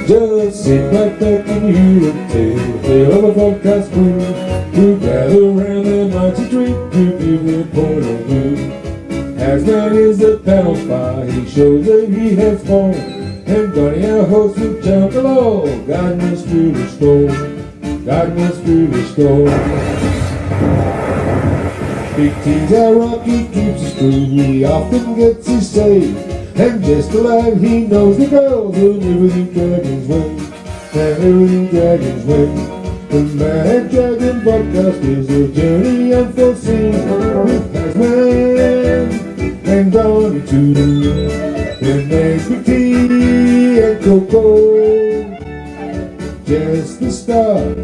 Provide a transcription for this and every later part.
Just sit right back and hear them tell the tale of a broadcast crew who gather around their mighty drink to give their point of view. As man is the panel fire, he shows that he has fun, and Donny our host will jump along, guiding us through the storm, guiding us through the storm. Big T's our rock, he keeps us true, he often gets his say, and just the lad he knows the girls will everything Dragon's way, and everything Dragon's way. The Mad Dragon podcast is a journey unforeseen, with Tasman and Donny to do, and there's Big T and Coco, just the start,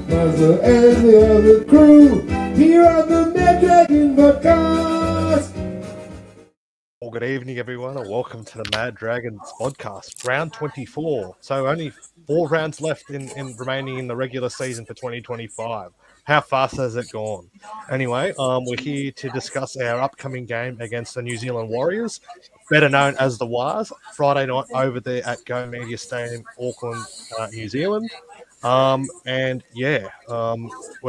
Mazza and the other crew, here on the Mad Dragon podcast. Well, good evening, everyone, and welcome to the Mad Dragons podcast, round 24. So only 4 rounds left in remaining in the regular season for 2025. How fast has it gone? Anyway, we're here to discuss our upcoming game against the New Zealand Warriors, better known as the Wars, Friday night over there at Go Media Stadium, Auckland, New Zealand. We're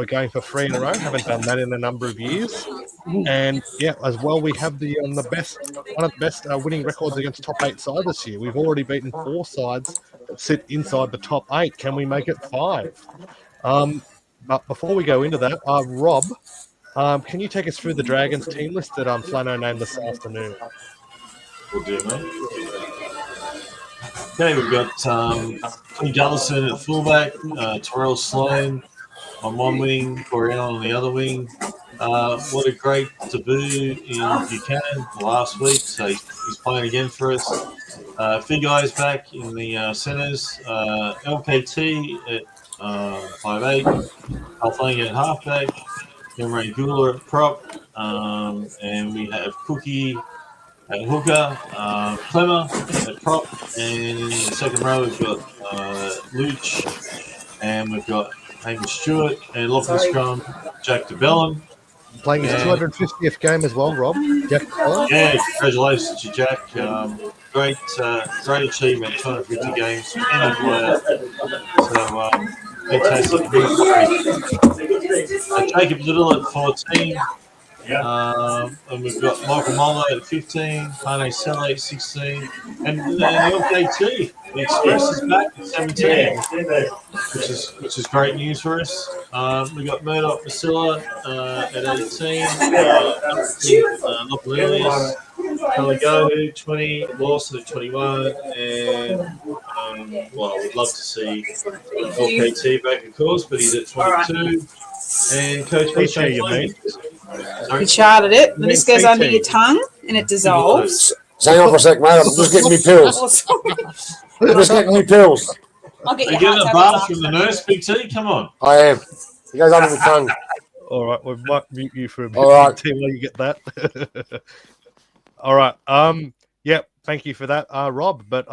going for 3 in a row. Haven't done that in a number of years. And yeah, as well, we have one of the best winning records against top 8 sides this year. We've already beaten 4 sides that sit inside the top 8. Can we make it 5? But before we go into that, Rob, can you take us through the Dragons team list that Flano named this afternoon? Will do, mate. Okay, we've got Tony Gallison at fullback, Terrell Sloan on one wing, Corey Allen on the other wing. What a great debut in Buchanan last week, so he's playing again for us. Few guys back in the centres, LKT at 5'8", Alflang at halfback, then Ray Gula at prop, and we have Cookie at hooker, Clemmer at prop, and in the second row we've got Luch, and we've got Hamish Stewart, and Lachlan Scrum, Jack DeBellum. Playing his 250th game as well, Rob. Jack DeBellum. Yeah, congratulations to Jack. Great achievement, 250 games, any player. So, fantastic. Jacob Little at 14. And we've got Michael Muller at 15, Hane Sella at 16, and the LKT, the Express is back at 17, which is great news for us. We've got Murdoch Masilla at 18, Lopelius, Caligo 20, Lawson at 21, and we'd love to see LKT back, of course, but he's at 22. And Coach Peachy, you mean? You charted it, and this goes under your tongue, and it dissolves. Hang on for a sec, mate. I'm just getting me pills. Just getting me pills. I'll get you getting a bath from the nurse, Big T? Come on. I am. It goes under the tongue. All right, we might mute you for a bit. All right. While you get that. All right. Yep. Thank you for that, Rob. But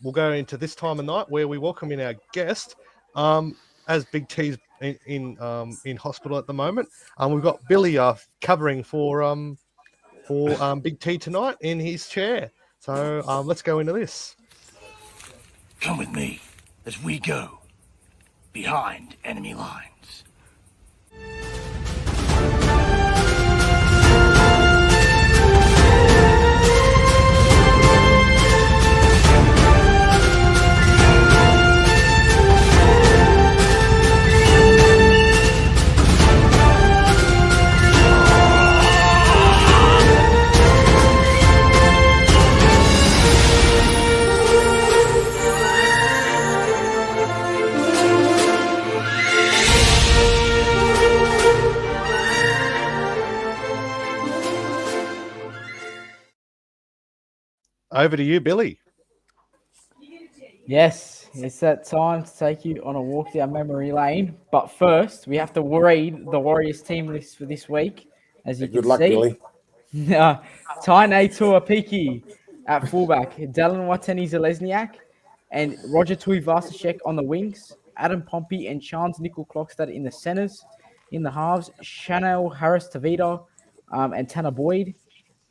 we'll go into this time of night where we welcome in our guest, as Big T's in hospital at the moment. We've got Billy covering for Big T tonight in his chair. So let's go into this. Come with me as we go behind enemy lines. Over to you, Billy. Yes, it's that time to take you on a walk down memory lane. But first, we have to read the Warriors team list for this week. As you can Good luck, see, Billy. Tainei Tuapiki at fullback, Dallin Wateni-Zelezniak, and Roger Tuivasa-Sheck on the wings, Adam Pompey and Chance Nickel-Clockstad in the centres. In the halves, Chanel Harris-Tavita and Tanner Boyd.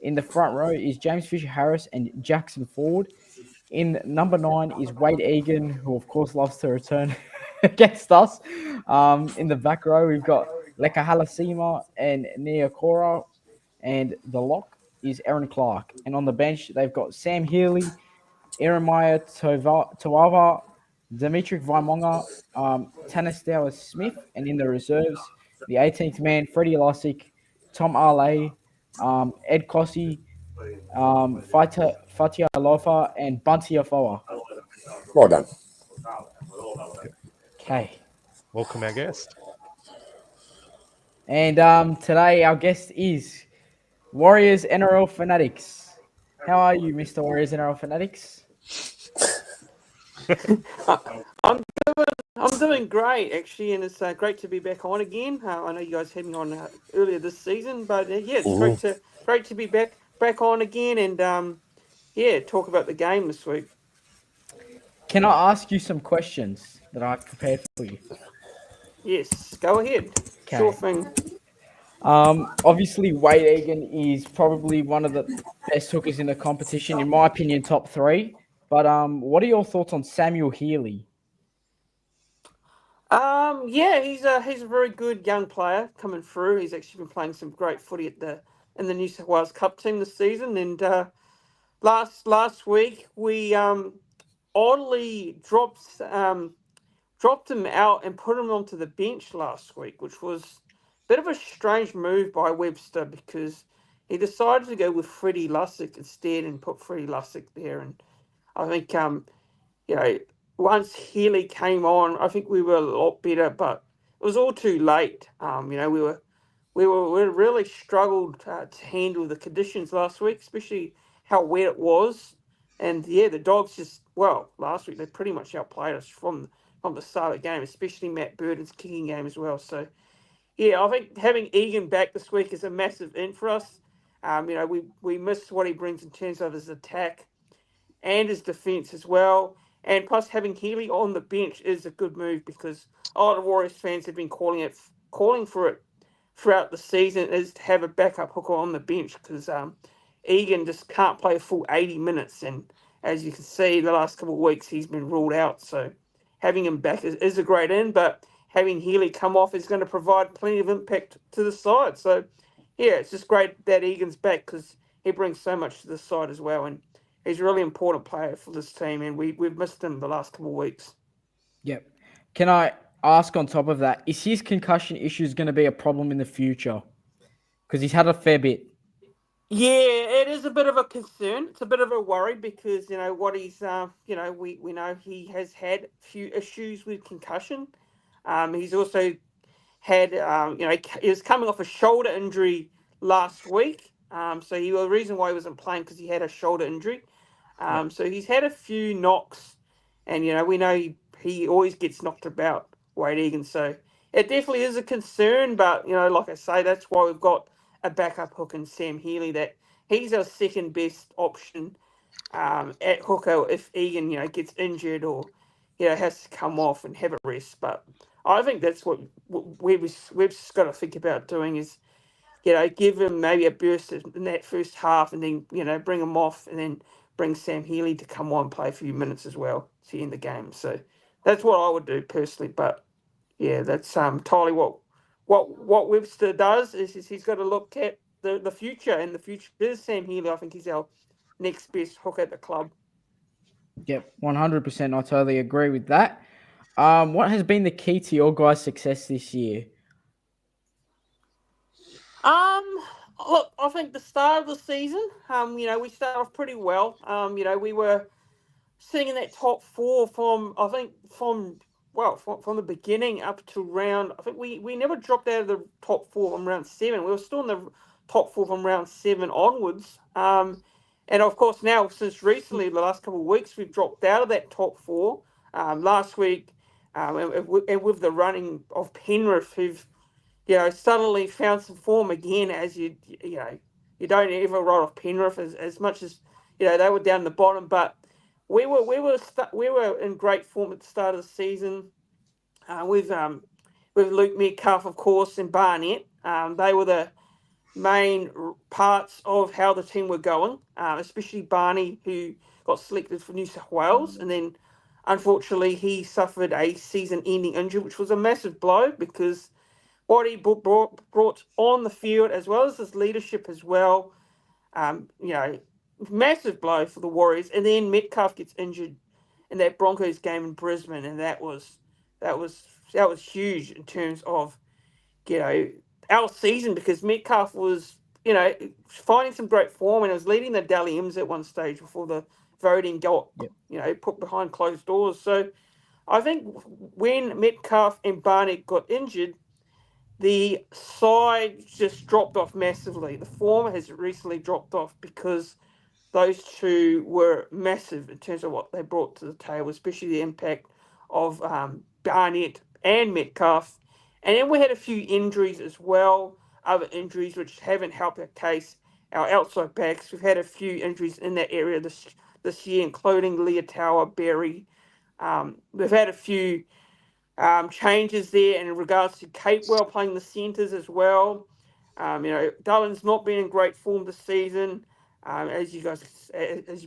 In the front row is James Fisher-Harris and Jackson Ford. In number 9 is Wade Egan, who of course loves to return against us. In the back row, we've got Leka Halasima and Nia Cora, and the lock is Aaron Clark. And on the bench, they've got Sam Healy, Eremiah Tawava, Dimitri Vaimonga, Tanastawa Smith, and in the reserves, the 18th man, Freddie Lussick, Tom Arley, Ed Cossey, Fatia Alofa, and Bunty Afoa. Well done. Okay. Welcome, our guest. And today our guest is Warriors NRL Fanatics. How are you, Mr. Warriors NRL Fanatics? I'm doing great, actually, and it's great to be back on again. I know you guys had me on earlier this season, but yeah, it's great to be back on again, and talk about the game this week. Can I ask you some questions that I've prepared for you? Yes, go ahead. Okay. Sure thing. Obviously, Wade Egan is probably one of the best hookers in the competition, in my opinion, top 3. But what are your thoughts on Samuel Healy? He's a very good young player coming through. He's actually been playing some great footy in the New South Wales Cup team this season. And last week we oddly dropped him out and put him onto the bench last week, which was a bit of a strange move by Webster because he decided to go with Freddie Lussick instead and put Freddie Lussick there. And I think once Healy came on, I think we were a lot better, but it was all too late. We really struggled to handle the conditions last week, especially how wet it was. And the Dogs last week they pretty much outplayed us from the start of the game, especially Matt Burton's kicking game as well. So I think having Egan back this week is a massive in for us. We missed what he brings in terms of his attack and his defence as well. And plus, having Healy on the bench is a good move because a lot of Warriors fans have been calling for it throughout the season, is to have a backup hooker on the bench because Egan just can't play a full 80 minutes. And as you can see, the last couple of weeks, he's been ruled out. So having him back is a great in, but having Healy come off is going to provide plenty of impact to the side. So, it's just great that Egan's back because he brings so much to the side as well. And he's a really important player for this team, and we've missed him the last couple of weeks. Yep. Can I ask on top of that, is his concussion issues going to be a problem in the future? Because he's had a fair bit. Yeah, it is a bit of a concern. It's a bit of a worry because, what he's, we know he has had a few issues with concussion. He's also had, he was coming off a shoulder injury last week. So the reason why he wasn't playing because he had a shoulder injury. So he's had a few knocks, and we know he always gets knocked about, Wade Egan. So it definitely is a concern, but like I say, that's why we've got a backup hook in Sam Healy. That he's our second best option at hooker if Egan gets injured or has to come off and have a rest. But I think that's what we've just got to think about doing is give him maybe a burst in that first half and then bring him off and then bring Sam Healy to come on and play a few minutes as well to end the game. So that's what I would do personally. But that's entirely what Webster does is he's got to look at the future, and the future is Sam Healy. I think he's our next best hook at the club. Yep, 100%. I totally agree with that. What has been the key to your guys' success this year? Look, I think the start of the season, we started off pretty well. We were sitting in that top 4 from the beginning up to round. I think we never dropped out of the top 4 from round 7. We were still in the top 4 from round 7 onwards. And of course now, since recently, the last couple of weeks, we've dropped out of that top 4. Last week, and with the running of Penrith, who've suddenly found some form again. As you don't ever write off Penrith as much as they were down the bottom, but we were in great form at the start of the season. With Luke Metcalf, of course, and Barnett. They were the main parts of how the team were going, especially Barney, who got selected for New South Wales, and then unfortunately he suffered a season-ending injury, which was a massive blow because what he brought on the field, as well as his leadership as well, massive blow for the Warriors. And then Metcalf gets injured in that Broncos game in Brisbane, and that was huge in terms of our season, because Metcalf was finding some great form and was leading the Dally M's at one stage before the voting got put behind closed doors. So I think when Metcalf and Barnett got injured, the side just dropped off massively. The form has recently dropped off because those two were massive in terms of what they brought to the table, especially the impact of Barnett and Metcalf. And then we had a few injuries as well, other injuries which haven't helped our case. Our outside backs, we've had a few injuries in that area this year, including Leotawa, Berry. We've had a few changes there in regards to Capewell playing the centres as well. Dullen's not been in great form this season, as you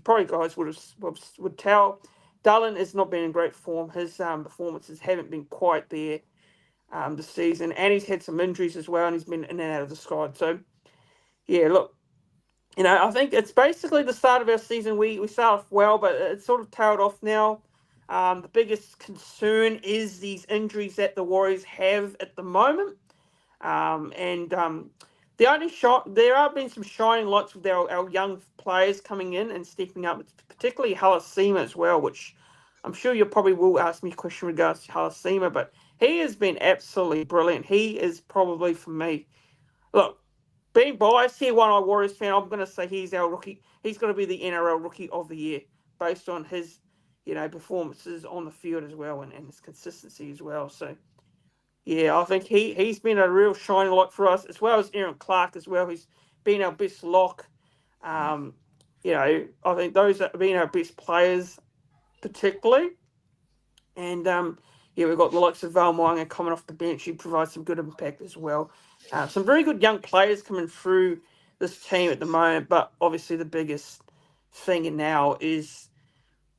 probably guys would tell. Dullen has not been in great form. His performances haven't been quite there this season, and he's had some injuries as well, and he's been in and out of the squad. So, yeah, look, I think it's basically the start of our season. We start off well, but it's sort of tailed off now. The biggest concern is these injuries that the Warriors have at the moment. There have been some shining lights with our young players coming in and stepping up, particularly Halasima as well, which I'm sure you probably will ask me a question in regards to Halasima, but he has been absolutely brilliant. He is probably, for me, look, being biased here, one-eye Warriors fan, I'm going to say he's our rookie. He's going to be the NRL Rookie of the Year based on his performances on the field as well and his consistency as well. So, yeah, I think he's been a real shining light for us, as well as Aaron Clark as well, who's been our best lock. I think those have been our best players particularly. And, we've got the likes of Val Moanga coming off the bench, who provides some good impact as well. Some very good young players coming through this team at the moment, but obviously the biggest thing now is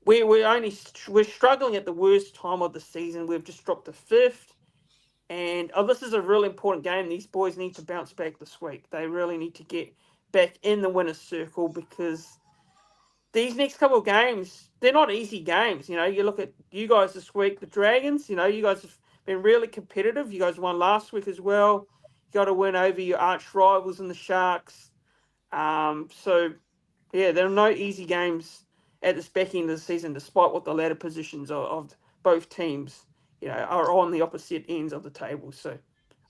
we're struggling at the worst time of the season. We've just dropped to 5th, and this is a really important game. These boys need to bounce back this week. They really need to get back in the winner's circle, because these next couple of games, they're not easy games. You look at you guys this week, the Dragons. You guys have been really competitive. You guys won last week as well. You got to win over your arch rivals in the Sharks. So, yeah, there are no easy games at this back end of the season, despite what the ladder positions of both teams, are on the opposite ends of the table. So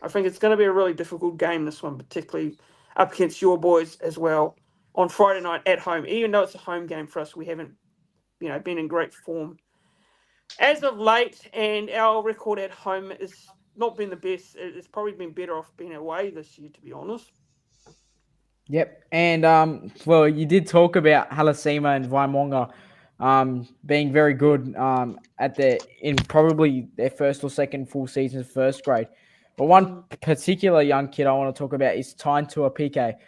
I think it's going to be a really difficult game, this one, particularly up against your boys as well on Friday night at home. Even though it's a home game for us, we haven't, been in great form as of late, and our record at home has not been the best. It's probably been better off being away this year, to be honest. Yep. And, you did talk about Halasima and Vaimonga being very good in probably their first or second full season of first grade. But one particular young kid I want to talk about is Taintua PK.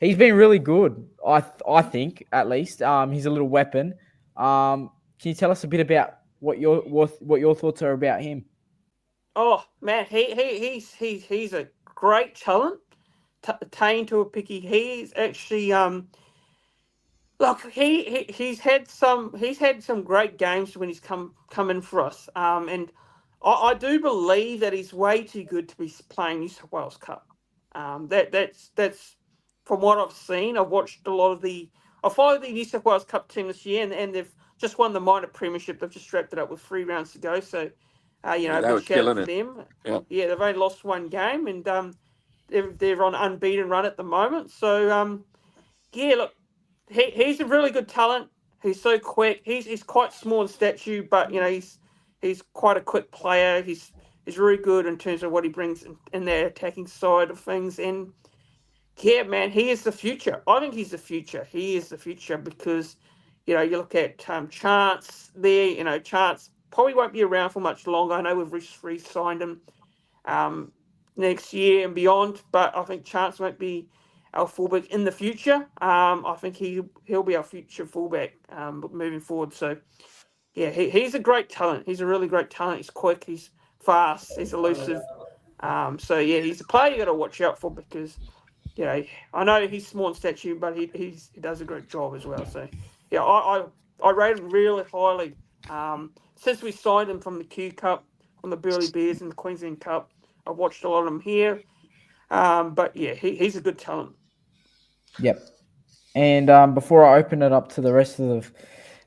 He's been really good, I think, at least. He's a little weapon. Can you tell us a bit about what your thoughts are about him? Oh man, he's a great talent. Taintua PK. He's actually look, he's had some great games when he's come in for us. And I do believe that he's way too good to be playing New South Wales Cup. That's from what I've seen. I've watched a lot of I followed the New South Wales Cup team this year, and they've just won the minor premiership. They've just wrapped it up with 3 rounds to go. So, they were killing it. Them. Yeah, they've only lost 1 game, and they're on an unbeaten run at the moment. So, look, he's a really good talent. He's so quick. He's quite small in stature, but he's quite a quick player. He's really good in terms of what he brings in their attacking side of things. And yeah, man, he is the future. I think he's the future. He is the future because you look at Chance there. Chance probably won't be around for much longer. I know we've re-signed him next year and beyond, but I think Chance won't be our fullback in the future. I think he'll be our future fullback moving forward. So, yeah, he's a great talent. He's a really great talent. He's quick. He's fast. He's elusive. So, yeah, he's a player you got to watch out for because, you know, I know he's small in stature, but he does a great job as well. So, yeah, I rate him really highly. Since we signed him from the Q Cup, from the Burleigh Bears and the Queensland Cup, I've watched a lot of him here. But, yeah, he's a good talent. Yep. And before I open it up to the rest of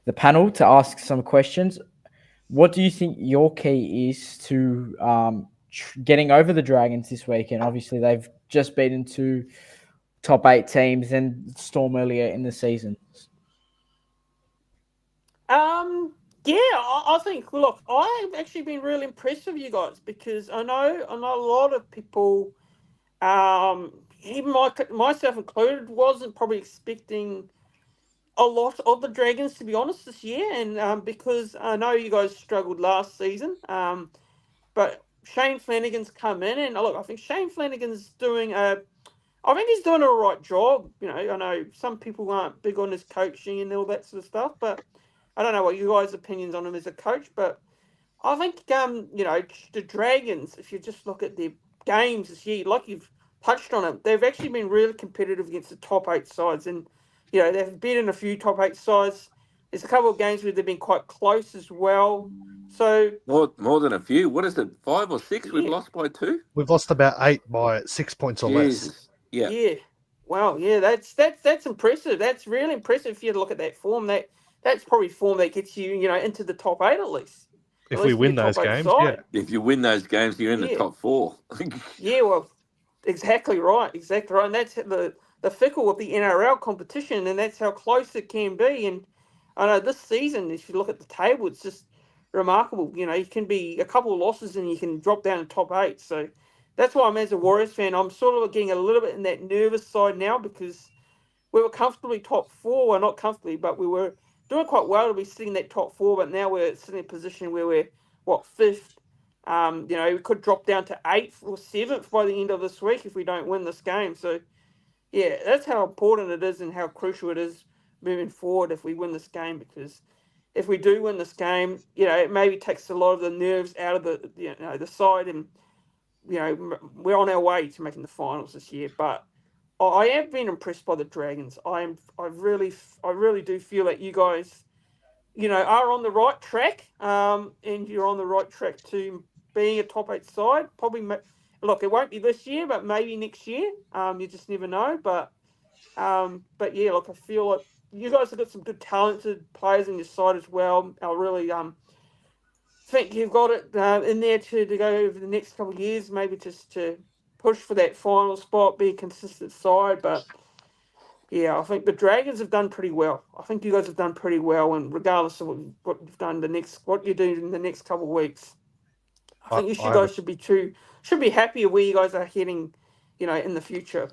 the panel to ask some questions, what do you think your key is to getting over the Dragons this week? And obviously, they've just beaten 2 top 8 teams and Storm earlier in the season. Yeah, I think. Look, I've actually been really impressed with you guys because I know a lot of people, even myself included, wasn't probably expecting a lot of the Dragons, to be honest, this year. And because I know you guys struggled last season, but Shane Flanagan's come in, and look, I think Shane Flanagan's doing he's doing a right job. You know, I know some people aren't big on his coaching and all that sort of stuff, but I don't know what you guys' opinions on him as a coach, but I think, you know, the Dragons, if you just look at their games this year, like you've touched on it, they've actually been really competitive against the top 8 sides. And, you know, they've beaten a few top 8 sides. There's a couple of games where they've been quite close as well. So more than a few. What is it, 5 or 6 we've lost by 2? We've lost about 8 by 6 points or less. Jesus. Yeah. Yeah. Wow. Yeah, that's impressive. That's really impressive if you look at that form. That's probably form that gets you, you know, into the top 8 at least. If we win those games, yeah. If you win those games, you're in the top 4. Yeah, well, exactly right. And that's the fickle of the NRL competition, and that's how close it can be. And I know this season, if you look at the table, it's just remarkable. You know, you can be a couple of losses and you can drop down to top 8. So that's why I'm, as a Warriors fan, I'm sort of getting a little bit in that nervous side now because we were comfortably top 4. Well, not comfortably, but we were doing quite well to be sitting in that top 4, but now we're sitting in a position where we're, 5th? You know, we could drop down to 8th or 7th by the end of this week if we don't win this game. So, yeah, that's how important it is and how crucial it is moving forward if we win this game, because if we do win this game, you know, it maybe takes a lot of the nerves out of the side, and, you know, we're on our way to making the finals this year. But I have been impressed by the Dragons. I really do feel that you guys, you know, are on the right track, and you're on the right track to being a top 8 side. Probably, look, it won't be this year, but maybe next year. You just never know. But yeah, look, I feel like you guys have got some good talented players on your side as well. I really think you've got it in there to go over the next couple of years, maybe just to push for that final spot, be a consistent side. But yeah, I think the Dragons have done pretty well. I think you guys have done pretty well, and regardless of what you've done what you're doing in the next couple of weeks, I think you guys should be happy where you guys are heading, you know, in the future.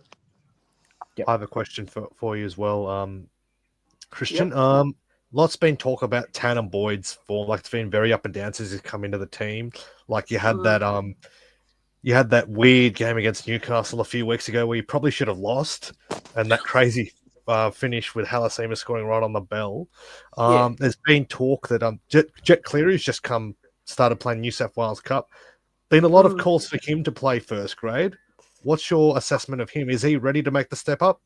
Yep. I have a question for you as well, Christian. Yep. Lots been talk about Tanner Boyd's form. Like, it's been very up and down since he's come into the team. Like, you had that weird game against Newcastle a few weeks ago where you probably should have lost, and that crazy finish with Raecene scoring right on the bell. There's been talk that Jet Cleary's just started playing New South Wales Cup. Been a lot of calls for him to play first grade. What's your assessment of him? Is he ready to make the step up?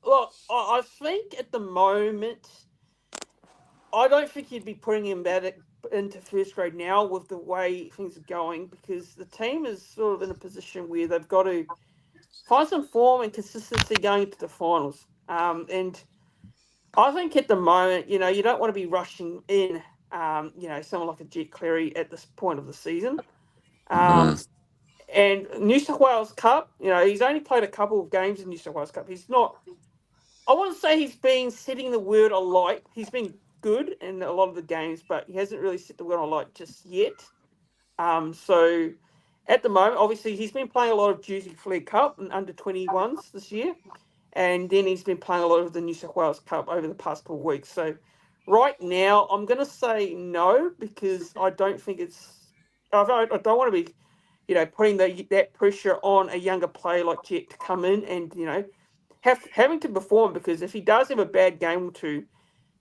Look, I think at the moment, I don't think you'd be putting him back into first grade now with the way things are going, because the team is sort of in a position where they've got to find some form and consistency going into the finals. And I think at the moment, you know, you don't want to be rushing in, you know, someone like a Jet Cleary at this point of the season. And New South Wales Cup, you know, he's only played a couple of games in New South Wales Cup. He's not, I wouldn't say he's been setting the word alight. He's been good in a lot of the games, but he hasn't really set the word alight just yet. So at the moment, obviously, he's been playing a lot of Juicy Flair Cup and under 21s this year. And then he's been playing a lot of the New South Wales Cup over the past couple of weeks. So right now, I'm going to say no, because I don't think I don't want to be, putting that pressure on a younger player like Jet to come in and, having to perform, because if he does have a bad game or two,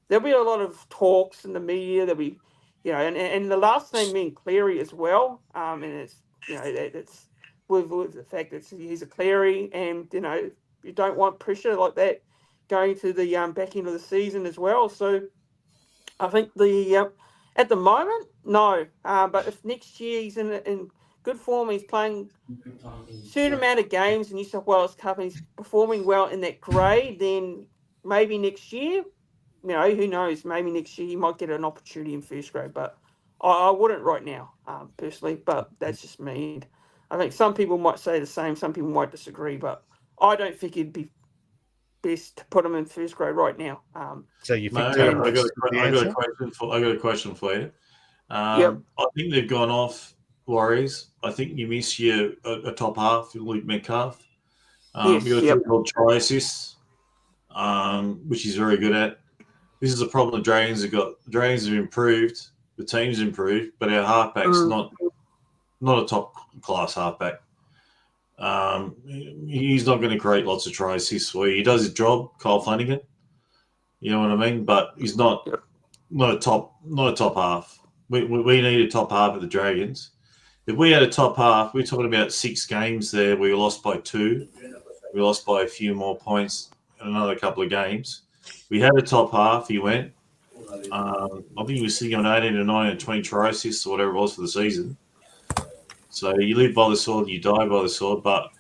there'll be a lot of talks in the media. There'll be, and the last name being Cleary as well. And it's, it's with the fact that he's a Cleary, and, you don't want pressure like that going to the back end of the season as well. So I think at the moment, no. But if next year he's in good form, he's playing certain amount of games in New South Wales Cup, and he's performing well in that grade, then maybe next year, who knows? Maybe next year he might get an opportunity in first grade, but I wouldn't right now, personally. But that's just me. I think some people might say the same. Some people might disagree, but I don't think it'd be best to put him in first grade right now. So you think? I got a question for you. I think they've gone off Warriors. I think you miss a top half, Luke Metcalf. Yes, you got a thing called try assists, which he's very good at. This is a problem the Dragons have got. The Dragons have improved, the team's improved, but our halfback's not a top class halfback. He's not going to create lots of try assists for you. He does his job, Kyle Flanagan. You know what I mean? But he's not a top half. We need a top half at the Dragons. If we had a top half, we're talking about 6 games there. We lost by 2. We lost by a few more points in another couple of games. We had a top half. He went. I think he was sitting on 18 and 9 and 20 try assists or whatever it was for the season. So you live by the sword, you die by the sword. But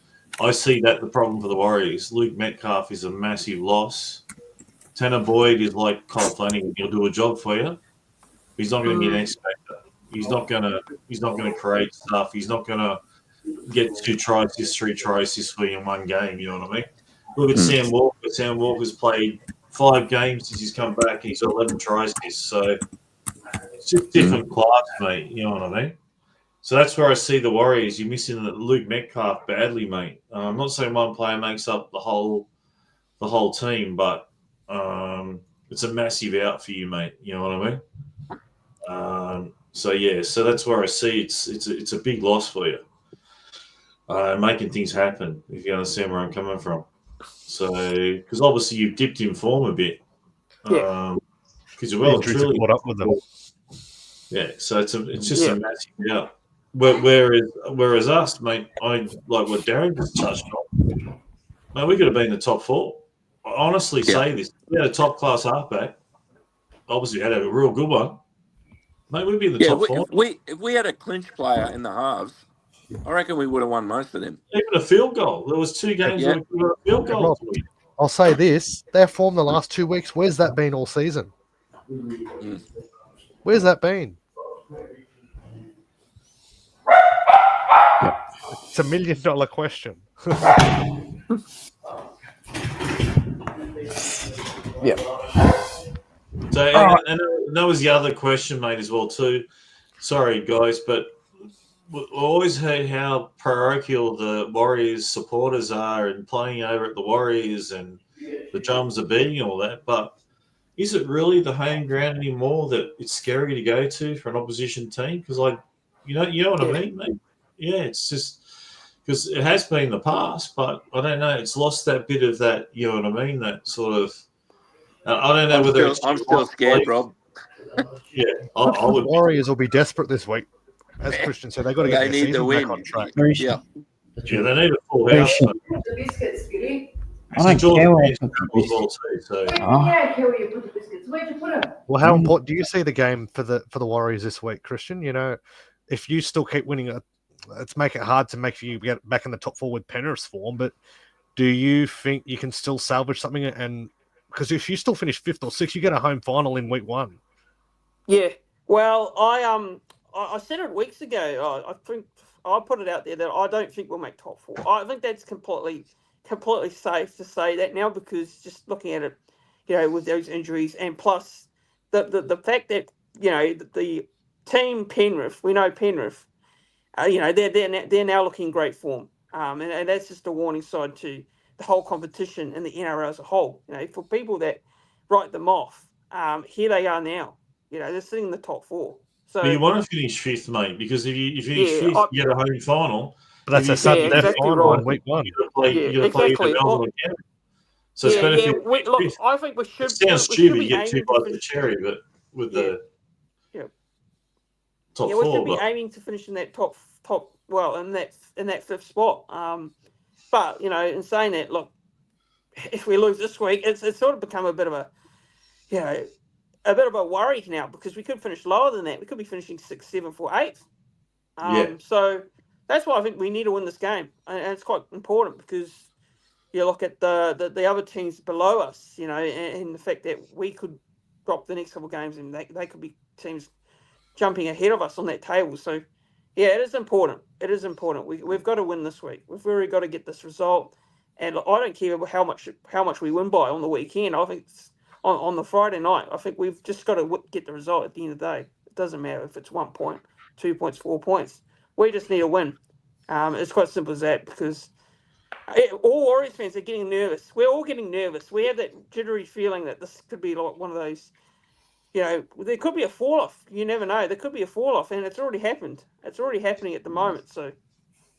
I see that the problem for the Warriors. Luke Metcalf is a massive loss. Tanner Boyd is like Kyle Flanagan. He'll do a job for you. He's not going to be an X factor. He's not going to create stuff. He's not going to get 2 try assists, 3 try assists for you in one game. You know what I mean? Look at Sam Walker. Sam Walker's played 5 games since he's come back. He's got 11 try assists. So it's just different class, mate. You know what I mean? So that's where I see the Warriors. You're missing Luke Metcalf badly, mate. I'm not saying one player makes up the whole team, but it's a massive out for you, mate. You know what I mean? So that's where I see it's a big loss for you. Making things happen, if you understand where I'm coming from. So, because obviously you've dipped in form a bit. Because you're caught up with them. Yeah, so it's just a massive out. Whereas us, mate, I like what Darren just touched on. Mate, we could have been in the top 4. I honestly say this. We had a top class halfback. Obviously, had a real good one. Mate, we'd be in the top 4. If we had a clinch player in the halves, I reckon we would have won most of them. Even a field goal. There was 2 games where we got a field goal. I'll say this: their form the last 2 weeks. Where's that been all season? Where's that been? It's $1 million question. So, and that was the other question, mate, as well too. Sorry, guys, but we always heard how parochial the Warriors supporters are and playing over at the Warriors and the Drums are beating all that. But is it really the home ground anymore that it's scary to go to for an opposition team? Because, you know what I mean, mate? Yeah, it's just because it has been in the past, but I don't know. It's lost that bit of that. You know what I mean? That sort of. I don't know I'm still scared, Rob. Yeah, I would. Warriors will be desperate this week, as Christian said. They've got to get their season back on track. Yeah, they need a full house. The biscuits, Billy. I don't care where I put the Yeah, I care where you put the biscuits. Where'd you put them? Well, how important do you see the game for the Warriors this week, Christian? You know, if you still keep winning, it's making it hard to make you get back in the top 4 with Penrith's form. But do you think you can still salvage something? And because if you still finish 5th or 6th, you get a home final in week 1. Yeah. Well, I said it weeks ago. I think I put it out there that I don't think we'll make top 4. I think that's completely safe to say that now, because just looking at it, with those injuries, and plus the fact that the team Penrith, we know Penrith, they're now looking in great form, and that's just a warning sign to the whole competition and the NRL as a whole. For people that write them off, here they are now. They're sitting in the top 4. So But you want to finish fifth, mate, because if you finish Yeah, fifth, I- you get a home final. But that's If you a sudden finish death exactly final right. in week one. You got to play either exactly. Melbourne or Canberra. So it's better if you finish Look, fifth. I think we It should. sounds we should stupid. be You get 2 aiming to bites of the finish. cherry, but with the Yeah. top Yeah, we four, should be but aiming to finish in that top. Well, in that fifth spot. But in saying that, look, if we lose this week, it's sort of become a bit of a worry now because we could finish lower than that. We could be finishing 6th, 7th, or 8th. Yeah. So that's why I think we need to win this game, and it's quite important because you look at the other teams below us, and the fact that we could drop the next couple of games and they could be teams jumping ahead of us on that table. So, yeah, it is important. It is important. We've got to win this week. We've really got to get this result. And I don't care how much we win by on the weekend. I think it's on the Friday night. I think we've just got to get the result at the end of the day. It doesn't matter if it's 1 point, 2 points, 4 points. We just need a win. It's quite simple as that because all Warriors fans are getting nervous. We're all getting nervous. We have that jittery feeling that this could be like one of those. There could be a fall off. You never know. There could be a fall off, and it's already happened. It's already happening at the moment. So,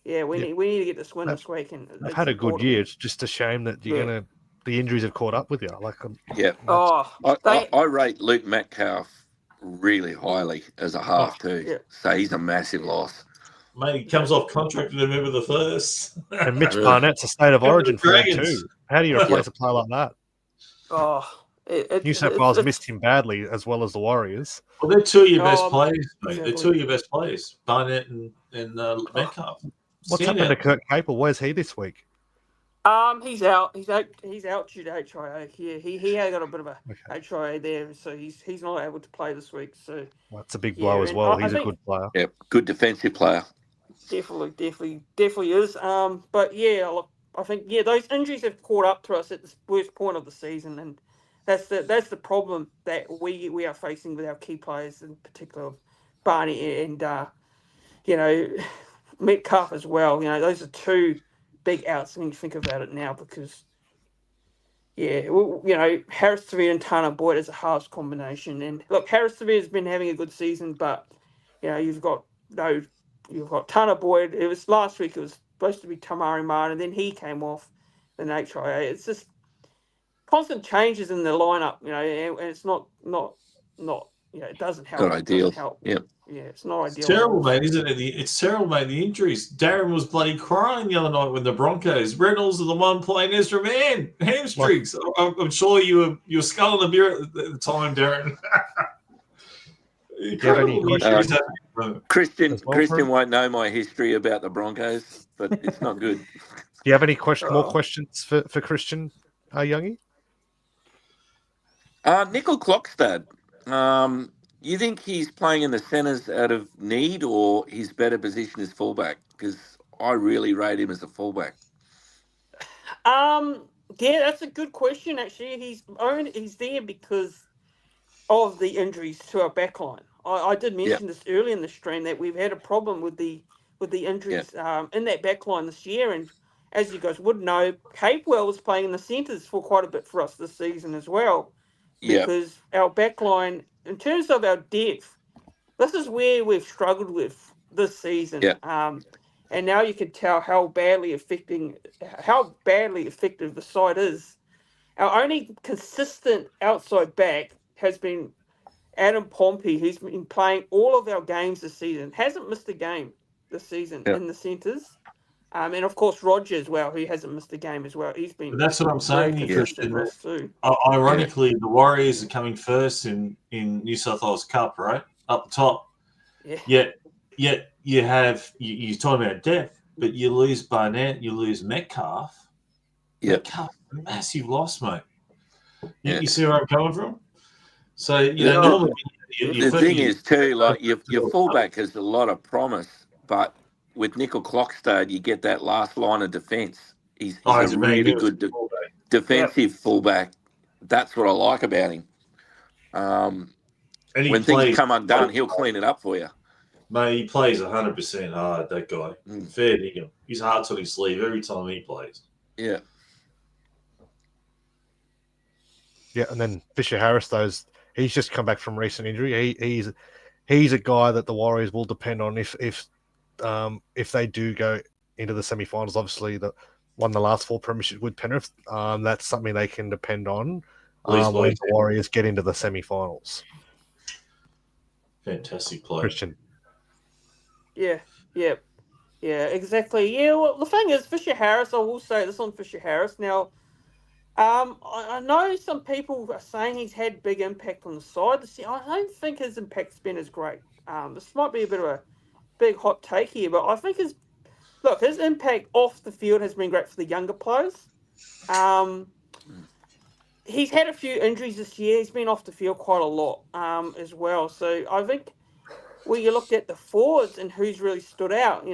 yeah, we need to get this win this week. And I've had a good year. It's just a shame that the injuries have caught up with you. Yeah. I rate Luke Metcalf really highly as a half too. Yeah. So he's a massive loss. mate, he comes off contract in November the 1st. And Mitch Barnett's a state of origin for him Dragons. too. How do you replace a player like that? New South Wales missed him badly, as well as the Warriors. Well, they're 2 of your best players, mate. exactly. They're 2 of your best players, Barnett and Metcalf. What's happened to Kurt Capel? Where's he this week? He's out. He's out due to HIA. Yeah, he had got a bit of a HIA there, so he's not able to play this week. So That's a big blow as well. He's a good player. Yeah, good defensive player. Definitely is. But yeah, look, I think those injuries have caught up to us at the worst point of the season, and that's the problem that we are facing with our key players, in particular Barney and Metcalf as well. Those are 2 big outs when you think about it now because Harris Tavia and Tana Boyd is a halves combination, and look, Harris Tavia has been having a good season, but you've got Tana Boyd. It was last week. It was supposed to be Tamari Martin, and then he came off in HIA. It's just constant changes in the lineup, and it's not it doesn't help. Not ideal. It doesn't help. Yeah. Yeah, it's not ideal. It's terrible, mate, isn't it? It's terrible, mate. The injuries. Darren was bloody crying the other night with the Broncos. Reynolds are the one playing Ezra Man. Hamstrings. I'm sure you were sculling a beer at the time, Darren. Christian won't know my history about the Broncos, but it's not good. Do you have any more questions for Christian, Youngie? Nickel Clockstad. You think he's playing in the centres out of need, or his better position is fullback? Because I really rate him as a fullback. Yeah, that's a good question. Actually, he's there because of the injuries to our backline. I did mention this earlier in the stream that we've had a problem with the injuries in that backline this year, and as you guys would know, Capewell was playing in the centres for quite a bit for us this season as well. Because our backline, in terms of our depth, this is where we've struggled with this season. And now you can tell how badly effective the side is. Our only consistent outside back has been Adam Pompey, who's been playing all of our games this season. Hasn't missed a game this season in the centres. And of course Roger as well, who hasn't missed a game as well. He's been. But that's what I'm saying, Christian. Ironically, the Warriors are coming first in New South Wales Cup, right up the top. Yet you have you're talking about depth, but you lose Barnett, you lose Metcalf. Metcalf, massive loss, mate. You see where I'm coming from? So normally the thing is too, like your fullback has a lot of promise, but with Nickel Clockstad, you get that last line of defence. He's a really good defensive fullback. That's what I like about him. When things come undone, he'll clean it up for you. Mate, he plays 100% hard, that guy. Fair dinkum. His heart's on his sleeve every time he plays. Yeah. Yeah, and then Fisher Harris, he's just come back from recent injury. he's a guy that the Warriors will depend on if they do go into the semi-finals. Obviously, won the last 4 premierships with Penrith. That's something they can depend on when the Warriors get into the semi-finals. Fantastic play, Christian. Yeah, exactly. Yeah, well, the thing is, Fisher Harris, I will say this on Fisher Harris. Now, I know some people are saying he's had big impact on the side. I don't think his impact's been as great. This might be a bit of a big hot take here, but I think his impact off the field has been great for the younger players. He's had a few injuries this year. He's been off the field quite a lot as well. So I think when you looked at the forwards and who's really stood out,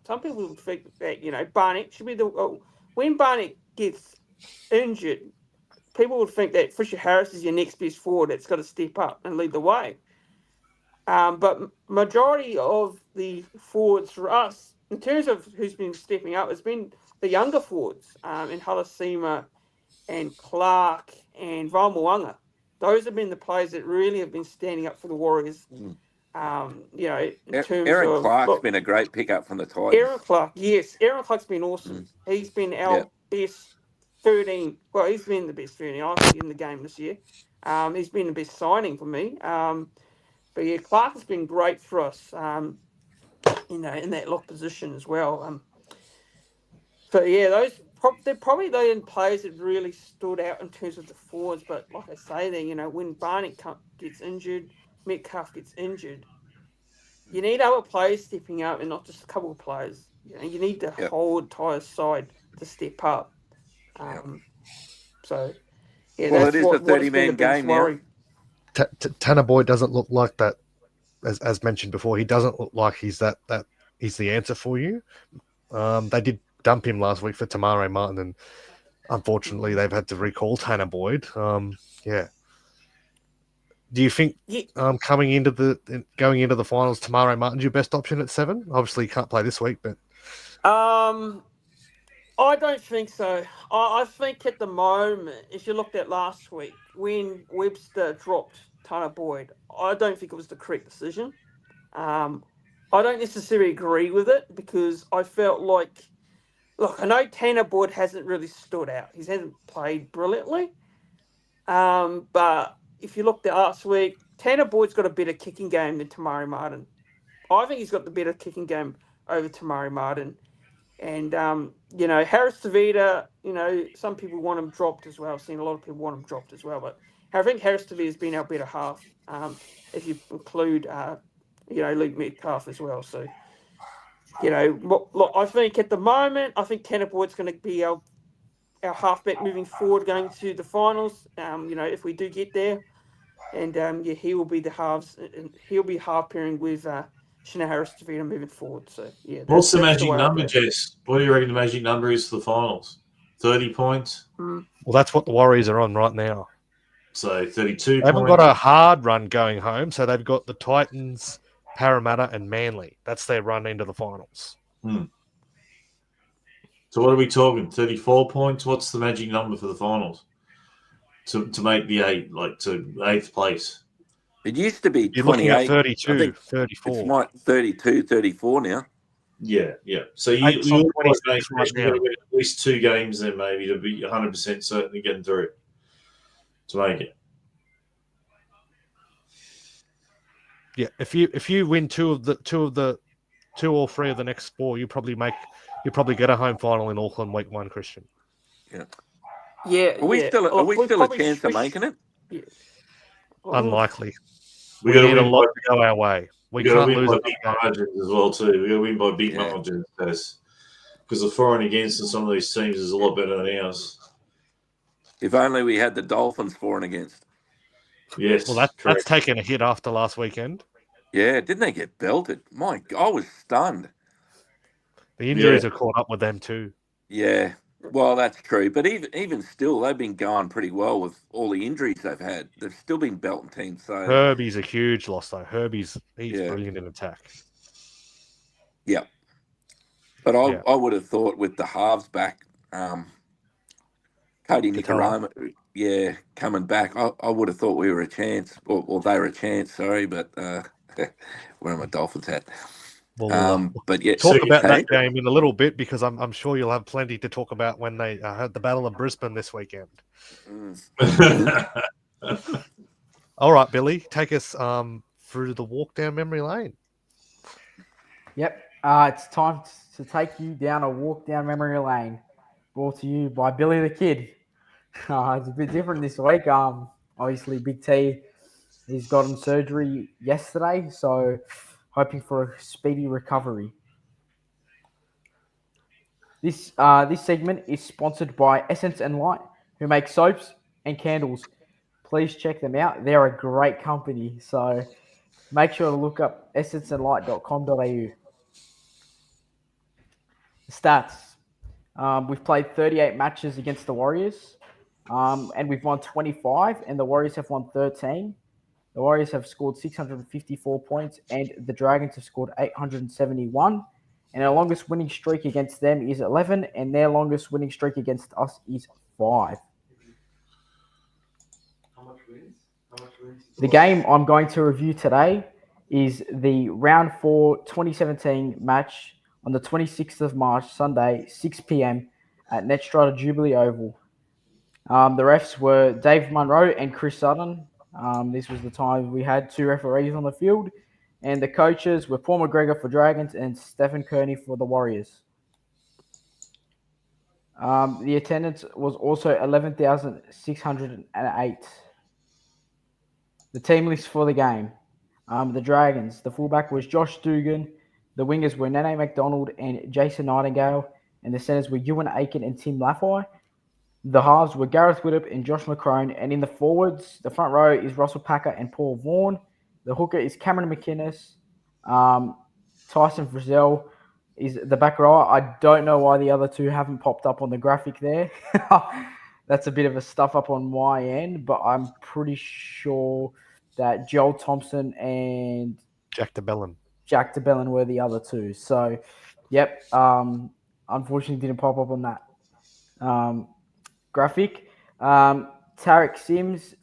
some people would think that, Barnett should be when Barnett gets injured, people would think that Fisher Harris is your next best forward that's got to step up and lead the way. But majority of the forwards for us, in terms of who's been stepping up, has been the younger forwards in Halasima and Clark and Valmoanga. Those have been the players that really have been standing up for the Warriors. In terms Aaron of Clark's been a great pickup from the Titans. Aaron Clark, yes, Aaron Clark's been awesome. He's been our best 13. Well, he's been the best 13, I think, in the game this year. He's been the best signing for me. But yeah, Clark has been great for us. In that lock position as well. So yeah, they're probably the players that really stood out in terms of the forwards. But like I say, there, when Barnett gets injured, Metcalf gets injured, you need other players stepping up and not just a couple of players. You need the whole entire side to step up. So yeah, well, that's it is a 30-man game now. Tanner Boyd doesn't look like that, as mentioned before. He doesn't look like he's he's the answer for you. They did dump him last week for Tamare Martin, and unfortunately they've had to recall Tanner Boyd. Do you think going into the finals, Tamare Martin's your best option at 7? Obviously, he can't play this week, but I don't think so. I think at the moment, if you looked at last week, when Webster dropped Tanner Boyd, I don't think it was the correct decision. I don't necessarily agree with it because I felt like, look, I know Tanner Boyd hasn't really stood out. He hasn't played brilliantly. But if you looked at last week, Tanner Boyd's got a better kicking game than Tamari Martin. I think he's got the better kicking game over Tamari Martin. And, Harris Tavita, some people want him dropped as well. I've seen a lot of people want him dropped as well. But I think Harris Tavita has been our better half, if you include, Luke Metcalf as well. So, look, I think at the moment, I think Tanner Boyd's going to be our halfback moving forward going to the finals, if we do get there. And, he will be the halves, and he'll be half pairing with Shana Harris Tavita moving forward. So, yeah. What's the magic number, Jess? What do you reckon the magic number is for the finals? 30 points? Well, that's what the Warriors are on right now. So 32 They haven't got a hard run going home, so they've got the Titans, Parramatta, and Manly. That's their run into the finals. So what are we talking? 34 points? What's the magic number for the finals? To make the 8th place? It used to be 28. You're looking at 32, 34. It's like 32, 34 now. Yeah. So you got to win at least 2 games then maybe to be 100% certain of getting through to make it. Yeah, if you win two or three of the next 4, you probably get a home final in Auckland week 1, Christian. Yeah. Yeah. Are we still a chance of making it? Yeah. Unlikely. We need a lot to go our way. We can't lose by big margins as well too. We got to win by big margins because the for and against in some of these teams is a lot better than ours. If only we had the Dolphins for and against. Yes. Well, that's taken a hit after last weekend. Yeah, didn't they get belted? My God, I was stunned. The injuries have caught up with them too. Yeah. Well, that's true. But even still, they've been going pretty well with all the injuries they've had. They've still been belting teams. So Herbie's a huge loss, though. He's brilliant in attack. Yeah. But I would have thought with the halves back, Cody Nicarama, coming back, I would have thought we were a chance, or they were a chance, sorry. But Wearing my Dolphins hat. We'll But yeah, talk about hey? that game in a little bit because I'm sure you'll have plenty to talk about when they had the Battle of Brisbane this weekend. All right, Billy, take us through the walk down memory lane. Yep. It's time to take you down a walk down memory lane, brought to you by Billy the Kid. It's a bit different this week. Obviously, Big T, he's gotten surgery yesterday, so hoping for a speedy recovery. This segment is sponsored by Essence and Light, who make soaps and candles. Please check them out. They're a great company, so make sure to look up essenceandlight.com.au. Stats. We've played 38 matches against the Warriors, and we've won 25, and the Warriors have won 13. The Warriors have scored 654 points, and the Dragons have scored 871. And our longest winning streak against them is 11, and their longest winning streak against us is 5. How much wins? The game I'm going to review today is the Round 4 2017 match on the 26th of March, Sunday, 6 p.m. at Netstrata Jubilee Oval. The refs were Dave Munro and Chris Sutton. This was the time we had 2 referees on the field. And the coaches were Paul McGregor for Dragons and Stephen Kearney for the Warriors. The attendance was also 11,608. The team list for the game. The Dragons, the fullback was Josh Dugan. The wingers were Nene McDonald and Jason Nightingale. And the centers were Ewan Aiken and Tim Laffey. The halves were Gareth Widdop and Josh McCrone. And in the forwards, the front row is Russell Packer and Paul Vaughan. The hooker is Cameron McInnes. Tyson Frizzell is the back rower. I don't know why the other two haven't popped up on the graphic there. That's a bit of a stuff up on my end, but I'm pretty sure that Joel Thompson and Jack DeBellin were the other two. So, yep, unfortunately didn't pop up on that graphic. Tarek Sims,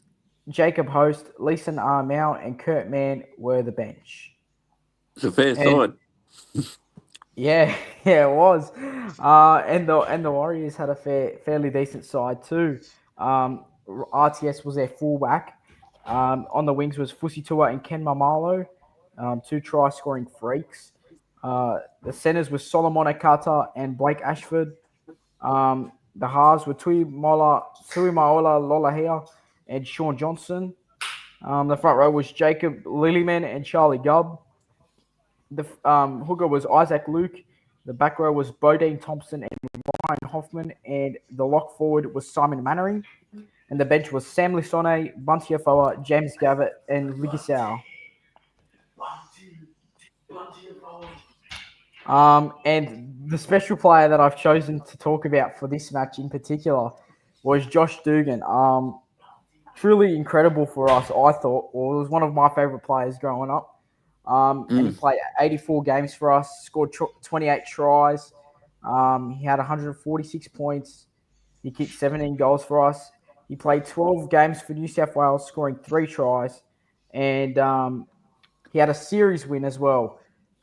Jacob Host, Leeson Armau, and Kurt Mann were the bench. It's a fair side. Yeah, it was. And the Warriors had a fairly decent side too. RTS was their fullback. On the wings was Fusi Tua and Ken Mamalo, 2 try-scoring freaks. The centers were Solomon Akata and Blake Ashford. The halves were Tuimaola Lolahea and Sean Johnson. The front row was Jacob Lillyman and Charlie Gubb. The hooker was Isaac Luke. The back row was Bodine Thompson and Ryan Hoffman. And the lock forward was Simon Mannering. And the bench was Sam Lisone, Bunty Afoa, James Gavitt, and Ligisau. And the special player that I've chosen to talk about for this match in particular was Josh Dugan. Truly incredible for us, I thought. Well, it was one of my favourite players growing up. And he played 84 games for us, scored 28 tries. He had 146 points. He kicked 17 goals for us. He played 12 games for New South Wales, scoring 3 tries. And he had a series win as well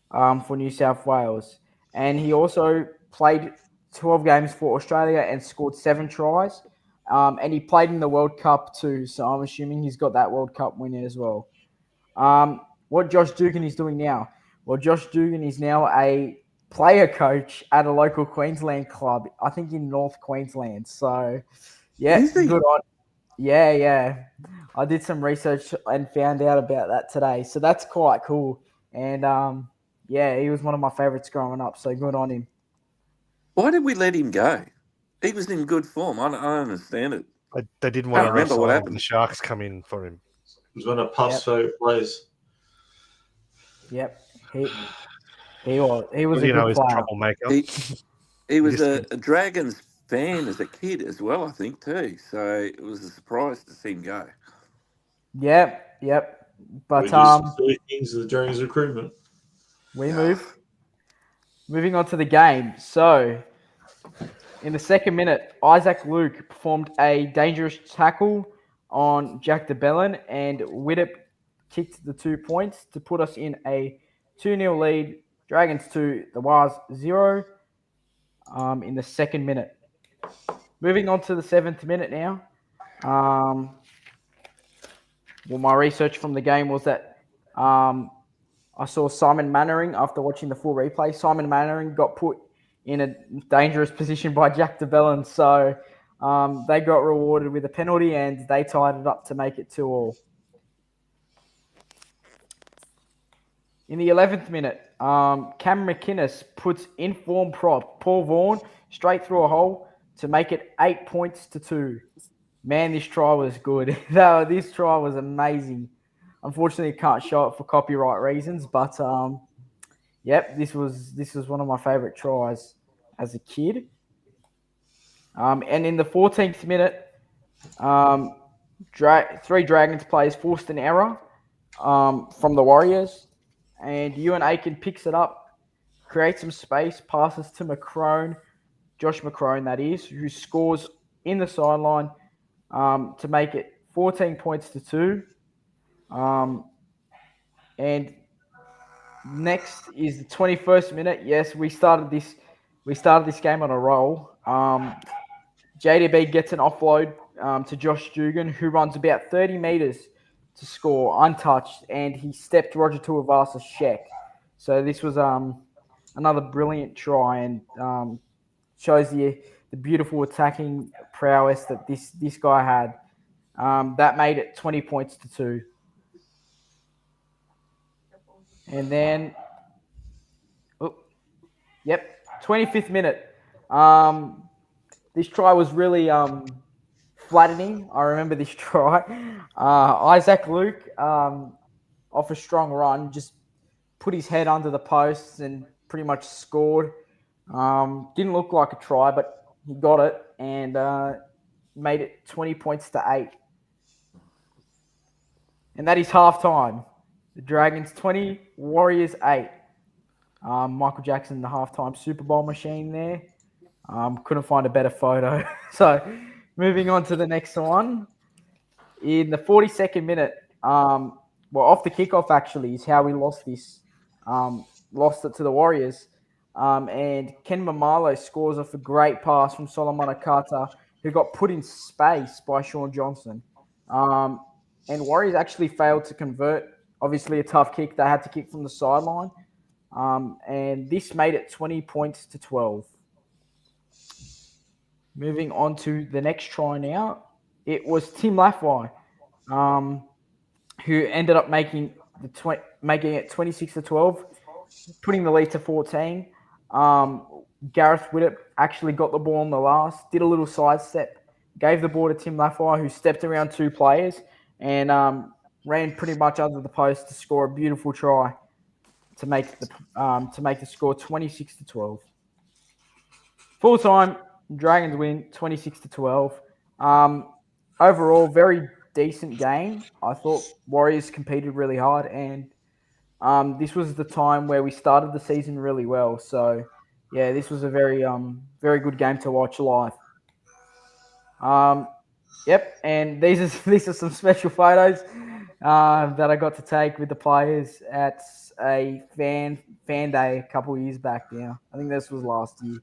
for New South Wales. And he also played 12 games for Australia and scored 7 tries. And he played in the World Cup too, so I'm assuming he's got that World Cup win as well. What Josh Dugan is doing now? Well, Josh Dugan is now a player coach at a local Queensland club, I think in North Queensland. So, yeah, good on. Yeah. I did some research and found out about that today. So that's quite cool. And, yeah, he was one of my favourites growing up, so good on him. Why did we let him go? He was in good form. I don't understand it. They didn't want to remember what re-sign him. happened. The Sharks come in for him. It was one of Puff's favourite players. Yep. He was a he's good a player. troublemaker. He was a Dragons fan as a kid as well, I think, too. So it was a surprise to see him go. Yep. But We do silly things in the Dragons recruitment. we moving on to the game. So in the second minute, Isaac Luke performed a dangerous tackle on Jack DeBellin, and Widdop kicked the 2 points to put us in a 2-0 lead. Dragons 2, the Wars 0 in the second minute. Moving on to the 7th minute now. My research from the game was that I saw Simon Mannering, after watching the full replay, Simon Mannering got put in a dangerous position by Jack DeBellin. So they got rewarded with a penalty and they tied it up to make it 2-2. In the 11th minute, Cam McInnes puts in-form prop Paul Vaughan straight through a hole to make it 8 points to 2. Man, this try was good. This try was amazing. Unfortunately, I can't show it for copyright reasons, but this was one of my favourite tries as a kid. And in the 14th minute, 3 Dragons players forced an error from the Warriors, and Ewan Aiken picks it up, creates some space, passes to McCrone, Josh McCrone that is, who scores in the sideline to make it 14 points to 2. And next is the 21st minute. Yes, we started this game on a roll. JDB gets an offload to Josh Teagan, who runs about 30 metres to score untouched, and he stepped Roger Tuivasa-Sheck. So this was another brilliant try, and shows the beautiful attacking prowess that this guy had. That made it 20 points to 2. And then, 25th minute. This try was really flattening. I remember this try. Isaac Luke, off a strong run, just put his head under the posts and pretty much scored. Didn't look like a try, but he got it and made it 20 points to 8. And that is halftime. The Dragons 20, Warriors 8. Michael Jackson, the halftime Super Bowl machine there. Couldn't find a better photo. So moving on to the next one. In the 42nd minute, off the kickoff actually is how we lost this. Lost it to the Warriors. And Ken Mamalo scores off a great pass from Solomon Akata, who got put in space by Sean Johnson. And Warriors actually failed to convert. Obviously a tough kick. They had to kick from the sideline. And this made it 20 points to 12. Moving on to the next try now. It was Tim Laffey, who ended up making it 26 to 12, putting the lead to 14. Gareth Widdop actually got the ball on the last, did a little sidestep, gave the ball to Tim Laffey, who stepped around 2 players and ran pretty much under the post to score a beautiful try to make the score 26 to 12. Full time, Dragons win 26 to 12. Overall, very decent game. I thought Warriors competed really hard, and this was the time where we started the season really well. So, yeah, this was a very good game to watch live. And these are some special photos that I got to take with the players at a fan day a couple of years back now. I think this was last year.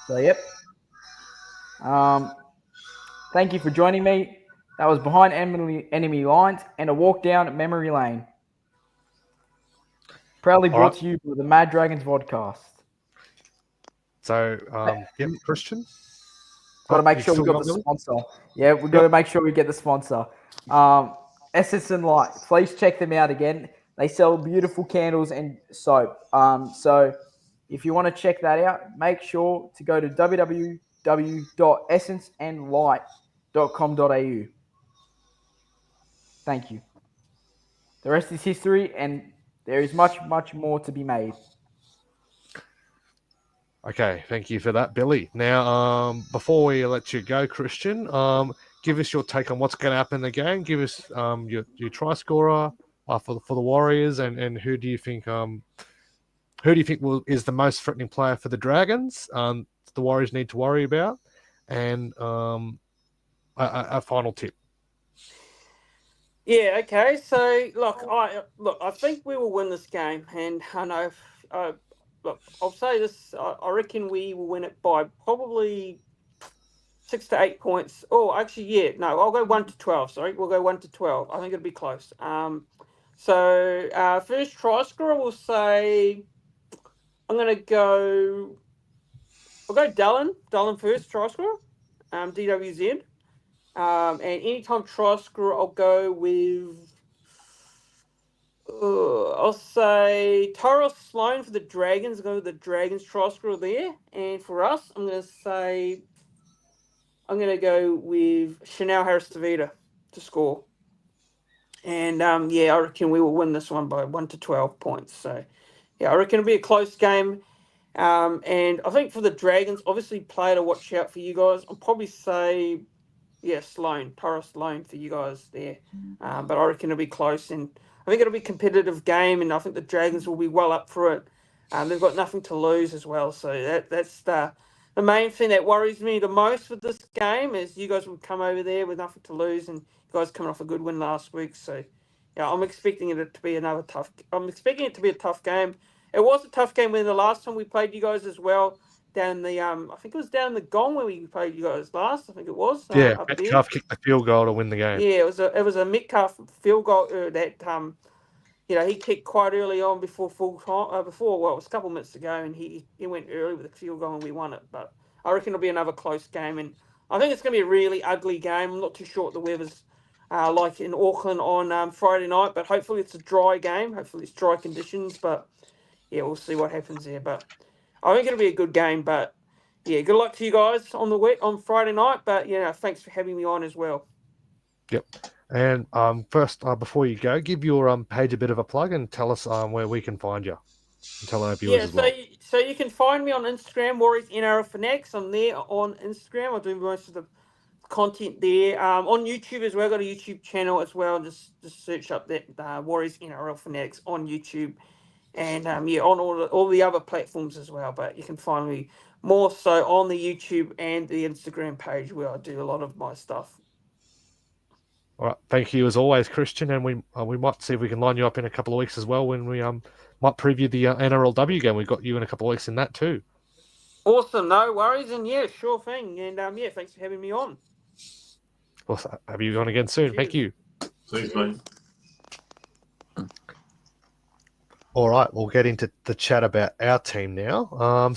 So, thank you for joining me. That was Behind Enemy Lines and a walk down memory lane. Proudly brought to you by the Mad Dragons Vodcast. So, Christian? Got to make sure we got the sponsor. Yeah, we've got to make sure we get the sponsor. Essence and Light. Please check them out again. They sell beautiful candles and soap. So if you want to check that out, make sure to go to www.essenceandlight.com.au. Thank you. The rest is history, and there is much, much more to be made. Okay, thank you for that, Billy. Now, before we let you go, Christian, give us your take on what's going to happen in the game. Give us your try scorer for the Warriors, and who do you think is the most threatening player for the Dragons? The Warriors need to worry about, and a final tip. Yeah. Okay. So I think we will win this game, and I know. Look, I'll say this. I reckon we will win it by probably 6 to 8 points. Oh, actually, yeah. No, I'll go 1 to 12. Sorry, we'll go 1 to 12. I think it'll be close. First try scorer, we'll say I'm gonna go. I'll go Dallin first try scorer. DWZ. And anytime try scorer, I'll go with. I'll say Tyrell Sloan for the Dragons. Go with the Dragons try scorer there. And for us, I'm going to go with Chanel Harris-Tavita to score. And I reckon we will win this one by 1 to 12 points. So, yeah, I reckon it'll be a close game. And I think for the Dragons, obviously, player to watch out for you guys. I'll probably say, Sloan, Torres Sloan for you guys there. But I reckon it'll be close, and I think it'll be a competitive game, and I think the Dragons will be well up for it. They've got nothing to lose as well, so that's the main thing that worries me the most with this game is you guys will come over there with nothing to lose, and you guys coming off a good win last week. So, yeah, I'm expecting it to be I'm expecting it to be a tough game. It was a tough game when the last time we played you guys as well. Down the I think it was down the Gong where we played you guys last. I think it was Yeah, up there. Metcalf kicked the field goal to win the game. Yeah, it was a Metcalf field goal that he kicked quite early on before full time. It was a couple of minutes ago, and he went early with a field goal and we won it. But I reckon it'll be another close game, and I think it's going to be a really ugly game. I'm not too sure what the weather's like in Auckland on Friday night, but hopefully it's a dry game. Hopefully it's dry conditions, but yeah, we'll see what happens there. But I think it'll be a good game, but yeah, good luck to you guys on Friday night. But thanks for having me on as well. Yep. And first, before you go, give your page a bit of a plug and tell us where we can find you. And tell our viewers as well. So you can find me on Instagram, Warriors NRL Fanatics. I'm there on Instagram. I do most of the content there. On YouTube as well. I've got a YouTube channel as well. Just search up that Warriors NRL Fanatics on YouTube. And on all the other platforms as well. But you can find me more so on the YouTube and the Instagram page where I do a lot of my stuff. All right, thank you as always, Christian. And we might see if we can line you up in a couple of weeks as well when we might preview the NRLW game. We've got you in a couple of weeks in that too. Awesome, no worries, and yeah, sure thing. And thanks for having me on. Well, have you on again soon? Cheers. Thank you. Thanks, mate. All right, we'll get into the chat about our team now.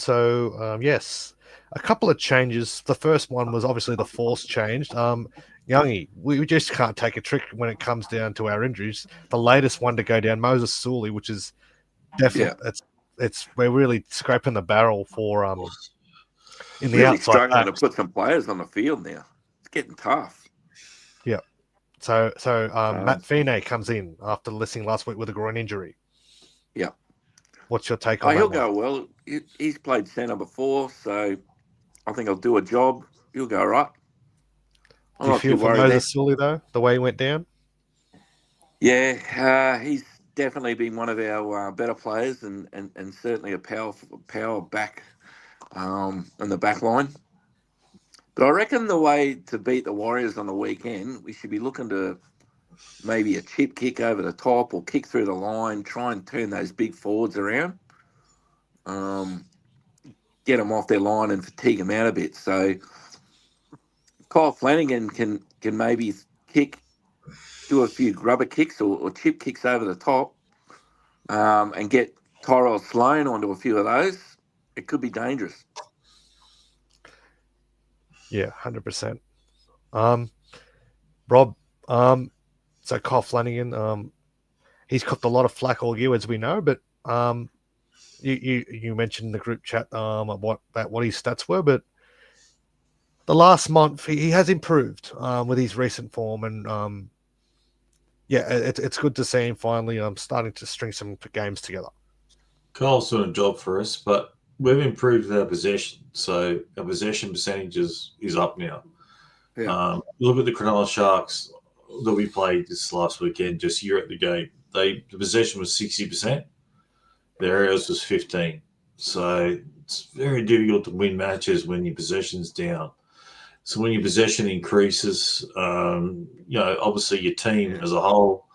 Yes, a couple of changes. The first one was obviously the force changed. Youngie, we just can't take a trick when it comes down to our injuries. The latest one to go down, Moses Sully, which is definitely we're really scraping the barrel for in the really outside struggling backs. to put some players on the field now. It's getting tough. Yeah. So Matt Feeney comes in after listening last week with a groin injury. Yeah. What's your take on that? He'll go well. He's played centre before, so I think he'll do a job. He'll go all right. Do you feel for Moses Sully, though, the way he went down? Yeah, he's definitely been one of our better players and certainly a power back in the back line. But I reckon the way to beat the Warriors on the weekend, we should be looking to maybe a chip kick over the top or kick through the line, try and turn those big forwards around, get them off their line and fatigue them out a bit. So Kyle Flanagan can maybe do a few grubber kicks or chip kicks over the top and get Tyrell Sloan onto a few of those. It could be dangerous. Yeah, 100%. Rob, so Kyle Flanagan, he's copped a lot of flack all year, as we know, but you mentioned in the group chat what his stats were, but the last month he has improved with his recent form, and it's good to see him finally starting to string some games together. Kyle's doing a job for us, but we've improved our possession, so our possession percentage is up now. Yeah. Look at the Cronulla Sharks that we played this last weekend, just here at the game. The possession was 60%. Their areas was 15%. So it's very difficult to win matches when your possession's down. So when your possession increases, obviously your team as a whole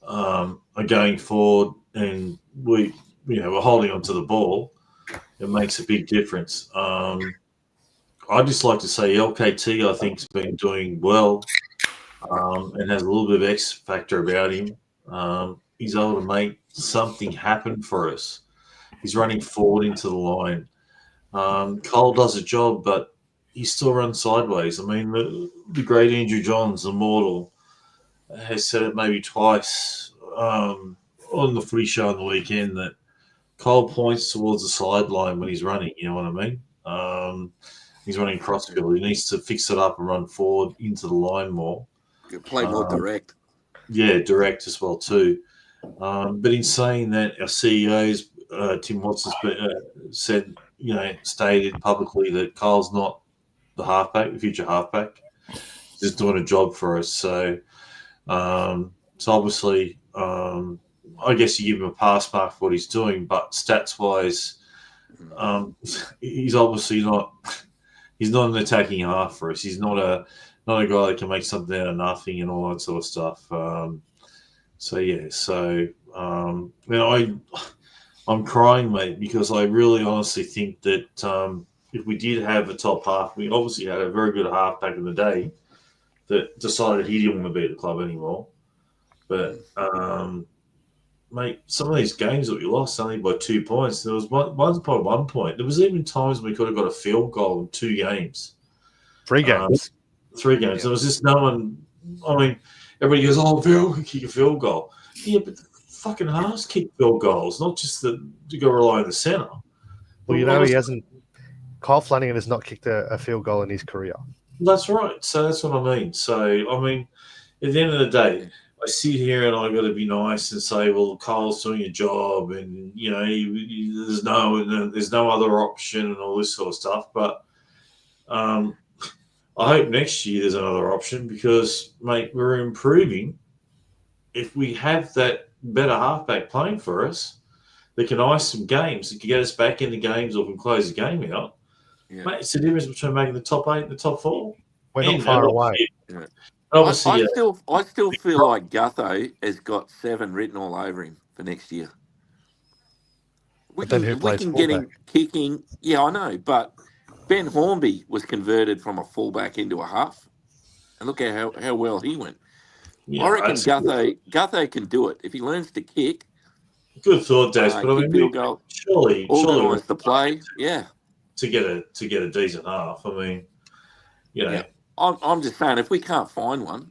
are going forward, and we're holding onto the ball. It makes a big difference. I'd just like to say LKT, I think, has been doing well and has a little bit of X factor about him. He's able to make something happen for us. He's running forward into the line. Cole does a job, but he still runs sideways. I mean, the great Andrew Johns, immortal, has said it maybe twice on the footy show on the weekend that Cole points towards the sideline when he's running. You know what I mean? He's running crossfield. He needs to fix it up and run forward into the line more. Play more direct. Yeah, direct as well too. But in saying that, our CEOs, Tim Watts has said, stated publicly that Cole's not the halfback, the future halfback. He's just doing a job for us. So obviously, I guess you give him a pass mark for what he's doing, but stats-wise, he's obviously not. He's not an attacking half for us. He's not a guy that can make something out of nothing and all that sort of stuff. I'm crying, mate, because I really honestly think that if we did have a top half, we obviously had a very good half back in the day that decided he didn't want to be at the club anymore. But, mate, some of these games that we lost only by 2 points, there was one by 1 point. There was even times when we could have got a field goal in 2 games. 3 games. 3 games. Yeah. There was just no one. I mean, everybody goes, "Oh, Phil can kick a field goal." Yeah, but the fucking halves kick field goals, not just to go rely on the centre. Well, he hasn't. Kyle Flanagan has not kicked a field goal in his career. That's right. So that's what I mean. So I mean, at the end of the day, I sit here and I got to be nice and say, "Well, Kyle's doing a job, and there's no other option and all this sort of stuff." But I hope next year there's another option because, mate, we're improving. If we have that better halfback playing for us, that can ice some games, that can get us back in the games or can close the game out, mate, it's the difference between making the top 8 and the top 4. We're not far away. Yeah. Obviously, I still feel like Gutho has got 7 written all over him for next year. We can get him kicking. Yeah, I know, but Ben Hornby was converted from a fullback into a half, and look at how well he went. Yeah, I reckon Gutho can do it if he learns to kick. Good thought, Des. But I mean, surely organise the play. Yeah, to get a decent half. I mean, Yeah. I'm just saying, if we can't find one,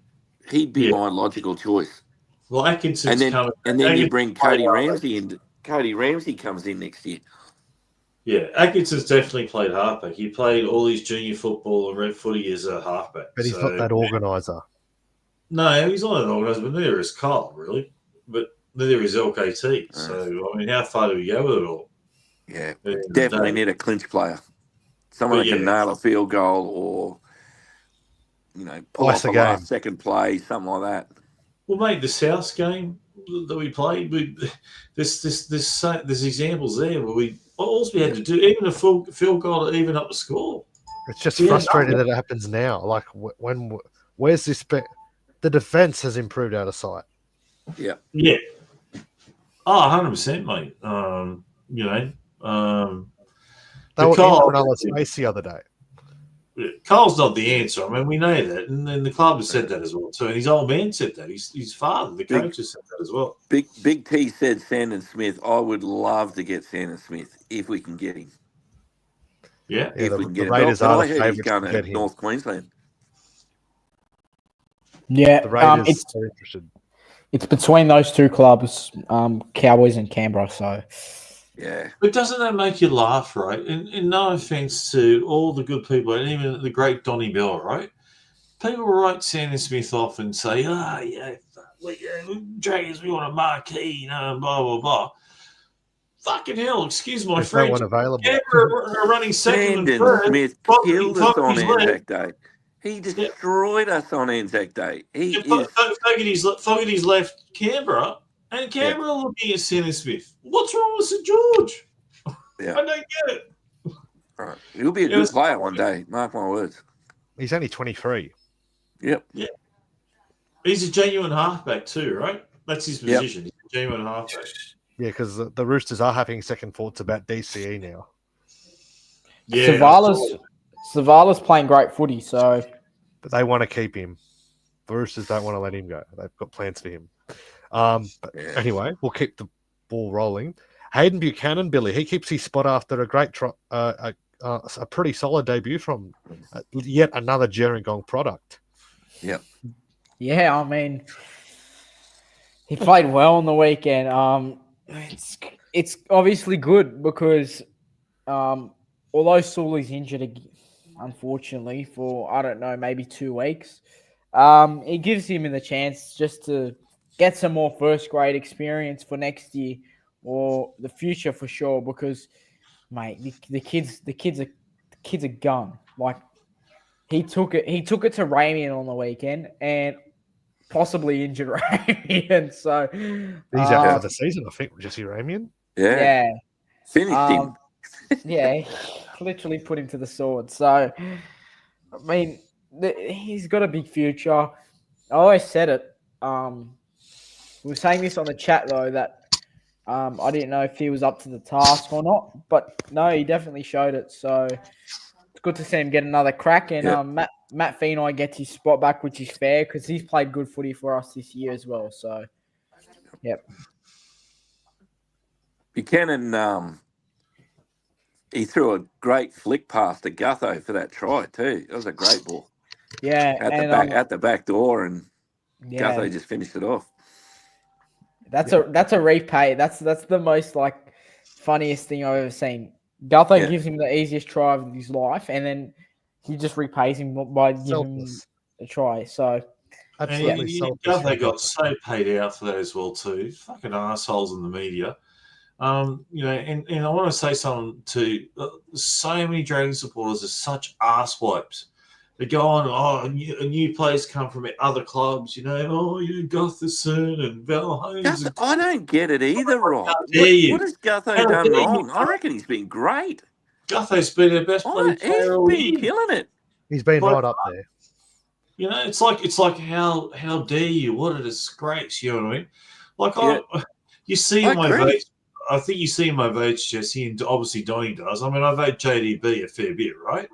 he'd be my logical choice. Well, Atkinson's coming, and then you bring Cody Ramsey in. Cody Ramsey comes in next year. Yeah, Atkinson's definitely played halfback. He played all his junior football and red footy as a halfback. But he's not that organiser. No, he's not an organiser, but neither is Carl, really. But neither is LKT. So, I mean, how far do we go with it all? Yeah, definitely need a clinch player. Someone that can nail a field goal or, pull off a last second play, something like that. Well, mate, the South game that we played, there's examples there where all we had to do, even a field goal to even up the score. It's just frustrating that it happens now. Like, where's this? The defense has improved out of sight. Yeah. Yeah. Oh, 100%, mate. They were in Cronulla's face the other day. Cole's not the answer. I mean, we know that. And then the club has said that as well, too. And his old man said that. His father, the coach, has said that as well. Big T said Sandon Smith. I would love to get Sandon Smith if we can get him. Yeah. If we can get him. Raiders I heard he's going to North Queensland. Yeah. The Raiders are interested. It's between those two clubs, Cowboys and Canberra, so... Yeah. But doesn't that make you laugh, right? And no offence to all the good people, and even the great Donnie Bell, right? People write Sandon Smith off and say, Dragons, we want a marquee, blah, blah, blah. Fucking hell, excuse my French. No one available. Canberra are running second Sandon and third. Smith killed us on Anzac Day. He destroyed us on Anzac Day. Fogarty's left Canberra. And Canberra looking at Sandon Smith. What's wrong with St. George? Yeah. I don't get it. Right. He'll be a good player one day. Mark my words. He's only 23. Yep. Yeah. He's a genuine halfback too, right? That's his Yep. position. He's a genuine halfback. Yeah, because the Roosters are having second thoughts about DCE now. Yeah. Savala's playing great footy, so But they want to keep him. The Roosters don't want to let him go. They've got plans for him. But anyway, we'll keep the ball rolling. Hayden Buchanan, Billy, he keeps his spot after a great a pretty solid debut from yet another Gerringong product. Yep. yeah, I mean, he played well on the weekend. It's obviously good because although Sully's injured, unfortunately, for, I don't know, maybe 2 weeks, it gives him the chance just to get some more first grade experience for next year or the future for sure. Because, mate, the kid's a gun. Like, he took it to Raecene on the weekend and possibly injured Raecene. So He's out for the season, I think, Jesse Raecene. yeah. Finished him. Yeah, literally put him to the sword. So, I mean, he's got a big future. I always said it. We were saying this on the chat, though, that I didn't know if he was up to the task or not. But, no, he definitely showed it. So, it's good to see him get another crack. And Matt Feeney gets his spot back, which is fair because he's played good footy for us this year as well. So, yep. Buchanan, he threw a great flick past to Gutho for that try too. That was a great ball. Yeah, at the back door, and Gutho just finished it off. That's a repay. That's the most funniest thing I've ever seen. Gutho gives him the easiest try of his life, and then he just repays him by giving him a try. So absolutely, Gutho got so paid out for that as well too. Fucking assholes in the media. And I want to say something to so many Dragon supporters are such ass wipes. They go on, new players come from other clubs, Gutherson and Valhomes. I don't get it either, Rob. What has Gutho done wrong? I reckon he's been great. Gutho's been their best player. He's been killing it. He's been right up there. It's like how dare you? What a disgrace! You know what I mean? You see my votes. I think you see my votes, Jesse, and obviously Donnie does. I mean, I vote JDB a fair bit, right?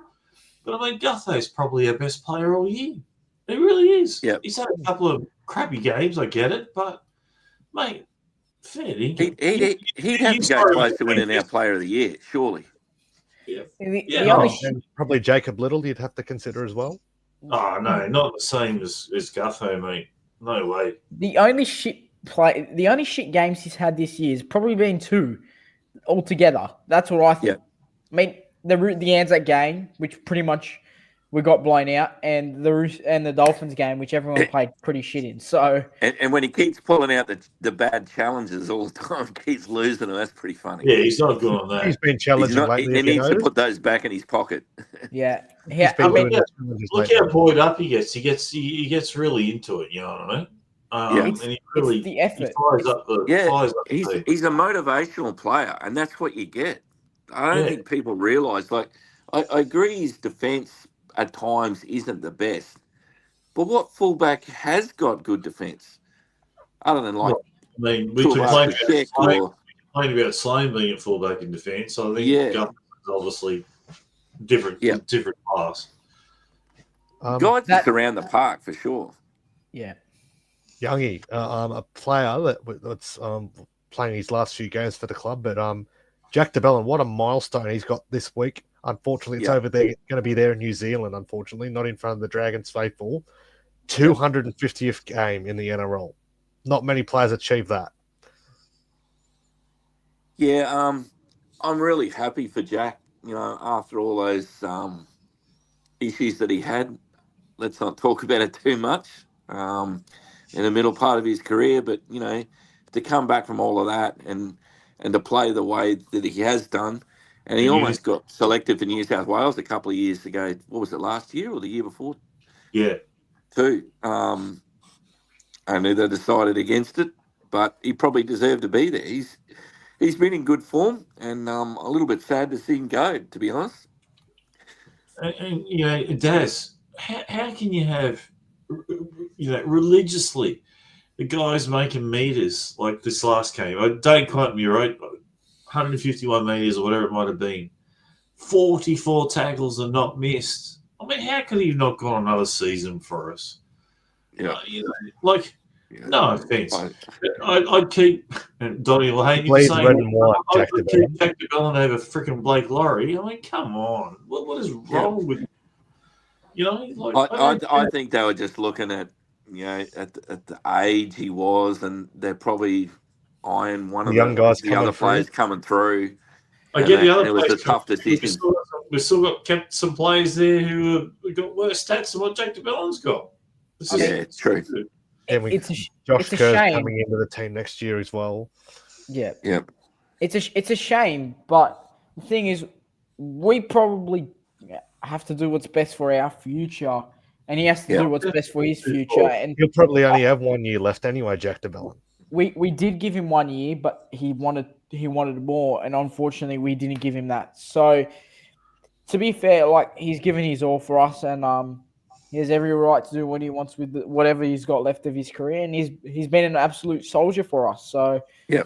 But I mean, Gutho's probably our best player all year. He really is. Yep. He's had a couple of crappy games, I get it, but mate, fair dinkum. He'd have to go close to winning our player of the year, surely. Probably Jacob Little you'd have to consider as well. Oh no, not the same as Gutho, mate. No way. The only shit games he's had this year has probably been 2 altogether. That's what I think. I mean, the Anzac game, which pretty much we got blown out, and the Dolphins game, which everyone played pretty shit in. So and when he keeps pulling out the bad challenges all the time, keeps losing them, that's pretty funny. Yeah, he's not good on that. He's been challenging lately. He needs to put those back in his pocket. Yeah. I mean, look how buoyed up he gets. He gets really into it. You know what I mean? And he really the effort. He's a motivational player, and that's what you get. I don't think people realise. I agree his defence at times isn't the best, but what fullback has got good defence? Other than we complained about Slane being at fullback in defence. I think Guthrie is obviously different class. Guys just around the park for sure. Yeah. Youngie, a player that's playing his last few games for the club, but Jack DeBellin, what a milestone he's got this week. Unfortunately, it's over there, going to be there in New Zealand, unfortunately, not in front of the Dragons faithful. 250th game in the NRL. Not many players achieve that. Yeah, I'm really happy for Jack, after all those issues that he had. Let's not talk about it too much. In the middle part of his career, but to come back from all of that and to play the way that he has done, and he almost got selected for New South Wales a couple of years ago. What was it, last year or the year before? Yeah, 2. Only they decided against it, but he probably deserved to be there. He's been in good form, and a little bit sad to see him go, to be honest. And Daz, how can you have, religiously, the guys making meters like this last game? Don't quote me, right? 151 meters or whatever it might have been. 44 tackles and not missed. I mean, how could he have not gone another season for us? Yeah. No offense. I'd keep, and Donnie will hate me for Bleed saying, red and white, I'd Jack keep Jack DeBellin over freaking Blake Laurie. I mean, come on. What is wrong with I think they were just looking at at the age he was, and they're probably eyeing one of young guys, the other players coming through. I get the other it was players a tough decision. We've still got kept some players there who have got worse stats than what Jack DeBellin's got. It's true. And Josh Kerr's coming into the team next year as well. Yeah. Yeah. It's a shame, but the thing is, we probably have to do what's best for our future, and he has to do what's best for his future. And he'll probably only have 1 year left anyway, Jack DeBellin. We did give him 1 year, but he wanted more, and unfortunately, we didn't give him that. So, to be fair, he's given his all for us, and he has every right to do what he wants with whatever he's got left of his career, and he's been an absolute soldier for us. So, yeah.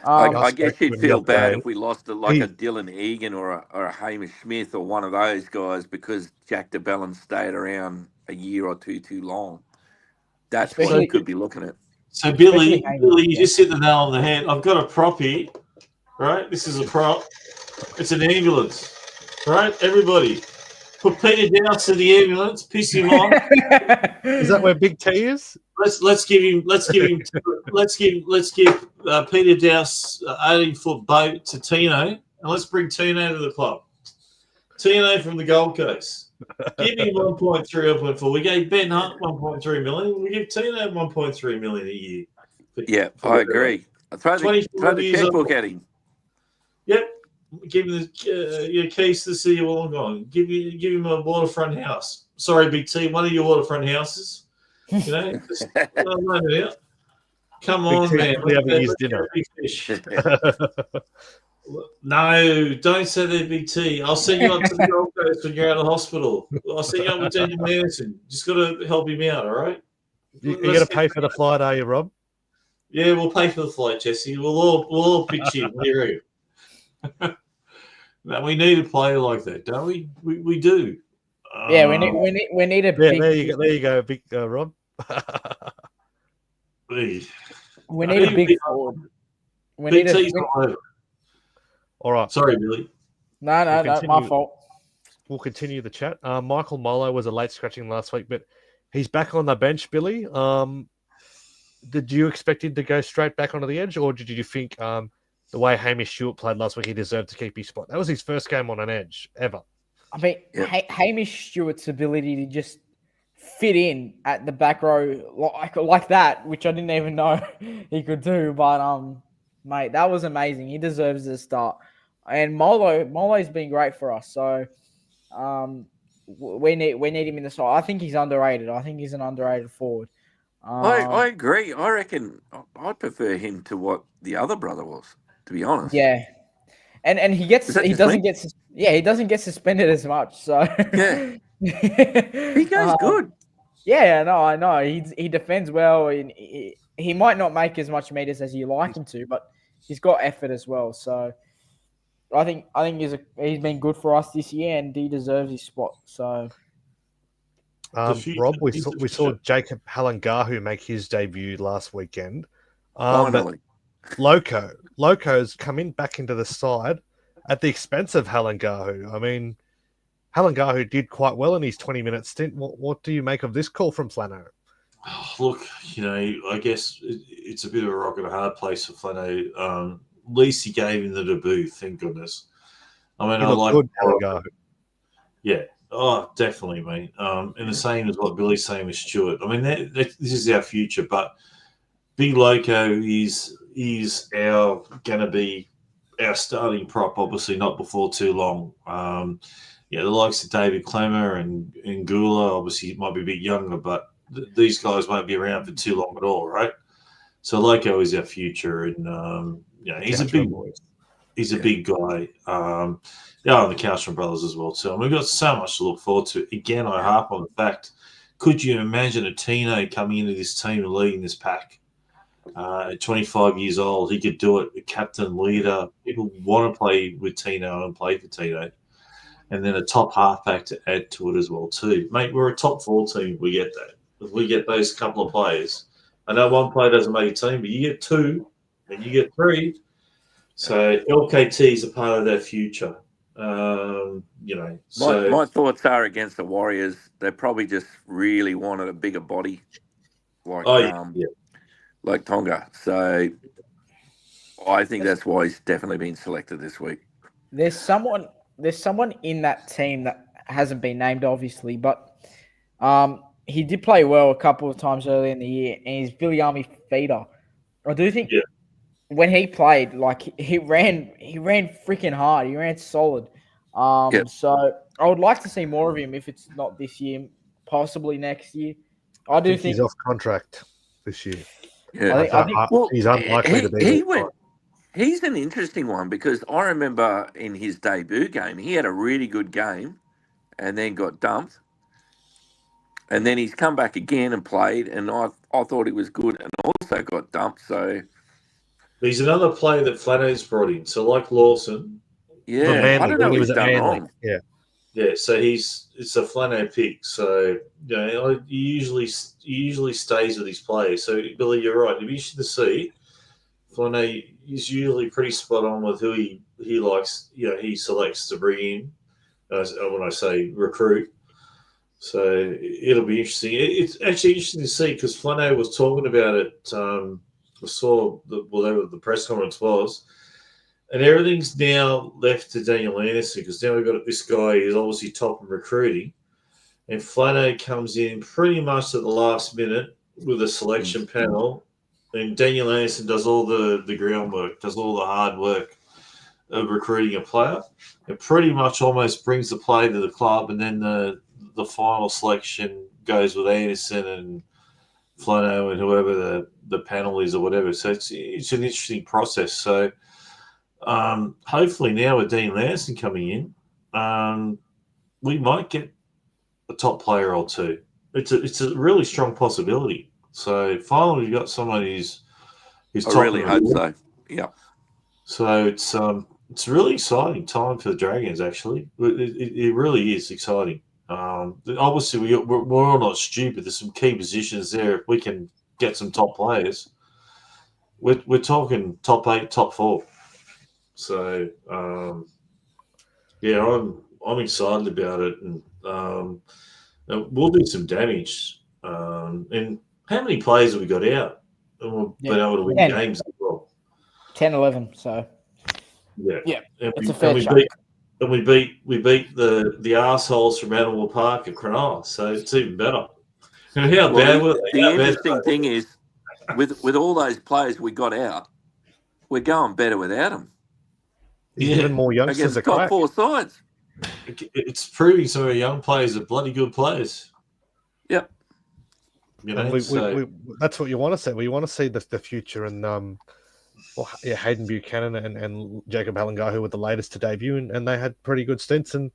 I guess you'd feel bad if we lost a Dylan Egan or a Hamish Smith or one of those guys because Jack DeBellin stayed around a year or two too long. That's what we could be looking at. So, Billy, you just hit the nail on the head. I've got a prop here, right? This is a prop. It's an ambulance, right? Everybody, put Peter Dowse in the ambulance, piss him off. Is that where Big T is? Let's give Peter Dowse 18-foot boat to Tino, and let's bring Tino to the club. Tino from the Gold Coast. Give him 1.3 or 1.4. We gave Ben Hunt 1.3 million. We give Tino 1.3 million a year. Yeah, I agree. Throw the checkbook at him. Yep. Give him the keys to the city of Wollongong. Give him a waterfront house. Sorry, Big T, one of your waterfront houses. Just loan it out. Come on, man. We haven't used dinner. No, don't say that, Big T. I'll send you up to the Gold Coast when you're out of hospital. I'll send you up with Daniel Anderson. Just got to help him out, all right? You got to pay for the flight, are you, Rob? Yeah, we'll pay for the flight, Jesse. We'll all pitch in. What do you reckon? No, we need a player like that, don't we? We do. Yeah, we need a big. There you go, big Rob. We need a big forward. We need a. All right. Sorry, Billy. No, my fault. We'll continue the chat. Michael Molo was a late scratching last week, but he's back on the bench, Billy. Did you expect him to go straight back onto the edge, or did you think the way Hamish Stewart played last week, he deserved to keep his spot? That was his first game on an edge ever. I mean, Hamish Stewart's ability to just fit in at the back row like that, which I didn't even know he could do. But mate, that was amazing. He deserves a start. And Molo's been great for us. So we need him in the side. I think he's underrated. I think he's an underrated forward. I agree. I reckon I'd prefer him to what the other brother was, to be honest. Yeah. And he doesn't get suspended as much. So yeah. He goes good. Yeah, no, I know. He defends well, and he might not make as much meters as you like him to, but he's got effort as well. So I think he's been good for us this year, and he deserves his spot. So Rob, we saw Jacob Halangahu make his debut last weekend. Finally, Loco's come back into the side at the expense of Halangahu. I mean, Halangahu did quite well in his 20-minute stint. What do you make of this call from Flano? Oh, look, I guess it's a bit of a rock and a hard place for Flano. At least he gave him the debut, thank goodness. I mean, I like Halangahu. Yeah. Oh, definitely, mate. And the same as what Billy's saying with Stewart. I mean, this is our future, but Big Loco is going to be our starting prop, obviously not before too long. The likes of David Clemmer and Gula, obviously might be a bit younger, but these guys won't be around for too long at all, right? So Loco is our future, and he's a big boy. He's a big guy. And the Castro brothers as well too. And we've got so much to look forward to. Again, I harp on the fact: could you imagine a Tino coming into this team and leading this pack? At 25 years old, he could do it. The captain, leader. People want to play with Tino and play for Tino. And then a top halfback to add to it as well too. Mate, we're a top 4 team if we get that. If we get those couple of players. I know one player doesn't make a team, but you get 2 and you get 3. So LKT is a part of that future. My thoughts are against the Warriors. They probably just really wanted a bigger body, like Tonga. So I think that's why he's definitely been selected this week. There's someone in that team that hasn't been named, obviously, but he did play well a couple of times early in the year, and he's Viliami Feeder. I do think when he played, like he ran freaking hard. He ran solid. So I would like to see more of him if it's not this year, possibly next year. I think he's off contract this year. Yeah, I think he's unlikely to be. He's an interesting one because I remember in his debut game, he had a really good game and then got dumped. And then he's come back again and played, and I thought he was good and also got dumped. So he's another player that Flano's brought in. So like Lawson. Yeah, I don't know what he's done wrong. Yeah, so it's a Flano pick. So he usually stays with his players. So Billy, you're right. It'd be interesting to see. Flano is usually pretty spot on with who he likes. He selects to bring in. When I say recruit, so it'll be interesting. It's actually interesting to see because Flano was talking about it. I saw whatever the press conference was. And everything's now left to Daniel Anderson because now we've got this guy who's obviously top in recruiting. And Flano comes in pretty much at the last minute with a selection panel. And Daniel Anderson does all the groundwork, does all the hard work of recruiting a player. It pretty much almost brings the player to the club. And then the final selection goes with Anderson and Flano and whoever the panel is or whatever. So it's an interesting process. So hopefully now with Dean Anderson coming in, we might get a top player or 2. It's a really strong possibility. So finally we've got someone who's top. I really hope so. Yeah. So it's a really exciting time for the Dragons. Actually, it really is exciting. Obviously we're all not stupid. There's some key positions there. If we can get some top players, we're talking top 8, top 4. So I'm excited about it, and we'll do some damage. And how many players have we got out? And we've been able to win 10. games as well. 10, 11. So it's a fair chunk. We beat the assholes from Animal Park at Cronulla, so it's even better. And how bad were they? The interesting thing is, with all those players we got out, we're going better without them. Even more youngsters against top 4 sides. It's proving some of our young players are bloody good players. Yep. That's what you want to see. We want to see the future, and Hayden Buchanan and Jacob Halangai, who were the latest to debut, and they had pretty good stints. And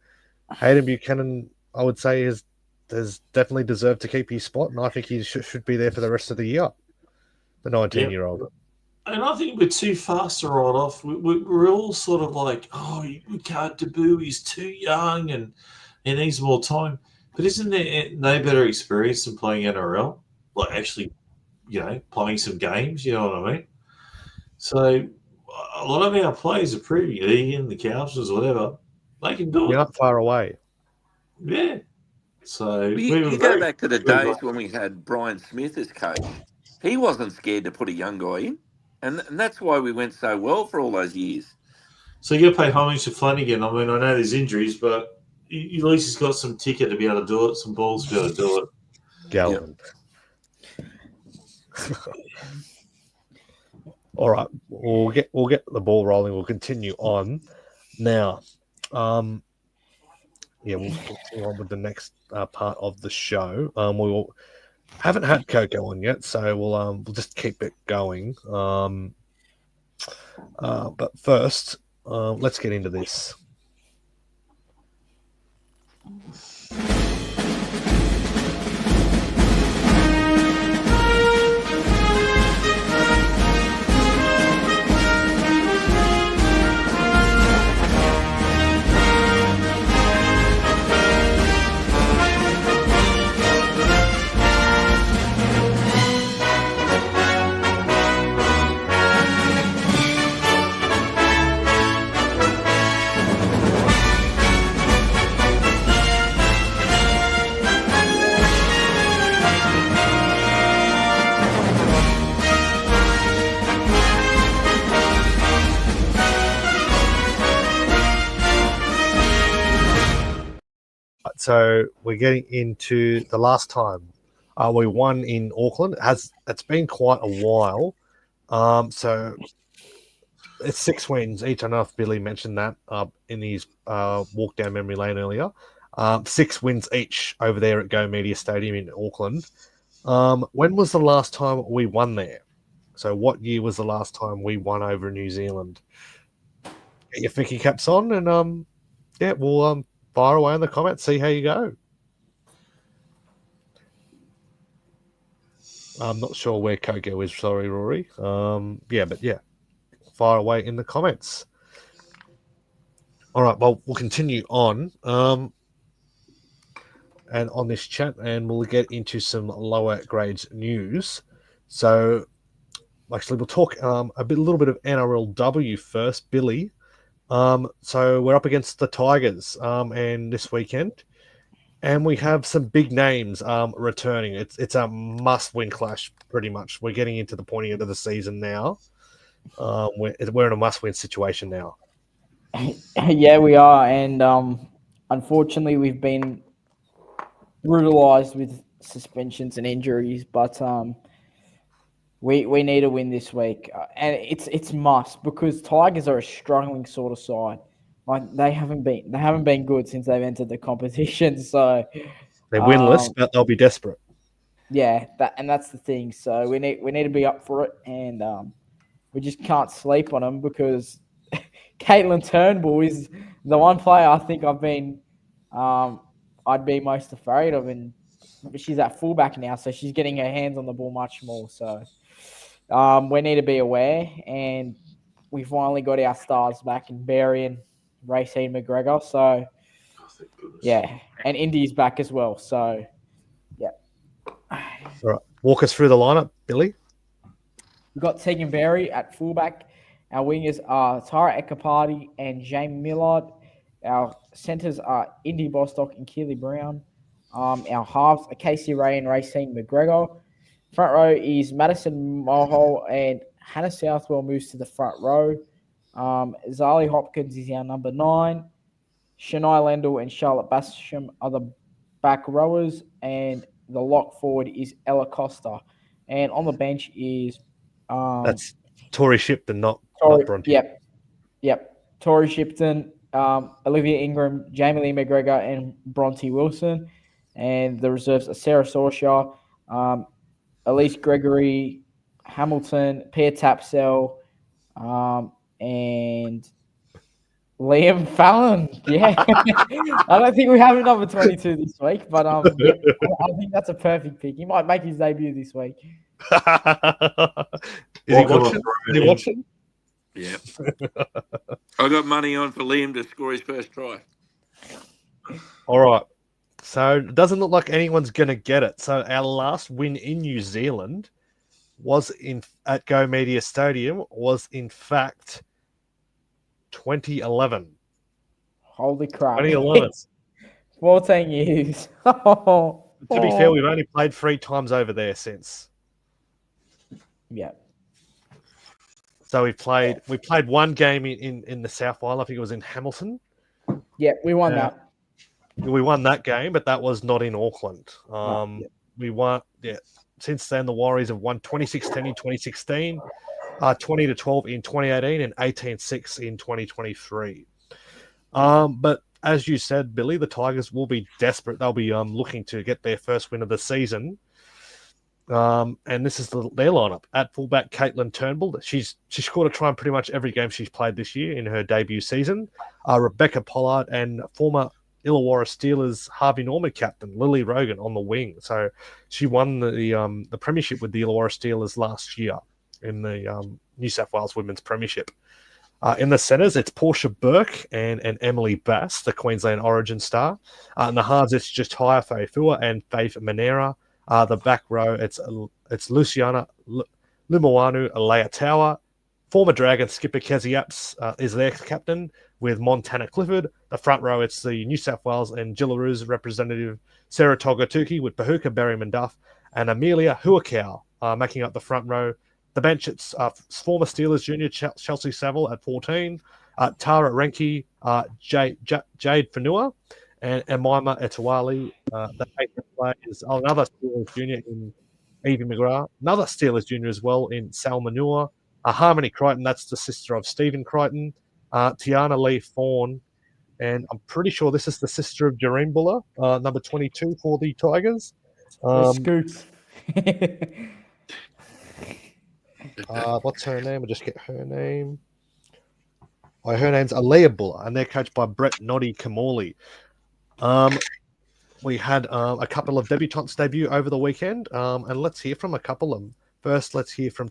Hayden Buchanan, I would say, has definitely deserved to keep his spot, and I think he should be there for the rest of the year. The 19-year-old. And I think we're too fast to write off. We're all sort of like, we can't debut. He's too young and he needs more time. But isn't there no better experience than playing NRL? Like actually, playing some games. You know what I mean? So a lot of our players are proving it. Ian, the Councils, whatever, they can do it. You're not far away. Yeah. So you go back to the days when we had Brian Smith as coach. He wasn't scared to put a young guy in. And that's why we went so well for all those years. So you got to pay homage to Flanagan. I mean, I know there's injuries, but at least he's got some ticket to be able to do it, some balls to be able to do it. Galvin. Yep. All right, we'll get the ball rolling. We'll continue on now. We'll continue on with the next part of the show. We haven't had Coco on yet, so we'll just keep it going. But first, Let's get into this. So we're getting into the last time we won in Auckland. It's been quite a while. So it's 6 wins each. I don't know if Billy mentioned that in his walk down memory lane earlier. 6 wins each over there at Go Media Stadium in Auckland. When was the last time we won there? So what year was the last time we won over in New Zealand? Get your thinking caps on, and we'll fire away in the comments. See how you go. I'm not sure where Coco is. Sorry, Rory. Fire away in the comments. All right. Well, we'll continue on. And on this chat, and we'll get into some lower grades news. So, actually, we'll talk a little bit of NRLW first, Billy. So we're up against the Tigers, and this weekend, and we have some big names returning. It's a must-win clash, pretty much. We're getting into the pointy end of the season now. We're in a must-win situation now. Yeah, we are, and unfortunately, we've been brutalized with suspensions and injuries, but we need to win this week, and it's must, because Tigers are a struggling sort of side. Like they haven't been good since they've entered the competition. So they're winless, but they'll be desperate. Yeah, that's the thing. So we need to be up for it, and we just can't sleep on them, because Caitlin Turnbull is the one player I think I'd be most afraid of, and she's at fullback now, so she's getting her hands on the ball much more. So we need to be aware, and we finally got our stars back in Barry and Raecene McGregor. So yeah, and Indy's back as well. So yeah. All right, walk us through the lineup, Billy. We've got Teagan Berry at fullback. Our wingers are Tara Ekapati and Jamie Millard. Our centres are Indy Bostock and Keely Brown. Our halves are Casey Ray and Raecene McGregor. Front row is Madison Mulhall and Hannah Southwell moves to the front row. Zali Hopkins is our number 9. Shania Lendl and Charlotte Basham are the back rowers, and the lock forward is Ella Costa. And on the bench is that's Tori Shipton, not Bronte. Yep. Tori Shipton, Olivia Ingram, Jamie Lee McGregor, and Bronte Wilson. And the reserves are Sarah Sorshaw, Elise Gregory, Hamilton, Pia Tapsell, and Liam Fallon. Yeah. I don't think we have a number 22 this week, but I think that's a perfect pick. He might make his debut this week. Is he watching? Yeah. I got money on for Liam to score his first try. All right. So it doesn't look like anyone's going to get it. So our last win in New Zealand was at Go Media Stadium was in fact 2011. Holy crap. 2011. 14 years. To be fair, we've only played 3 times over there since. Yeah. So we played one game in the South Island. I think it was in Hamilton. Yeah, we won that. We won that game, but that was not in Auckland. We won. Yeah. Since then, the Warriors have won 26-10 in 2016, 20-12 in 2018, and 18-6 in 2023. But as you said, Billy, the Tigers will be desperate. They'll be looking to get their first win of the season. And this is their lineup. At fullback, Caitlin Turnbull. She's scored a try in pretty much every game she's played this year in her debut season. Rebecca Pollard and former Illawarra Steelers Harvey Norman captain Lily Rogan on the wing. So she won the premiership with the Illawarra Steelers last year in the New South Wales Women's Premiership. In the centres, it's Portia Burke and Emily Bass, the Queensland Origin star. In the halves, it's just Haifa Fua and Faith Manera. The back row, it's Luciana Lumawanu, Alea Tower. Former Dragon skipper Kezie Apps is their captain with Montana Clifford. The front row, it's the New South Wales and Jillaroos representative Sarah Togatuki with Pahuka Berryman Duff and Amelia Huakau making up the front row. The bench, it's former Steelers junior Chelsea Saville at 14, Tara Renke, Jade Fanua, and Emima Etawali. The eighth player is another Steelers junior in Evie McGrath, another Steelers junior as well in Sal Manua. Harmony Crichton, that's the sister of Stephen Crichton. Tiana Lee Fawn, and I'm pretty sure this is the sister of Jareen Buller, number 22 for the Tigers. Scoots. What's her name? I'll just get her name. Her name's Alea Buller, and they're coached by Brett Noddy Kamali. We had a couple of debutantes debut over the weekend, and let's hear from a couple of them. First, let's hear from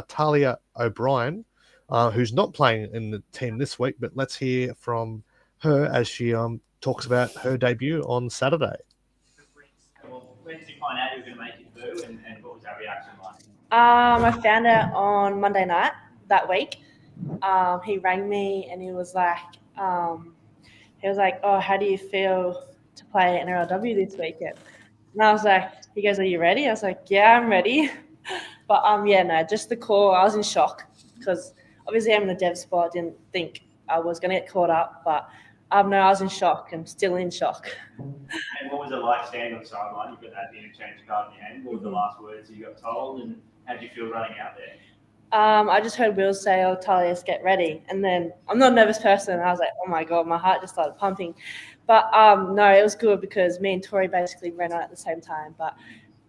Talia O'Brien, who's not playing in the team this week, but let's hear from her as she talks about her debut on Saturday. Well, when did you find out you were going to make it through, and what was that reaction like? I found out on Monday night that week. He rang me and he was like, oh, how do you feel to play NRLW this weekend? And I was like, he goes, are you ready? I was like, yeah, I'm ready. But just the call, I was in shock because obviously I'm in the dev spot. I didn't think I was going to get caught up, but I was in shock. I'm still in shock. And what was it like standing on the sideline? You've got that interchange card in your hand. What were the last words you got told, and how did you feel running out there? I just heard Will say, oh, Talia's get ready. And then I'm not a nervous person. And I was like, oh, my God, my heart just started pumping. But, no, it was good because me and Tori basically ran out at the same time. But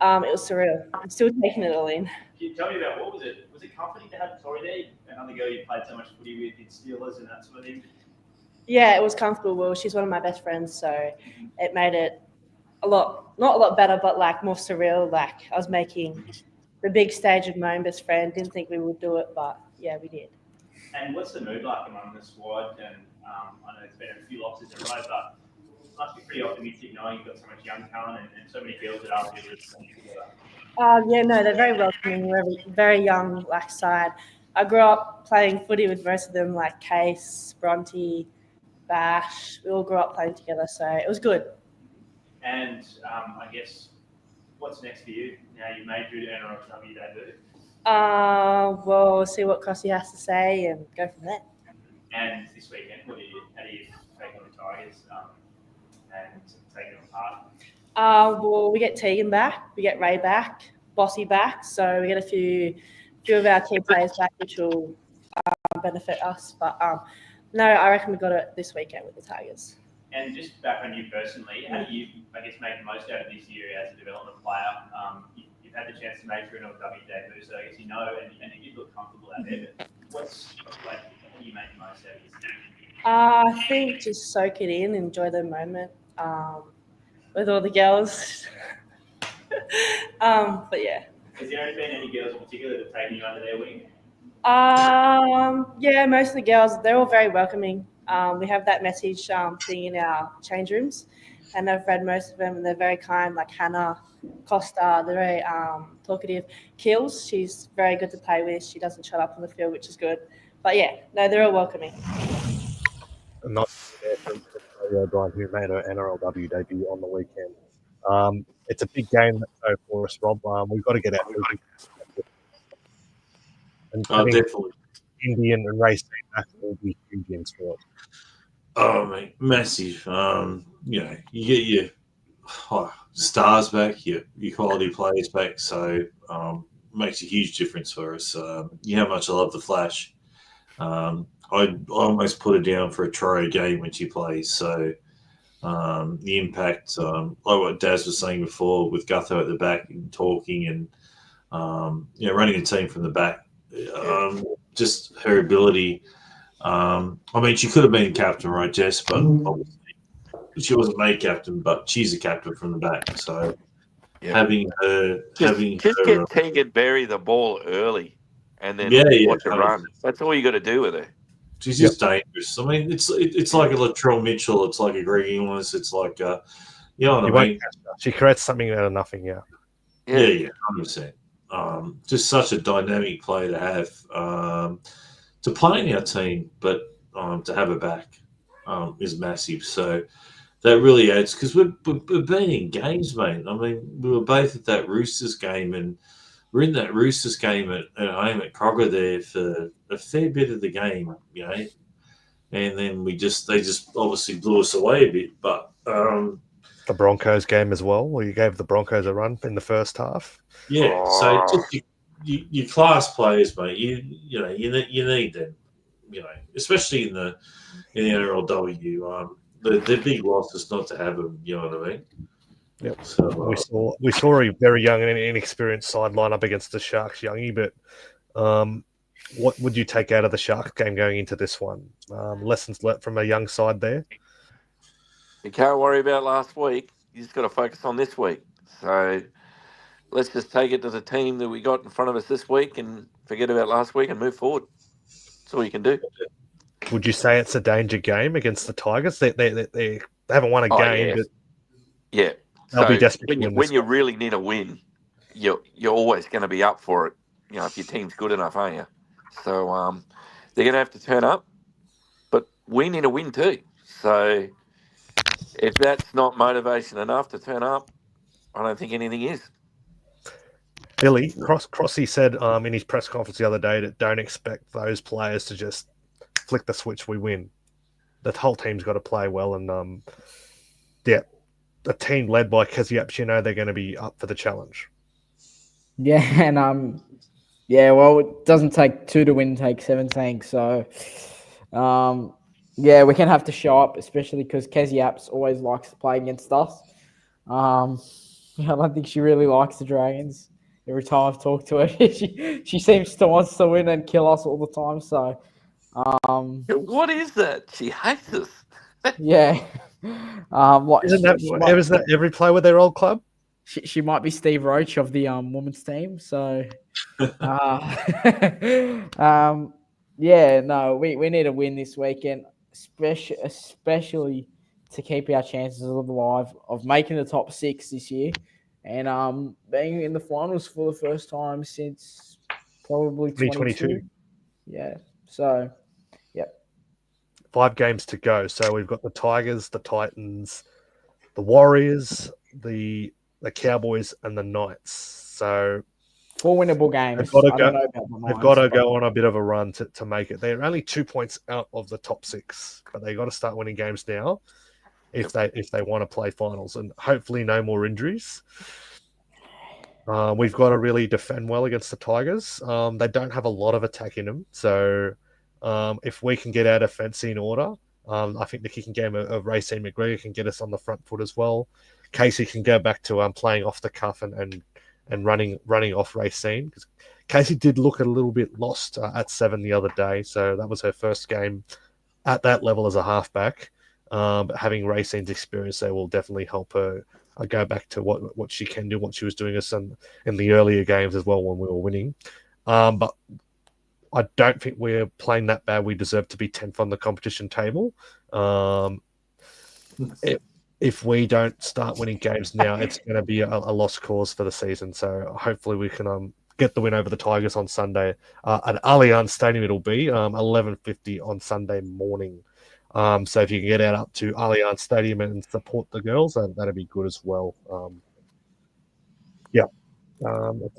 it was surreal. I'm still taking it all in. Can you tell me about what was it? Was it comforting to have Tori there, another girl you played so much footy with in Steelers and that sort of thing? Yeah, it was comfortable. Well, she's one of my best friends, so it made it not a lot better, but like more surreal. Like I was making the big stage with my own best friend. Didn't think we would do it, but yeah, we did. And what's the mood like among the squad? And I know it's been a few losses in a row, but it must be pretty optimistic knowing you've got so much young talent and so many girls that are really playing together. They're very welcoming. We're a very young side. I grew up playing footy with most of them, like Case, Bronte, Bash. We all grew up playing together, so it was good. And I guess what's next for you now you've made your NRLW debut? We'll see what Crossy has to say and go from there. And this weekend, how do you take on the Tigers and take them apart? Well, we get Teagan back, we get Ray back, Bossy back, so we get a few of our key players back, which will benefit us. But no, I reckon we got it this weekend with the Tigers. And just back on you personally, how do you, I guess, make the most out of this year as a development player? You've had the chance to make your NRLW debut, so I guess you know, and you look comfortable out there. But how do you make the most out of this year? I think just soak it in, enjoy the moment with all the girls. But yeah. Has there been any girls in particular that have taken you under their wing? Yeah, most of the girls, they're all very welcoming. We have that message thing in our change rooms, and I've read most of them, and they're very kind, like Hannah, Costa, they're very talkative. Kills, she's very good to play with. She doesn't shut up on the field, which is good. But yeah, no, they're all welcoming. Not there from Talia O'Brien, who made her NRLW debut on the weekend. It's a big game for us, Rob. We've got to get out there. And definitely. Indian and Raecene will be huge games for it. Oh, mate, massive. You get your stars back, your quality players back, so makes a huge difference for us. You know how much I love the Flash. I almost put her down for a try game when she plays, so the impact, like what Daz was saying before, with Gutho at the back and talking and running a team from the back. Just her ability. I mean, she could have been captain, right, Jess? But obviously she wasn't made captain, but she's a captain from the back. So having her, just get Teagan bury the ball early, and then watch her run. That's all you got to do with her. She's just dangerous. I mean, it's like a Latrell Mitchell. It's like a Greg Inglis. It's like you know what I mean. She creates something out of nothing. Yeah, 100%. Just such a dynamic player to have to play in our team, but to have her back is massive. So that really adds, because we've been in games, mate. I mean, we were both at that Roosters game, and we're in that Roosters game at home at Crogger there for a fair bit of the game, and then they just obviously blew us away a bit. But the Broncos game as well, where you gave the Broncos a run in the first half. Yeah, so just your class players, mate. You need them, especially in the NRLW. The big loss is not to have them. You know what I mean? Yep. So we saw a very young and inexperienced side line up against the Sharks, Youngie. But what would you take out of the Sharks game going into this one? Lessons learnt from a young side there. You can't worry about last week. You just got to focus on this week. So let's just take it to the team that we got in front of us this week and forget about last week and move forward. That's all you can do. Would you say it's a danger game against the Tigers? They haven't won a game. But yeah. They'll be desperate when you really need a win, you're always going to be up for it. If your team's good enough, aren't you? So they're going to have to turn up, but we need a win too. So if that's not motivation enough to turn up, I don't think anything is. Billy, Crossy said in his press conference the other day that don't expect those players to just flick the switch, we win. The whole team's got to play well, and a team led by Kezie Apps, they're going to be up for the challenge. Yeah, and well, it doesn't take 2 to win, take 17. So, we can have to show up, especially because Kezie Apps always likes to play against us. I don't think she really likes the Dragons. Every time I've talked to her, she seems to want to win and kill us all the time. So, what is that? She hates us. Yeah. Isn't that every player with their old club? She might be Steve Roach of the women's team. So, we need a win this weekend, especially to keep our chances alive of making the top 6 this year and being in the finals for the first time since probably 2022. Yeah. So, yep. 5 games to go. So we've got the Tigers, the Titans, the Warriors, the Cowboys, and the Knights. So 4 winnable games. They've got to go on a bit of a run to make it. They're only 2 points out of the top 6, but they got to start winning games now if they want to play finals, and hopefully no more injuries. We've got to really defend well against the Tigers. They don't have a lot of attack in them, so if we can get our defense in order, I think the kicking game of Raecene McGregor can get us on the front foot as well. Casey can go back to playing off the cuff and running off Raecene, because Casey did look a little bit lost at 7 the other day, so that was her first game at that level as a halfback. But having Racene's experience there will definitely help her go back to what she can do, what she was doing in the earlier games as well when we were winning. But I don't think we're playing that bad. We deserve to be 10th on the competition table. If we don't start winning games now, it's going to be a lost cause for the season. So hopefully we can get the win over the Tigers on Sunday. At Allianz Stadium it'll be 11:50 on Sunday morning. So if you can get out up to Allianz Stadium and support the girls, that'd be good as well.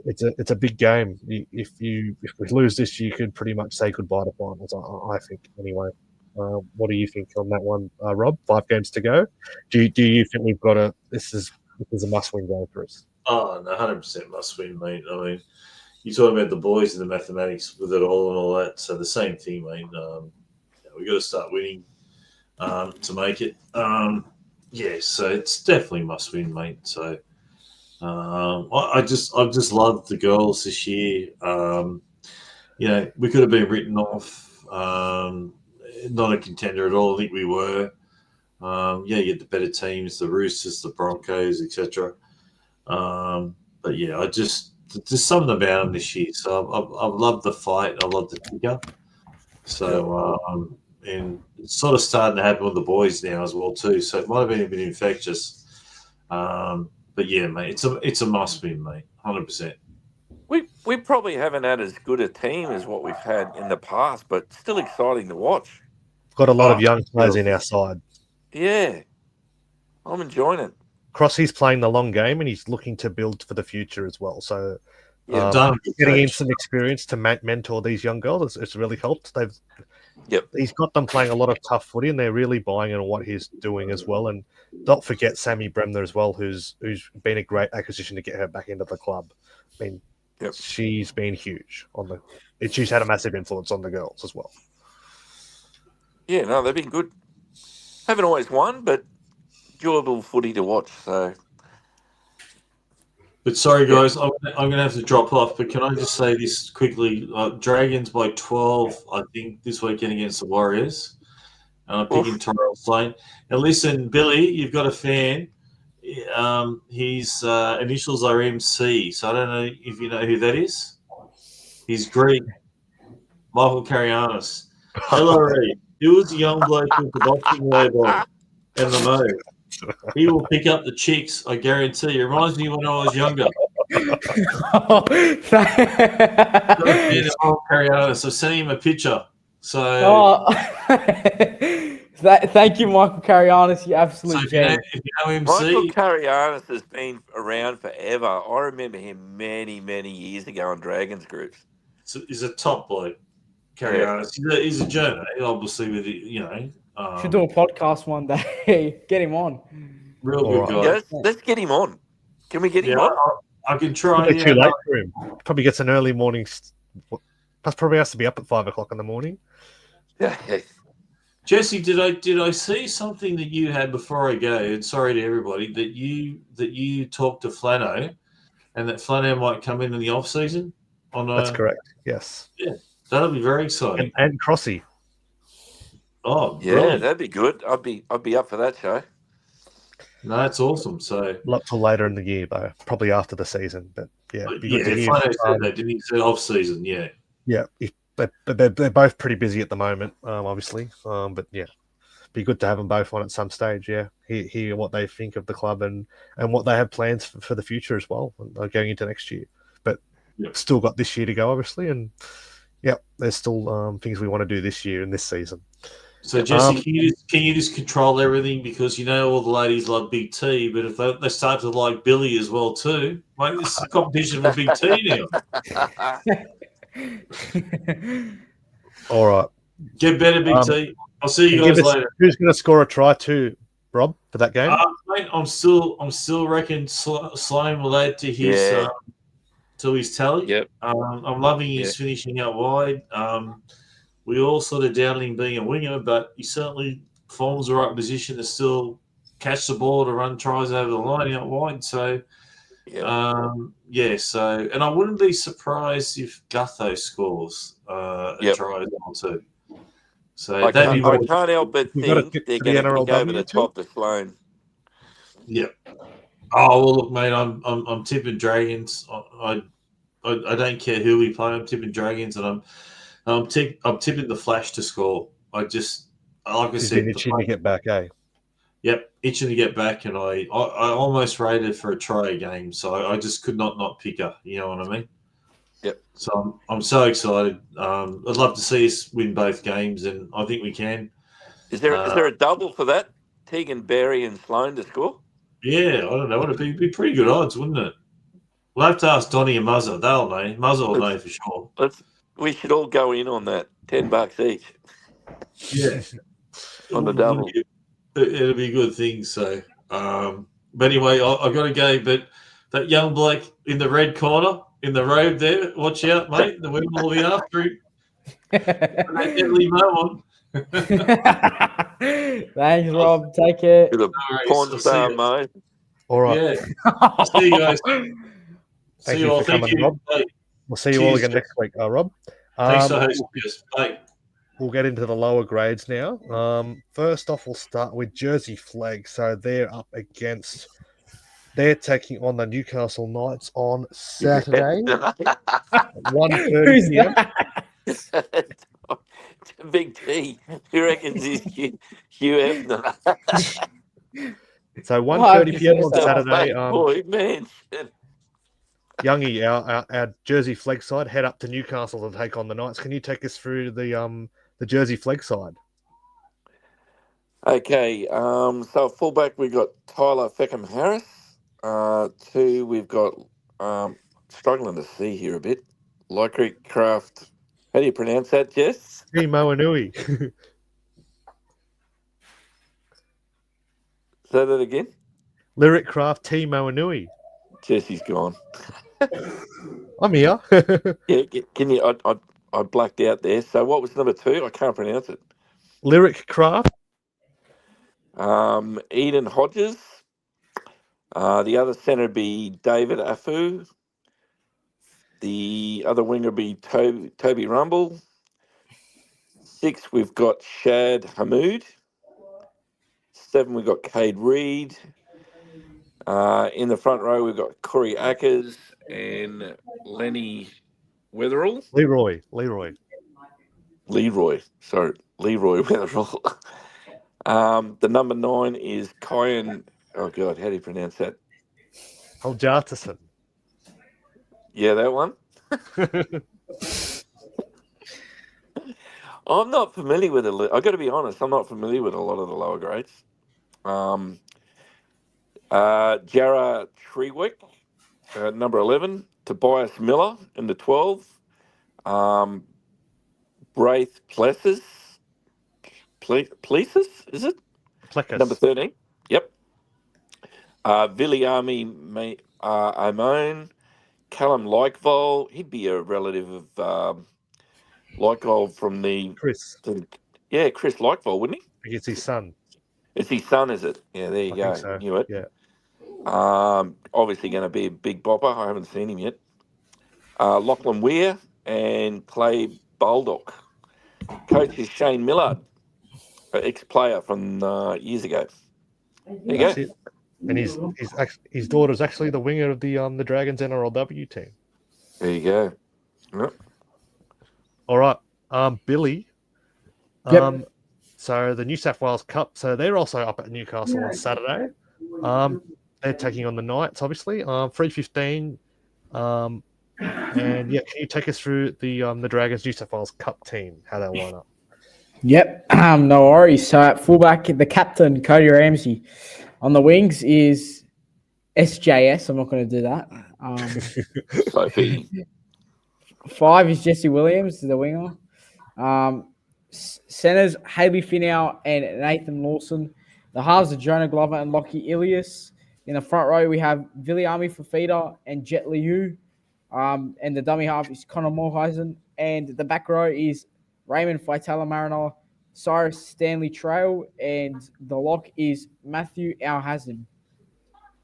It's a big game. If we lose this, you could pretty much say goodbye to finals. I think anyway. What do you think on that one, Rob? 5 games to go. Do you think we've got this is a must-win game for us? Oh, no, 100% must-win, mate. I mean, you're talking about the boys and the mathematics with it all and all that. So the same thing, mate. We've got to start winning to make it. yeah, so it's definitely must win, mate. So I just loved the girls this year. We could have been written off. Not a contender at all. I think we were. You get the better teams, the Roosters, the Broncos, etc. But yeah, just something about them this year. So I've loved the fight. I love the kicker. So and it's sort of starting to happen with the boys now as well too. So it might have been a bit infectious. But yeah, mate, it's a must win, mate, 100%. We probably haven't had as good a team as what we've had in the past, but still exciting to watch. Got a lot of young players in our side. Yeah, I'm enjoying it. Crossy's playing the long game, and he's looking to build for the future as well. So, getting him some experience to mentor these young girls, it's really helped. He's got them playing a lot of tough footy, and they're really buying into what he's doing as well. And don't forget Sammy Bremner as well, who's been a great acquisition to get her back into the club. I mean, she's been huge she's had a massive influence on the girls as well. Yeah, no, they've been good. Haven't always won, but enjoyable footy to watch. So, but sorry, guys, I'm going to have to drop off. But can I just say this quickly? Dragons by 12, I think, this weekend against the Warriors. And I'm picking Tyrell Slane. Now, listen, Billy, you've got a fan. His initials are MC, so I don't know if you know who that is. He's Greek. Michael Carianis. LRE. He was a young bloke with the boxing label and the mode. He will pick up the chicks, I guarantee. It reminds me when I was younger. So send him a picture. So thank you, Michael Carianis. You absolute genius. If you know MC, Michael Carianis has been around forever. I remember him many, many years ago on Dragons groups. So he's a top bloke. Carianis. He's a journo, obviously. With should do a podcast one day. Get him on. Real good guy. Yeah, let's get him on. Can we get him on? I can try. It's too late for him. Probably gets an early morning. Probably has to be up at 5 o'clock in the morning. Yeah. Jesse, did I see something that you had before I go? And sorry to everybody that you talked to Flano, and that Flano might come in the off season. That's correct. Yes. Yeah, that'll be very exciting. And Crossy. Oh, yeah, brilliant. That'd be good. I'd be up for that show. No, that's awesome. So not till later in the year, though. Probably after the season. But yeah, Flano said that, didn't he? Say off season. Yeah. Yeah. They're both pretty busy at the moment, obviously. But yeah, be good to have them both on at some stage. Yeah, hear what they think of the club and what they have plans for the future as well, going into next year. But still got this year to go, obviously, and there's still things we want to do this year and this season. So Jesse, can you just control everything, because all the ladies love Big T, but if they start to like Billy as well too, mate, this is a competition for Big T now. All right. Get better, Big T. I'll see you guys later. Who's going to score a try too, Rob, for that game? Mate, I'm still reckon Sloan will add to his tally. Yep. I'm loving his finishing out wide. We all sort of doubted him being a winger, but he certainly forms the right position to still catch the ball to run tries over the line out wide. So. So, and I wouldn't be surprised if Gutho scores a try as well too. So I can't help but think they're going to kick over the top to Sloan. Yep. Oh well, look, mate, I'm tipping Dragons. I don't care who we play. I'm tipping Dragons, and I'm tipping the Flash to score. Like I said, itching to get back, eh? Yep, itching to get back, and I almost rated for a try game, so I just could not pick her. You know what I mean? Yep. So I'm so excited. I'd love to see us win both games, and I think we can. Is there a double for that? Teagan, Berry, and Sloan to score? Yeah, I don't know. It'd be pretty good odds, wouldn't it? We'll have to ask Donnie and Muzzer. They'll know. Muzzer will know for sure. We should all go in on that. $10 each. Yeah. On the double. It'll be a good thing. So, but anyway, I got to go. But that young bloke in the red corner, in the road there, watch out, mate. The wind will be after him. That deadly moment. Thanks, Rob. Take it. With a porn star mode. All right. Yeah. I'll see you guys. Thank See you all. for Thank coming, you. Rob. Bye. We'll see you all Cheers. again next week, Rob. Thanks for hosting us. Bye. We'll get into the lower grades now. First off, we'll start with Jersey Flag. So they're up against. They're taking on the Newcastle Knights on Saturday, 1:30 p.m. Big T. He reckons he's QF. So 1:30 p.m. on The Saturday. fake boy, man. Youngie, our Jersey Flag side, head up to Newcastle to take on the Knights. Can you take us through the Jersey Flag side? Okay, so fullback we've got Tyler Feckham Harris. 2 we've got struggling to see here a bit. Lyric Craft. How do you pronounce that, Jess? Timo Anui. Say that again. Lyric Craft Timo Anui. Jesse's gone. I'm here. Yeah, can you? I blacked out there. So what was number 2? I can't pronounce it. Lyric Craft. Eden Hodges. The other centre would be David Afu. The other winger would be Toby Rumble. 6 we've got Shad Hamoud. 7 we've got Cade Reed. In the front row we've got Corey Ackers and Lenny Wetherall. Leroy. Sorry, Leroy Wetherall. The number 9 is Kyan. Oh God, how do you pronounce that? Oh, Jartison. Yeah, that one. I'm not familiar with it. I've got to be honest. I'm not familiar with a lot of the lower grades. Jarrah Trewick, number 11. Tobias Miller in the 12. Braith Plessis, is it? Plecas. Number 13. Yep. Viliami Amon, Callum Likevol. He'd be a relative of Likevol from the Chris. Chris Likevol, wouldn't he? It's his son. It's his son, is it? Yeah, there you go. Think so. Knew it. Yeah. Obviously going to be a big bopper. I haven't seen him yet. Lachlan Weir and Clay Baldock. Coach is Shane Millard, ex-player from years ago. There you go. It. And his daughter's actually the winger of the Dragons NRLW team. There you go. Yep. All right. Billy. Yep. So the New South Wales Cup. So they're also up at Newcastle on Saturday. They're taking on the Knights, obviously. 3:15. And yeah, can you take us through the Dragons New South Wales Cup team? How they'll line up? Yep. No worries. So at fullback, the captain, Cody Ramsey. On the wings is SJS. I'm not going to do that. Sophie. 5 is Jesse Williams, the winger. Centers, Hayley Finau and Nathan Lawson. The halves are Jonah Glover and Lockie Ilias. In the front row, we have Viliami Fafita and Jet Liu. And the dummy half is Connor Morheisen. And the back row is Raymond Faitala Mariner, Cyrus Stanley Trail, and the lock is Matthew Alhazen.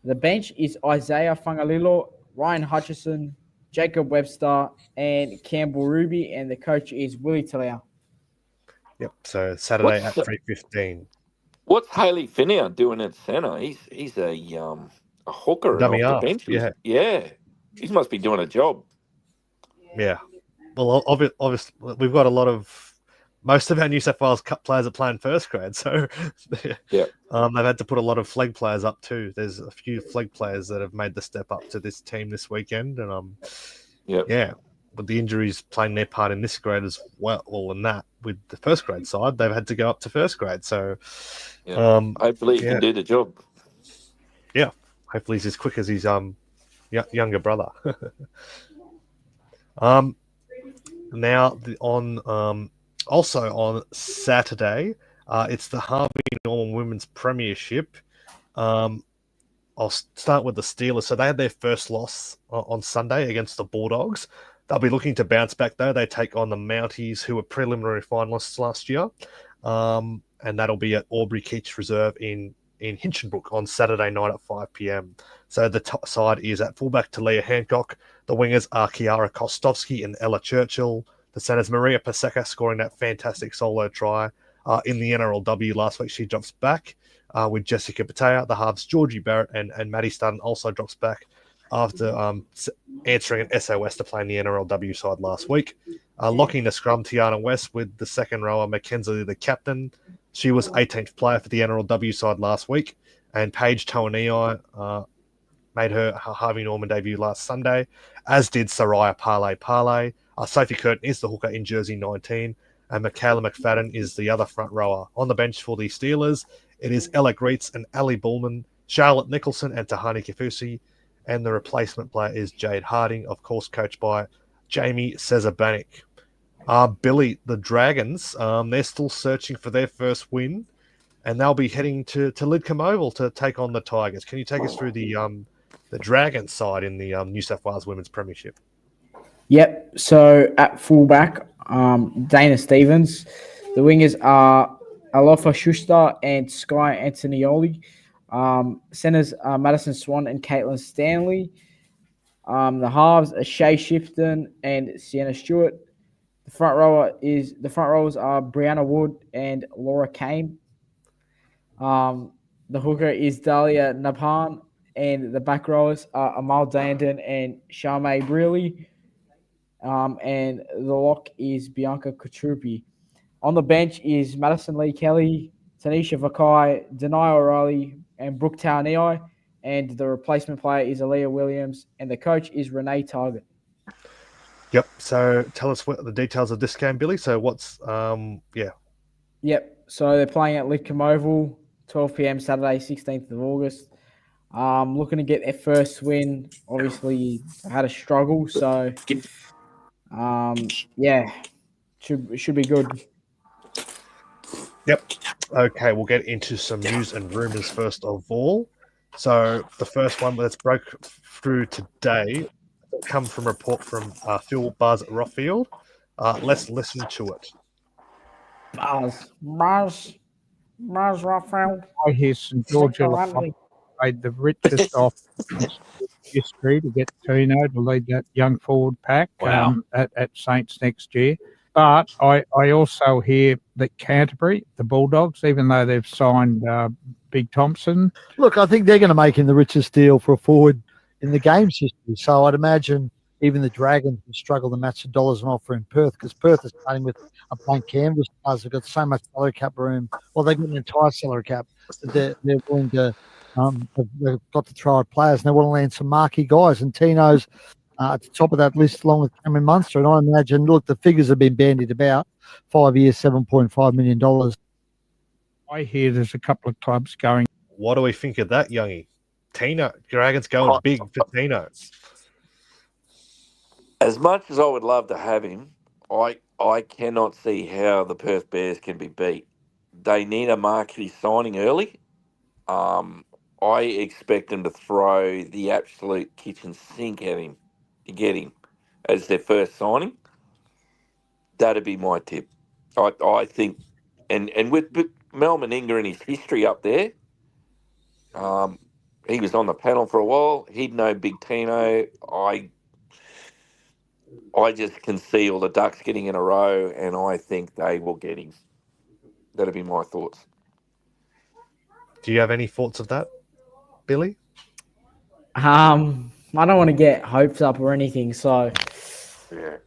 The bench is Isaiah Fangalilo, Ryan Hutchison, Jacob Webster, and Campbell Ruby, and the coach is Willie Talau. Yep. So Saturday at 3:15. What's Haley Finau doing at centre? He's a hooker Dummy off half, the bench. yeah. Yeah. He must be doing a job. Yeah. Well, obviously, we've got a lot of most of our New South Wales Cup players are playing first grade, so yeah, they've had to put a lot of flag players up too. There's a few flag players that have made the step up to this team this weekend, and yeah, with the injuries playing their part in this grade as well, and that with the first grade side, they've had to go up to first grade. So hopefully he can do the job. Yeah, hopefully he's as quick as his younger brother. Now also on Saturday, it's the Harvey Norman Women's Premiership. I'll start with the Steelers. So they had their first loss on Sunday against the Bulldogs. They'll be looking to bounce back, though. They take on the Mounties, who were preliminary finalists last year. and that'll be at Aubrey Keats Reserve in Hinchinbrook on Saturday night at 5 p.m. So the top side is at fullback Talia Hancock. The wingers are Kiara Kostovsky and Ella Churchill. The centers Maria Paseka scoring that fantastic solo try in the NRLW last week. She drops back with Jessica Patea. The halves Georgie Barrett and Maddie Sutton also drops back after answering an SOS to play in the NRLW side last week. Locking the scrum, Tiana West with the second rower, Mackenzie the captain. She was 18th player for the NRLW side last week. And Paige Toanei made her Harvey Norman debut last Sunday, as did Soraya Pale. Sophie Curtin is the hooker in jersey 19, and Michaela McFadden is the other front rower. On the bench for the Steelers, it is Ella Greets and Ali Bullman, Charlotte Nicholson and Tahani Kifusi, and the replacement player is Jade Harding, of course coached by Jamie Cezabanik. Billy, the Dragons, they're still searching for their first win, and they'll be heading to Lidcombe Oval to take on the Tigers. Can you take us through the Dragons side in the New South Wales Women's Premiership? Yep. So at fullback, Dana Stevens. The wingers are Alofa Schuster and Sky Antonioli. Centers are Madison Swan and Caitlin Stanley. The halves are Shay Shifton and Sienna Stewart. The front rowers are Brianna Wood and Laura Kane. The hooker is Dahlia Nabhan, and the back rowers are Amal Dandon and Charmaine Brearley. And the lock is Bianca Kutrupi. On the bench is Madison Lee Kelly, Tanisha Vakai, Denai O'Reilly, and Brooke Taunei. And the replacement player is Aaliyah Williams, and the coach is Renee Target. Yep. So tell us what the details of this game, Billy. So what's Yep. So they're playing at Lidcombe Oval, 12 p.m. Saturday, 16th of August. Looking to get their first win. Obviously, had a struggle, so should be good. Yep. Okay, we'll get into some news and rumours first of all. So the first one that's broke through today come from a report from Phil Buzz at Rothfield. Let's listen to it. Buzz Rothfield. I hear St George played the richest off history to get Tino to lead that young forward pack at Saints next year. But I also hear that Canterbury, the Bulldogs, even though they've signed Big Thompson. Look, I think they're going to make him the richest deal for a forward in the game's history. So I'd imagine even the Dragons will struggle to match the dollars on offer in Perth, because Perth is starting with a blank canvas. They've got so much salary cap room. Well, they've got an entire salary cap that they're willing to they've got to throw at players, and they want to land some marquee guys. And Tino's at the top of that list along with Cameron Munster. And I imagine, look, the figures have been bandied about. 5 years, $7.5 million. I hear there's a couple of clubs going. What do we think of that, Youngie? Tino, Dragons going big for Tino. As much as I would love to have him, I cannot see how the Perth Bears can be beat. They need a marquee signing early. I expect them to throw the absolute kitchen sink at him to get him as their first signing. That'd be my tip. I think, and with Mel Meninga and his history up there, he was on the panel for a while. He'd know Big Tino. I just can see all the Ducks getting in a row, and I think they will get him. That'd be my thoughts. Do you have any thoughts of that, Billy? I don't want to get hopes up or anything. So, yeah,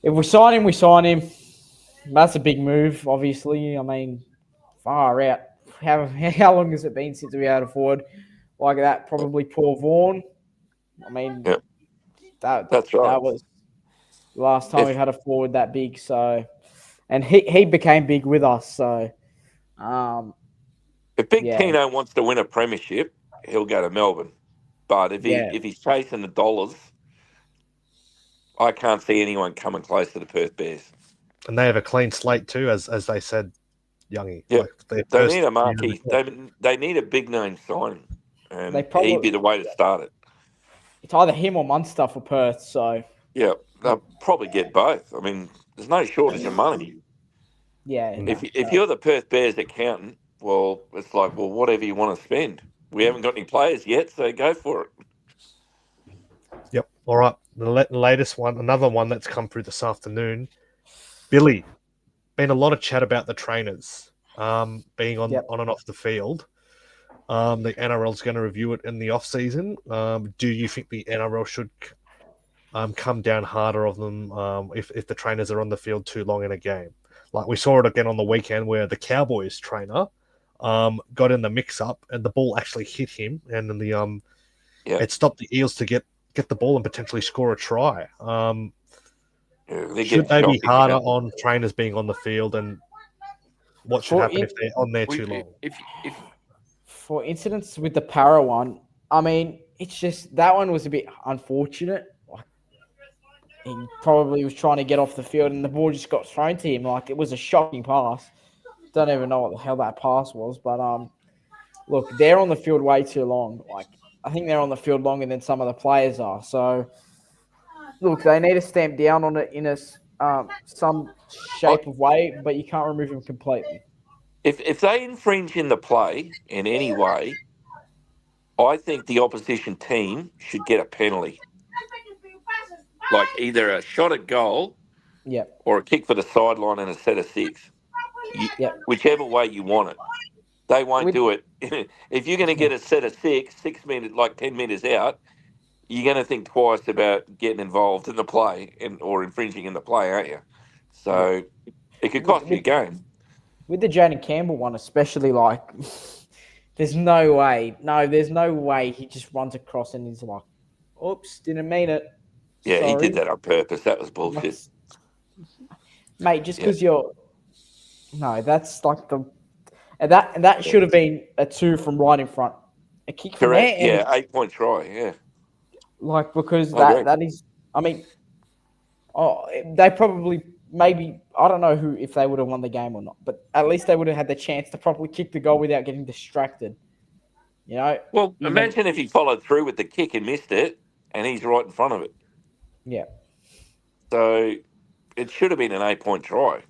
if we sign him, we sign him. That's a big move, obviously. I mean, far out. How long has it been since we had a forward like that? Probably Paul Vaughan. I mean, that's right. That was the last time we had a forward that big. So, and he became big with us. So, if Big Tino wants to win a premiership, he'll go to Melbourne. But if he's chasing the dollars, I can't see anyone coming close to the Perth Bears. And they have a clean slate too, as they said, Youngie. Yeah, they need a marquee. They need a big name signing, and he'd be the way to start it. It's either him or Munster for Perth. So yeah, they'll probably get both. I mean, there's no shortage of money. Yeah. If you're the Perth Bears accountant, well, it's like, well, whatever you want to spend. We haven't got any players yet, so go for it. Yep. All right. The latest one, another one that's come through this afternoon. Billy, been a lot of chat about the trainers being on and off the field. The NRL is going to review it in the off season. Do you think the NRL should come down harder on them if the trainers are on the field too long in a game? Like we saw it again on the weekend where the Cowboys trainer got in the mix-up and the ball actually hit him, and then it stopped the Eels to get the ball and potentially score a try. Should they be harder on trainers being on the field, and what should happen if they're on there too long? For incidents with the para one, I mean, it's just that one was a bit unfortunate. Like, he probably was trying to get off the field and the ball just got thrown to him. Like, it was a shocking pass. Don't even know what the hell that pass was, but look, they're on the field way too long. Like, I think they're on the field longer than some of the players are. So, look, they need to stamp down on it in some shape of way, but you can't remove them completely. If they infringe in the play in any way, I think the opposition team should get a penalty. Like either a shot at goal or a kick for the sideline and a set of six. Whichever way you want it. They won't do it. If you're going to get a set of 6 meters, like 10 meters out, you're going to think twice about getting involved in the play or infringing in the play, aren't you? So it could cost you a game. With the Jaden Campbell one, especially, like, there's no way he just runs across and he's like, oops, didn't mean it. Yeah, Sorry. he did that on purpose. That was bullshit. Mate, just because you're... No, that's like the... And that should have been a 2 from right in front. A kick from there. Correct, yeah, 8-point try, yeah. Like, because that is... I mean, they probably... Maybe, I don't know if they would have won the game or not, but at least they would have had the chance to properly kick the goal without getting distracted. You know? Well, imagine if he followed through with the kick and missed it, and he's right in front of it. Yeah. So it should have been an 8-point try.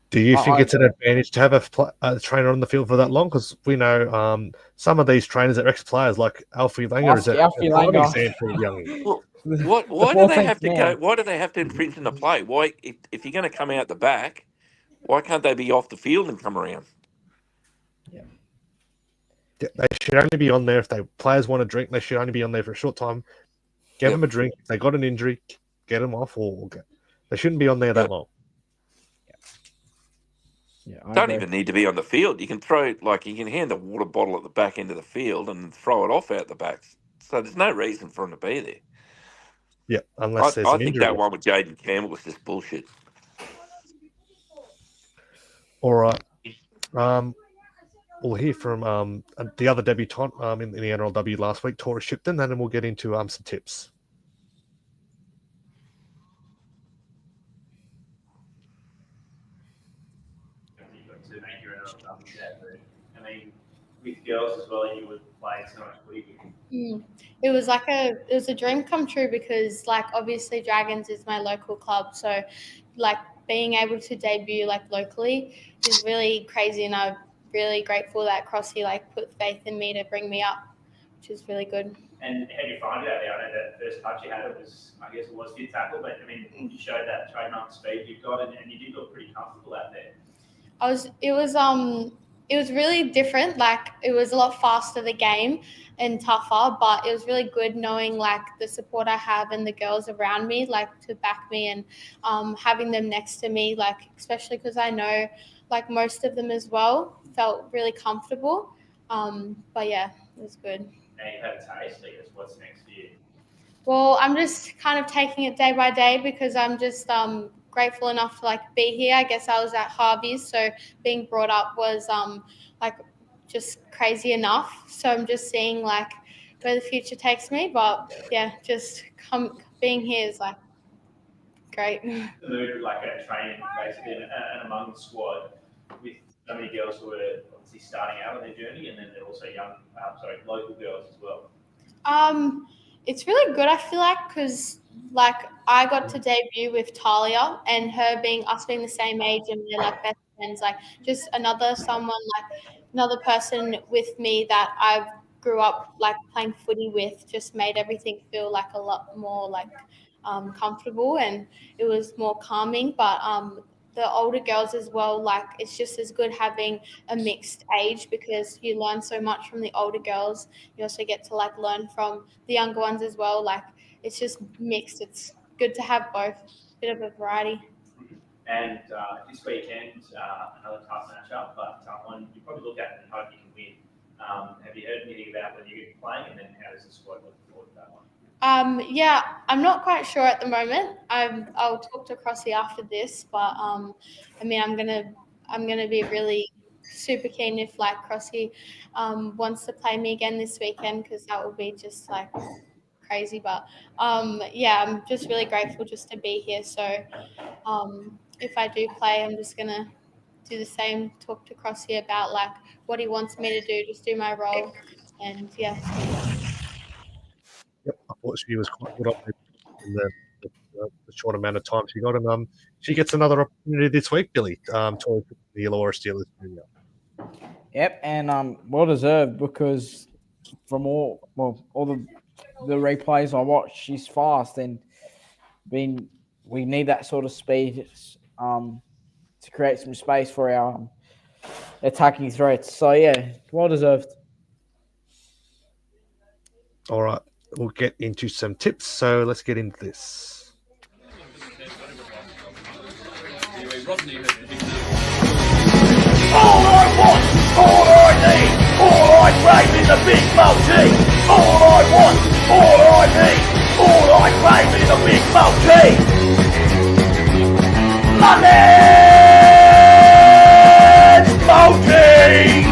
Do you think it's an advantage to have a trainer on the field for that long? Because we know some of these trainers are ex-players, like Alfie Langer is a prime example of young. Well, why do they have to go? Why do they have to infringe in the play? Why, if you're going to come out the back, why can't they be off the field and come around? Yeah. They should only be on there if players want to drink. They should only be on there for a short time. Give them a drink. If they got an injury, get them off. They shouldn't be on there that long. Yeah, don't even need to be on the field. You can you can hand a water bottle at the back end of the field and throw it off out the back. So there's no reason for him to be there. Yeah, unless there's an injury. I think that one with Jaden Campbell was just bullshit. All right. We'll hear from the other debutant in the NRLW last week, Tori Shipton, and then we'll get into some tips. I mean, with girls as well, you would play so much footy. It was a dream come true because, like, obviously Dragons is my local club, so like being able to debut like locally is really crazy, and I'm really grateful that Crossy put faith in me to bring me up, which is really good. And how do you find it out there? I know that first touch you had, it was good tackle, but I mean, you showed that trademark speed you've got, and you did look pretty comfortable out there. It was really different. Like, it was a lot faster, the game, and tougher, but it was really good knowing the support I have and the girls around me, to back me, and having them next to me, especially because I know most of them as well, felt really comfortable. But yeah, it was good. Now you've had a taste, I guess. What's next for you? Well, I'm just kind of taking it day by day because I'm just grateful enough to be here. I guess I was at Harvey's, so being brought up was just crazy enough. So I'm just seeing where the future takes me. But yeah, just being here is great. The mood at training basically and among the squad with so many girls who are obviously starting out on their journey, and then they're also young, local girls as well. it's really good, I feel like, because like I got to debut with Talia and her being the same age and we're like best friends, like just another person with me that I grew up like playing footy with just made everything feel like a lot more like comfortable, and it was more calming. But the older girls as well, like it's just as good having a mixed age because you learn so much from the older girls. You also get to like learn from the younger ones as well. Like it's just mixed. It's good to have both, bit of a variety. And this weekend, another tough matchup, but one you probably look at and hope you can win. Have you heard anything about whether you're playing, and then how does the squad look forward to that one? Yeah, I'm not quite sure at the moment. I'll talk to Crossy after this, but I mean, I'm gonna be really super keen if like Crossy wants to play me again this weekend, because that will be just like crazy. But yeah, I'm just really grateful just to be here. So if I do play, I'm just gonna do the same. Talk to Crossy about like what he wants me to do, just do my role, and yeah. Yep, I thought she was quite good in the short amount of time she got, and she gets another opportunity this week, Billy, to the Illawarra Steelers Junior. Yep, and well deserved, because from all the replays I watched, she's fast, and we need that sort of speed to create some space for our attacking threats. So yeah, well deserved. All right, we'll get into some tips. So let's get into this. All I want, all I need, all I crave is a big multi. All I want, all I need, all I crave is a big multi. Money's multi.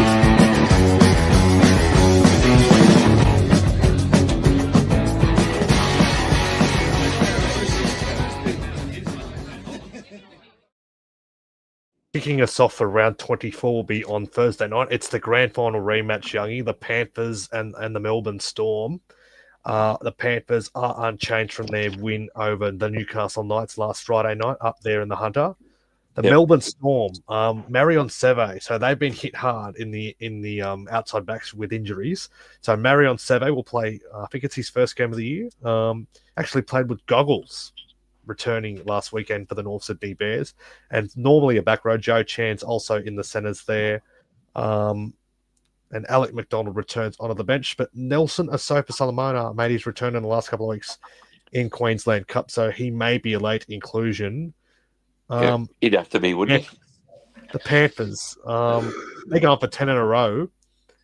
Kicking us off for round 24 will be on Thursday night. It's the grand final rematch, Youngie, the Panthers and the Melbourne Storm. The Panthers are unchanged from their win over the Newcastle Knights last Friday night up there in the Hunter. The Melbourne Storm, Marion Seve, so they've been hit hard in the outside backs with injuries. So Marion Seve will play, I think it's his first game of the year. Actually played with goggles, returning last weekend for the North Sydney Bears, and normally a back row. Joe Chan's also in the centres there, and Alec McDonald returns onto the bench. But Nelson Asopa Solomona made his return in the last couple of weeks in Queensland Cup, so he may be a late inclusion. He'd have to be, wouldn't he? The Panthers, they're going for 10 in a row.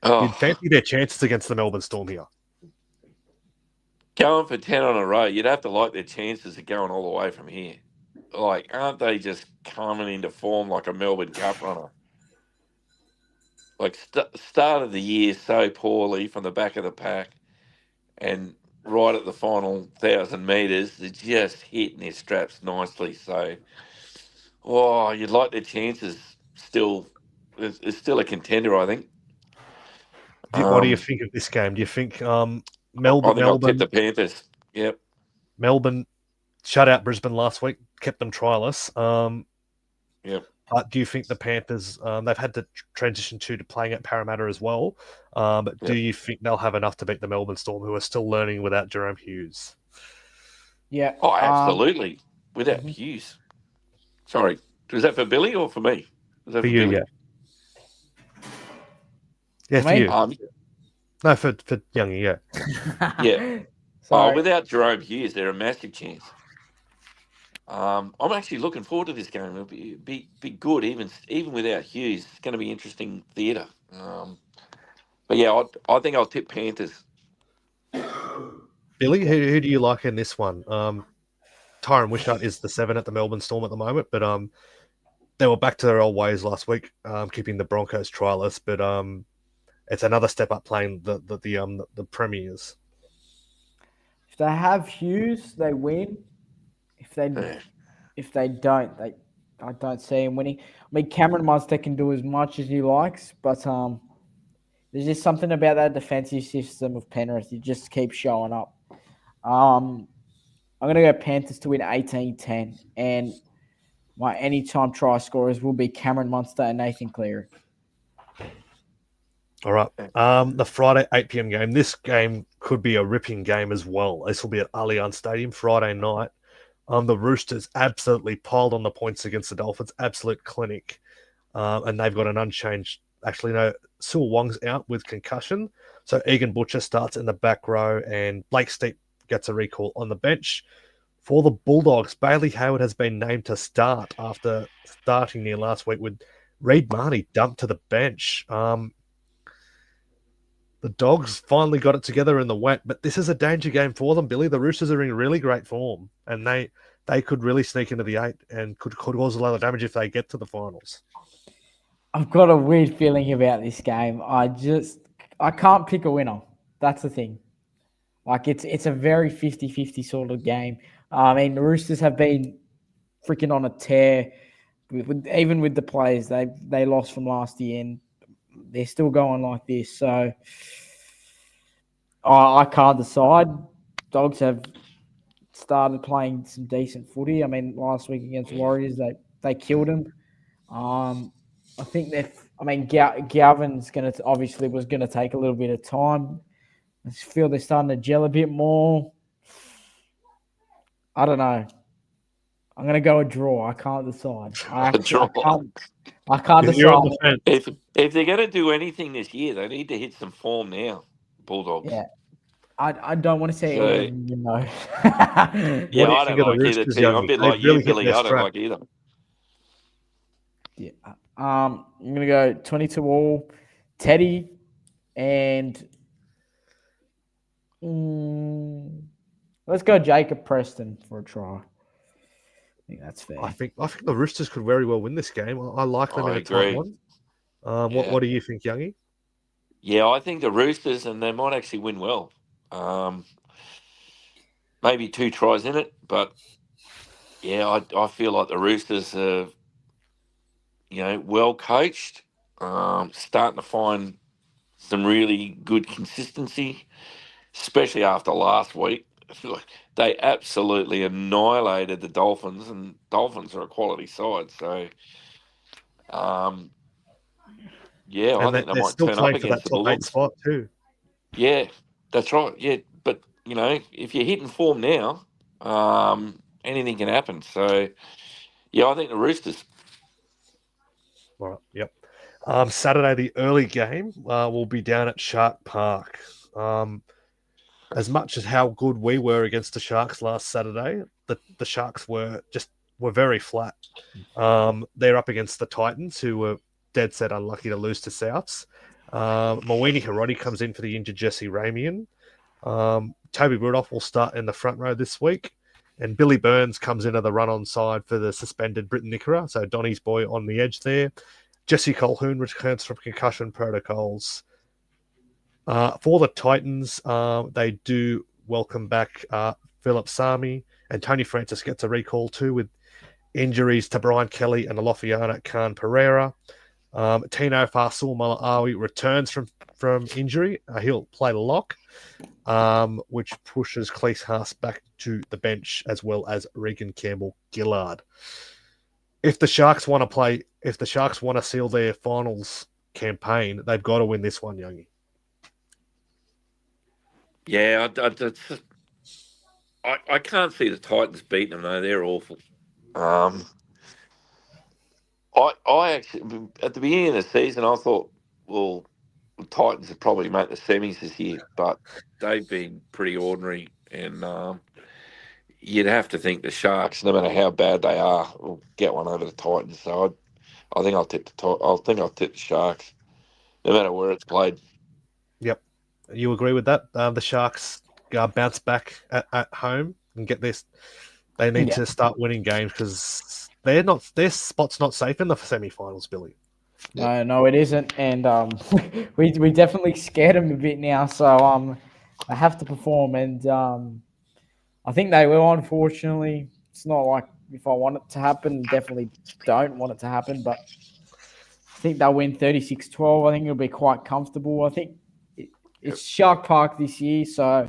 You'd fancy their chances against the Melbourne Storm here. Going for 10 on a row, you'd have to like their chances of going all the way from here. Like, aren't they just coming into form like a Melbourne Cup runner? Like, start of the year so poorly from the back of the pack, and right at the final 1,000 metres, they're just hitting their straps nicely. So, you'd like their chances still. It's still a contender, I think. What do you think of this game? Do you think Melbourne? I'll tip the Panthers. Yep. Melbourne shut out Brisbane last week, kept them tryless. Yep. But do you think the Panthers, they've had to transition to playing at Parramatta as well, but do you think they'll have enough to beat the Melbourne Storm, who are still learning without Jerome Hughes? Yeah. Oh, absolutely. Without Hughes. Sorry, was that for Billy or for me? Was that for you, Billy? Yeah, for you. No, for Youngie, yeah. Yeah. Without Jerome Hughes, they're a massive chance. I'm actually looking forward to this game. It'll be good, even without Hughes. It's going to be interesting theatre. But yeah, I think I'll tip Panthers. Billy, who do you like in this one? Tyron Wishart is the 7 at the Melbourne Storm at the moment, but they were back to their old ways last week, keeping the Broncos tryless. But it's another step up playing the Premiers. If they have Hughes, they win. If they don't, I don't see him winning. I mean, Cameron Munster can do as much as he likes, but there's just something about that defensive system of Penrith. He just keeps showing up. I'm going to go Panthers to win 18-10, and my anytime try scorers will be Cameron Munster and Nathan Cleary. All right. The Friday 8 p.m. game. This game could be a ripping game as well. This will be at Allianz Stadium Friday night. The Roosters absolutely piled on the points against the Dolphins. Absolute clinic. And they've got an unchanged. Actually, no, Sil Wong's out with concussion. So Egan Butcher starts in the back row and Blake Steep gets a recall on the bench. For the Bulldogs, Bailey Hayward has been named to start after starting near last week with Reid Marnie dumped to the bench. The Dogs finally got it together in the wet, but this is a danger game for them, Billy. The Roosters are in really great form, and they could really sneak into the 8 and could cause a lot of damage if they get to the finals. I've got a weird feeling about this game. I can't pick a winner. That's the thing. Like, it's a very 50-50 sort of game. I mean, the Roosters have been freaking on a tear, even with the players. They lost from last year, and they're still going like this. So I can't decide. Dogs have started playing some decent footy. I mean, last week against Warriors, they killed them. I think Galvin's obviously was going to take a little bit of time. I just feel they're starting to gel a bit more. I don't know. I'm going to go a draw. I can't decide. I can't decide. If they're going to do anything this year, they need to hit some form now, Bulldogs. Yeah. I don't want to say either, you know. Yeah, I don't like either team. I'm a bit like you, Billy. I don't like either. Yeah. I'm going to go 22-all, Teddy, and let's go Jacob Preston for a try. I think that's fair. I think the Roosters could very well win this game. I like them in a tight one. What do you think, Youngie? Yeah, I think the Roosters, and they might actually win well. Maybe 2 tries in it, but yeah, I feel like the Roosters are, well coached, starting to find some really good consistency, especially after last week. They absolutely annihilated the Dolphins, and Dolphins are a quality side. So, I think they might turn up against the Bulldogs. Spot too. Yeah, that's right. Yeah, but if you're hitting form now, anything can happen. So, yeah, I think the Roosters. All right. Yep. Saturday, the early game will be down at Shark Park. As much as how good we were against the Sharks last Saturday, the Sharks were very flat. They're up against the Titans, who were dead set unlucky to lose to Souths. Mawini Hiroti comes in for the injured Jesse Ramian. Toby Rudolph will start in the front row this week. And Billy Burns comes into the run-on side for the suspended Britton Nickera. So Donny's boy on the edge there. Jesse Colquhoun returns from concussion protocols. For the Titans, they do welcome back Philip Sami, and Tony Francis gets a recall too with injuries to Brian Kelly and Alofiana Khan Pereira. Tino Fasul-Malaawi returns from injury. He'll play lock, which pushes Cleese Haas back to the bench, as well as Regan Campbell-Gillard. If the Sharks want to seal their finals campaign, they've got to win this one, Youngie. Yeah, I can't see the Titans beating them, though. They're awful. I actually, at the beginning of the season, I thought, well, the Titans would probably make the semis this year, but they've been pretty ordinary, and you'd have to think the Sharks, no matter how bad they are, will get one over the Titans. So I think I'll tip the Sharks, no matter where it's played. Yep, you agree with that? The Sharks bounce back at home and get this. They need to start winning games because their spot's not safe in the semi-finals, Billy. No, it isn't, and we definitely scared them a bit now. So they have to perform, and I think they will. Unfortunately, it's not like if I want it to happen, definitely don't want it to happen, but I think they'll win 36-12. I think it'll be quite comfortable. I think it's Shark Park this year, so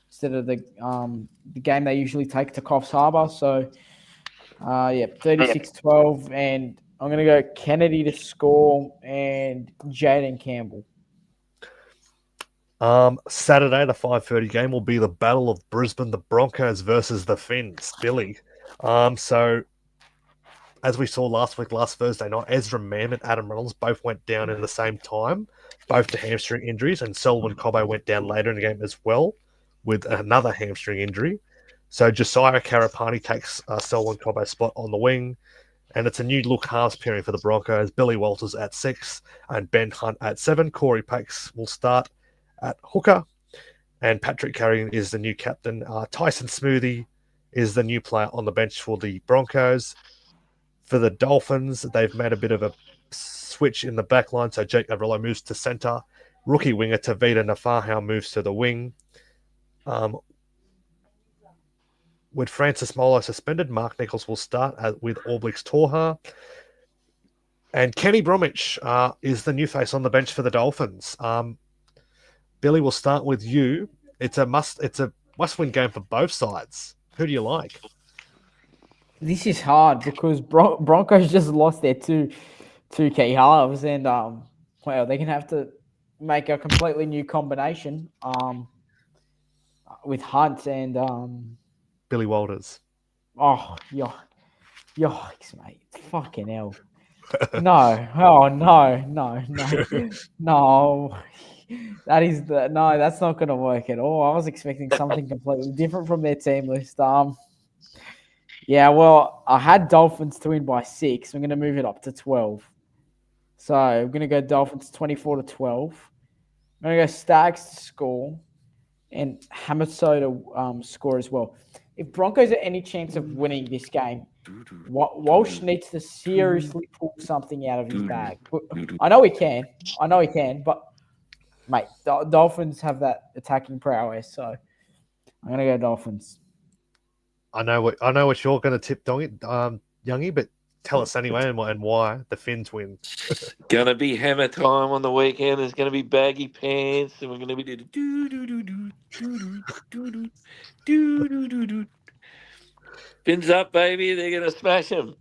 it's instead of the game they usually take to Coffs Harbour. So, 36-12, and I'm going to go Kennedy to score and Jaden Campbell. Saturday, the 5:30 game will be the Battle of Brisbane, the Broncos versus the Finns. Billy. So as we saw last Thursday night, Ezra Mam and Adam Reynolds both went down in the same time, both to hamstring injuries, and Selwyn Cobbo went down later in the game as well with another hamstring injury. So Josiah Karapani takes Selwyn Cobbo's spot on the wing, and it's a new look halves pairing for the Broncos. Billy Walters at 6 and Ben Hunt at 7. Corey Pakes will start at hooker, and Patrick Carrigan is the new captain. Tyson Smoothie is the new player on the bench for the Broncos. For the Dolphins, they've made a bit of a switch in the back line, so Jake Avrilo moves to centre. Rookie winger Tavita Nafahau moves to the wing. With Francis Molo suspended, Mark Nichols will start with Orblix Torha. And Kenny Bromwich is the new face on the bench for the Dolphins. Billy, will start with you. It's a must-win game for both sides. Who do you like? This is hard because Broncos just lost their two key halves, and they're gonna have to make a completely new combination with Hunt and Billy Walters. Oh, yikes, mate! Fucking hell! No, oh no. That's not gonna work at all. I was expecting something completely different from their team list. Yeah, well, I had Dolphins to win by 6. I'm going to move it up to 12. So I'm going to go Dolphins 24-12. I'm going to go Stags to score and Hamaso to score as well. If Broncos have any chance of winning this game, Walsh needs to seriously pull something out of his bag. I know he can, but, mate, Dolphins have that attacking prowess, so I'm going to go Dolphins. I know what you're going to tip, Youngie, but tell us anyway and why the Finns win. Gonna be hammer time on the weekend. There's gonna be baggy pants, and we're gonna be doing do. Fins up, baby. They're gonna smash them.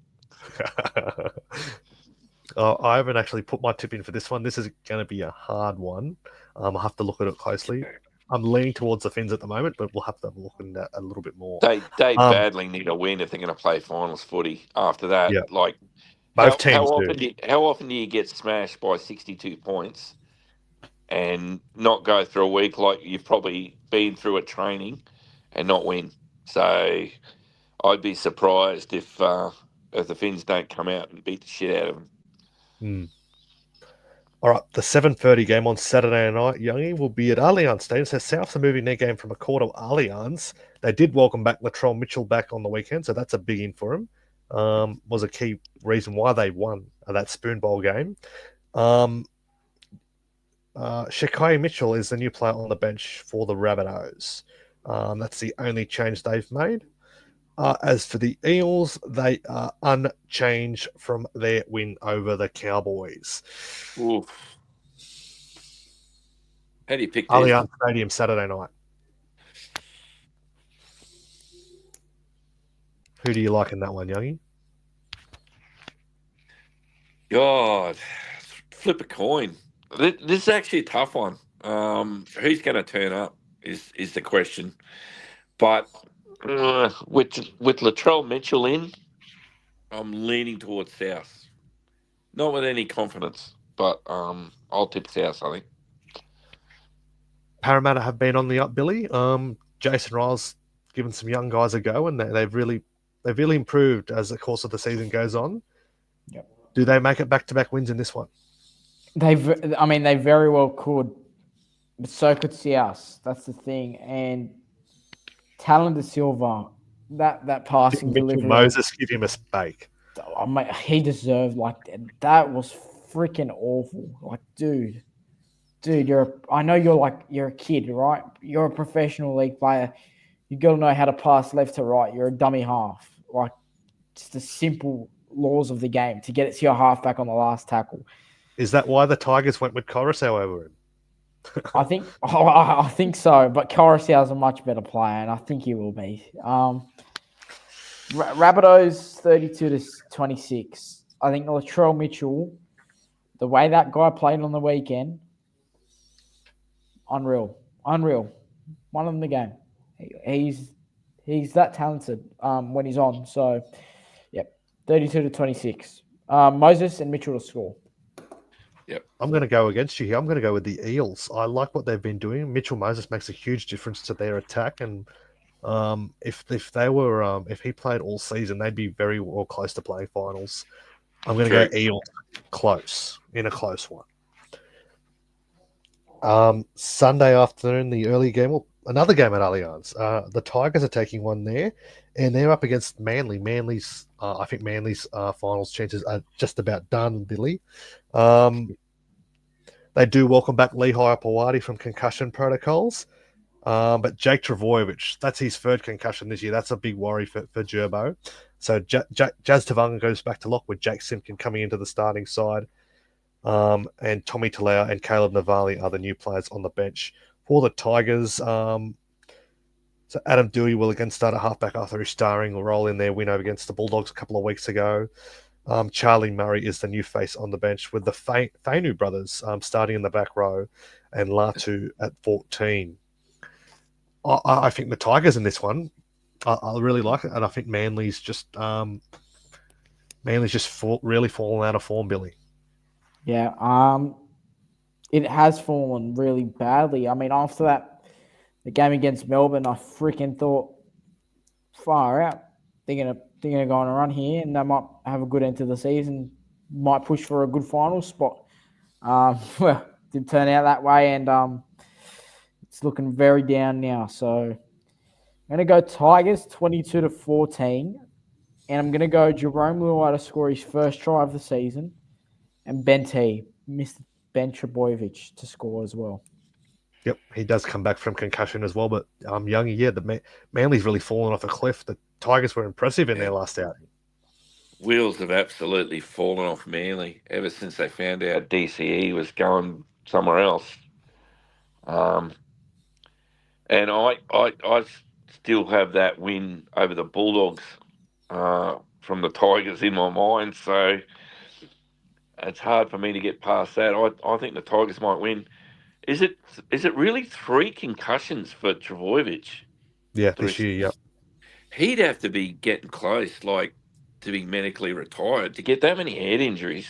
I haven't actually put my tip in for this one. This is going to be a hard one. I'll have to look at it closely. I'm leaning towards the Finns at the moment, but we'll have to look at that a little bit more. They badly need a win if they're going to play finals footy. After that, both teams how often do you get smashed by 62 points and not go through a week like you've probably been through at training and not win? So I'd be surprised if the Finns don't come out and beat the shit out of them. All right, the 7:30 game on Saturday night, Youngie, will be at Allianz Stadium. So Souths are moving their game from a quarter of Allianz. They did welcome back Latrell Mitchell back on the weekend, so that's a big in for him. Was a key reason why they won that Spoon Bowl game. Shakai Mitchell is the new player on the bench for the Rabbitohs. That's the only change they've made. As for the Eels, they are unchanged from their win over the Cowboys. Oof. How do you pick Allianz Stadium Saturday night. Who do you like in that one, Youngie? God, flip a coin. This is actually a tough one. Who's going to turn up is the question. But with Latrell Mitchell in, I'm leaning towards South. Not with any confidence, but I'll tip South, I think. Parramatta have been on the up, Billy. Jason Ryle's given some young guys a go, and they've really improved as the course of the season goes on. Yep. Do they make it back-to-back wins in this one? They very well could, but so could South. That's the thing. And Talon De Silva, that passing delivery. Moses, give him a spike. Oh, mate, he deserved that was freaking awful. Dude, I know you're a kid, right? You're a professional league player. You got to know how to pass left to right. You're a dummy half. Just the simple laws of the game to get it to your halfback on the last tackle. Is that why the Tigers went with Coruscant over him? I think so, but Coruscant's a much better player, and I think he will be. Rabbitohs 32-26. I think Latrell Mitchell, the way that guy played on the weekend, unreal. Won him the game. He's that talented when he's on. So, yep, 32-26. Moses and Mitchell to score. Yep. I'm going to go against you here. I'm going to go with the Eels. I like what they've been doing. Mitchell Moses makes a huge difference to their attack, and if he played all season, they'd be very well close to playing finals. I'm going to go Eels close in a close one. Sunday afternoon, the early game, another game at Allianz. The Tigers are taking one there, and they're up against Manly. I think Manly's finals chances are just about done, Billy. They do welcome back Lehigh Apawati from concussion protocols. But Jake Trbojevic, that's his third concussion this year. That's a big worry for Gerbo. So Jazz Tavanga goes back to lock with Jake Simpkin coming into the starting side. And Tommy Talau and Caleb Navali are the new players on the bench. For the Tigers, so Adam Dewey will again start at halfback after his starring role in their win over against the Bulldogs a couple of weeks ago. Charlie Murray is the new face on the bench with the Fainu brothers starting in the back row and Latu at 14. I think the Tigers in this one, I really like it, and I think Manly's just really fallen out of form, Billy. Yeah, it has fallen really badly. I mean, after the game against Melbourne, I freaking thought, far out, they're gonna go on a run here, and they might have a good end to the season, might push for a good final spot. Well, didn't turn out that way, and it's looking very down now. So I'm gonna go Tigers 22-14, and I'm gonna go Jerome Luai to score his first try of the season, and Mr. Ben Trbojevic to score as well. Yep, he does come back from concussion as well, but Youngie, the Manly's really fallen off a cliff. The Tigers were impressive in their last outing. Wheels have absolutely fallen off Manly ever since they found out DCE was going somewhere else. And I still have that win over the Bulldogs from the Tigers in my mind, so it's hard for me to get past that. I think the Tigers might win. Is it really 3 concussions for Trbojevic? Yeah, this year, yep. He'd have to be getting close, like to be medically retired to get that many head injuries.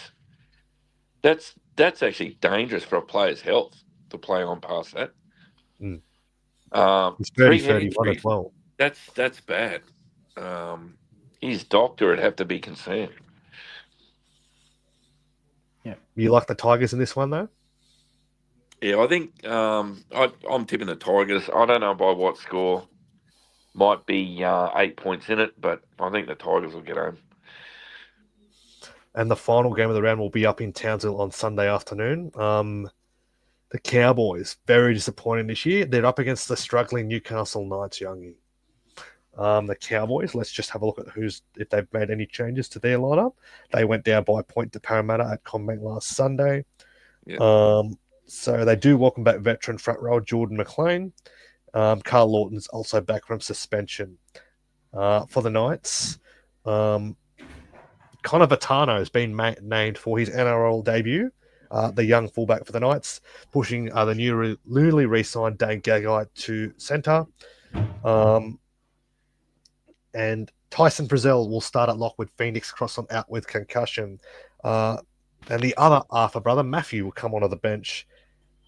That's actually dangerous for a player's health to play on past that. He's 31 as well. That's bad. His doctor would have to be concerned. Yeah. You like the Tigers in this one, though? Yeah, I think I'm tipping the Tigers. I don't know by what score. Might be 8 points in it, but I think the Tigers will get home. And the final game of the round will be up in Townsville on Sunday afternoon. The Cowboys, very disappointing this year. They're up against the struggling Newcastle Knights, Youngie. The Cowboys, let's just have a look at if they've made any changes to their lineup. They went down by a point to Parramatta at CommBank last Sunday. Yeah. So they do welcome back veteran front row Jordan McLean. Carl Lawton's also back from suspension. For the Knights, Connor Vitano has been named for his NRL debut. The young fullback for the Knights, pushing the newly re-signed Dane Gagai to centre. And Tyson Frizzell will start at lock with Phoenix Crossan out with concussion. And the other Arthur brother, Matthew, will come onto the bench,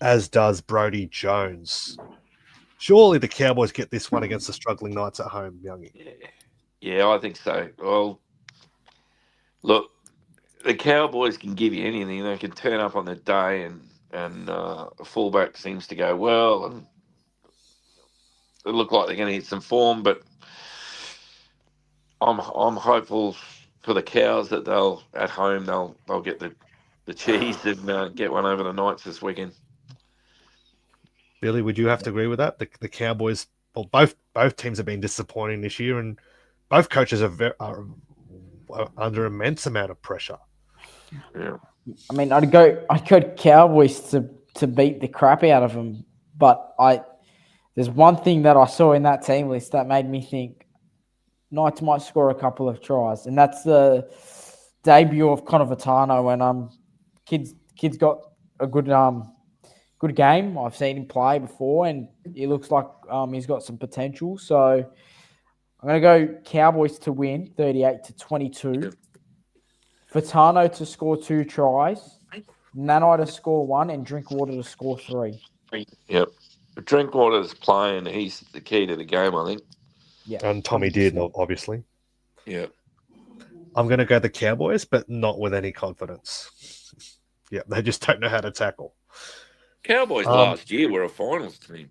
as does Brodie Jones. Surely the Cowboys get this one against the struggling Knights at home, Youngie. Yeah, I think so. Well, look, the Cowboys can give you anything. They can turn up on the day, and a fullback seems to go well, and it look like they're going to hit some form. But I'm hopeful for the Cows that they'll get the cheese and get one over the Knights this weekend. Billy, would you have to agree with that? The Cowboys, well, both teams have been disappointing this year, and both coaches are under immense amount of pressure. Yeah, I mean, I'd go Cowboys to to beat the crap out of them. But there's one thing that I saw in that team list that made me think Knights might score a couple of tries, and that's the debut of Connor Vitano. And kid's got a good game. I've seen him play before, and he looks like he's got some potential. So I'm going to go Cowboys to win 38-22. Vitano to score 2 tries, Nanai to score 1, and Drinkwater to score 3. Yep. Drinkwater's playing. He's the key to the game, I think. Yeah. And Tommy did, obviously. Yeah. I'm going to go the Cowboys, but not with any confidence. Yeah, they just don't know how to tackle. Cowboys last year were a finals team.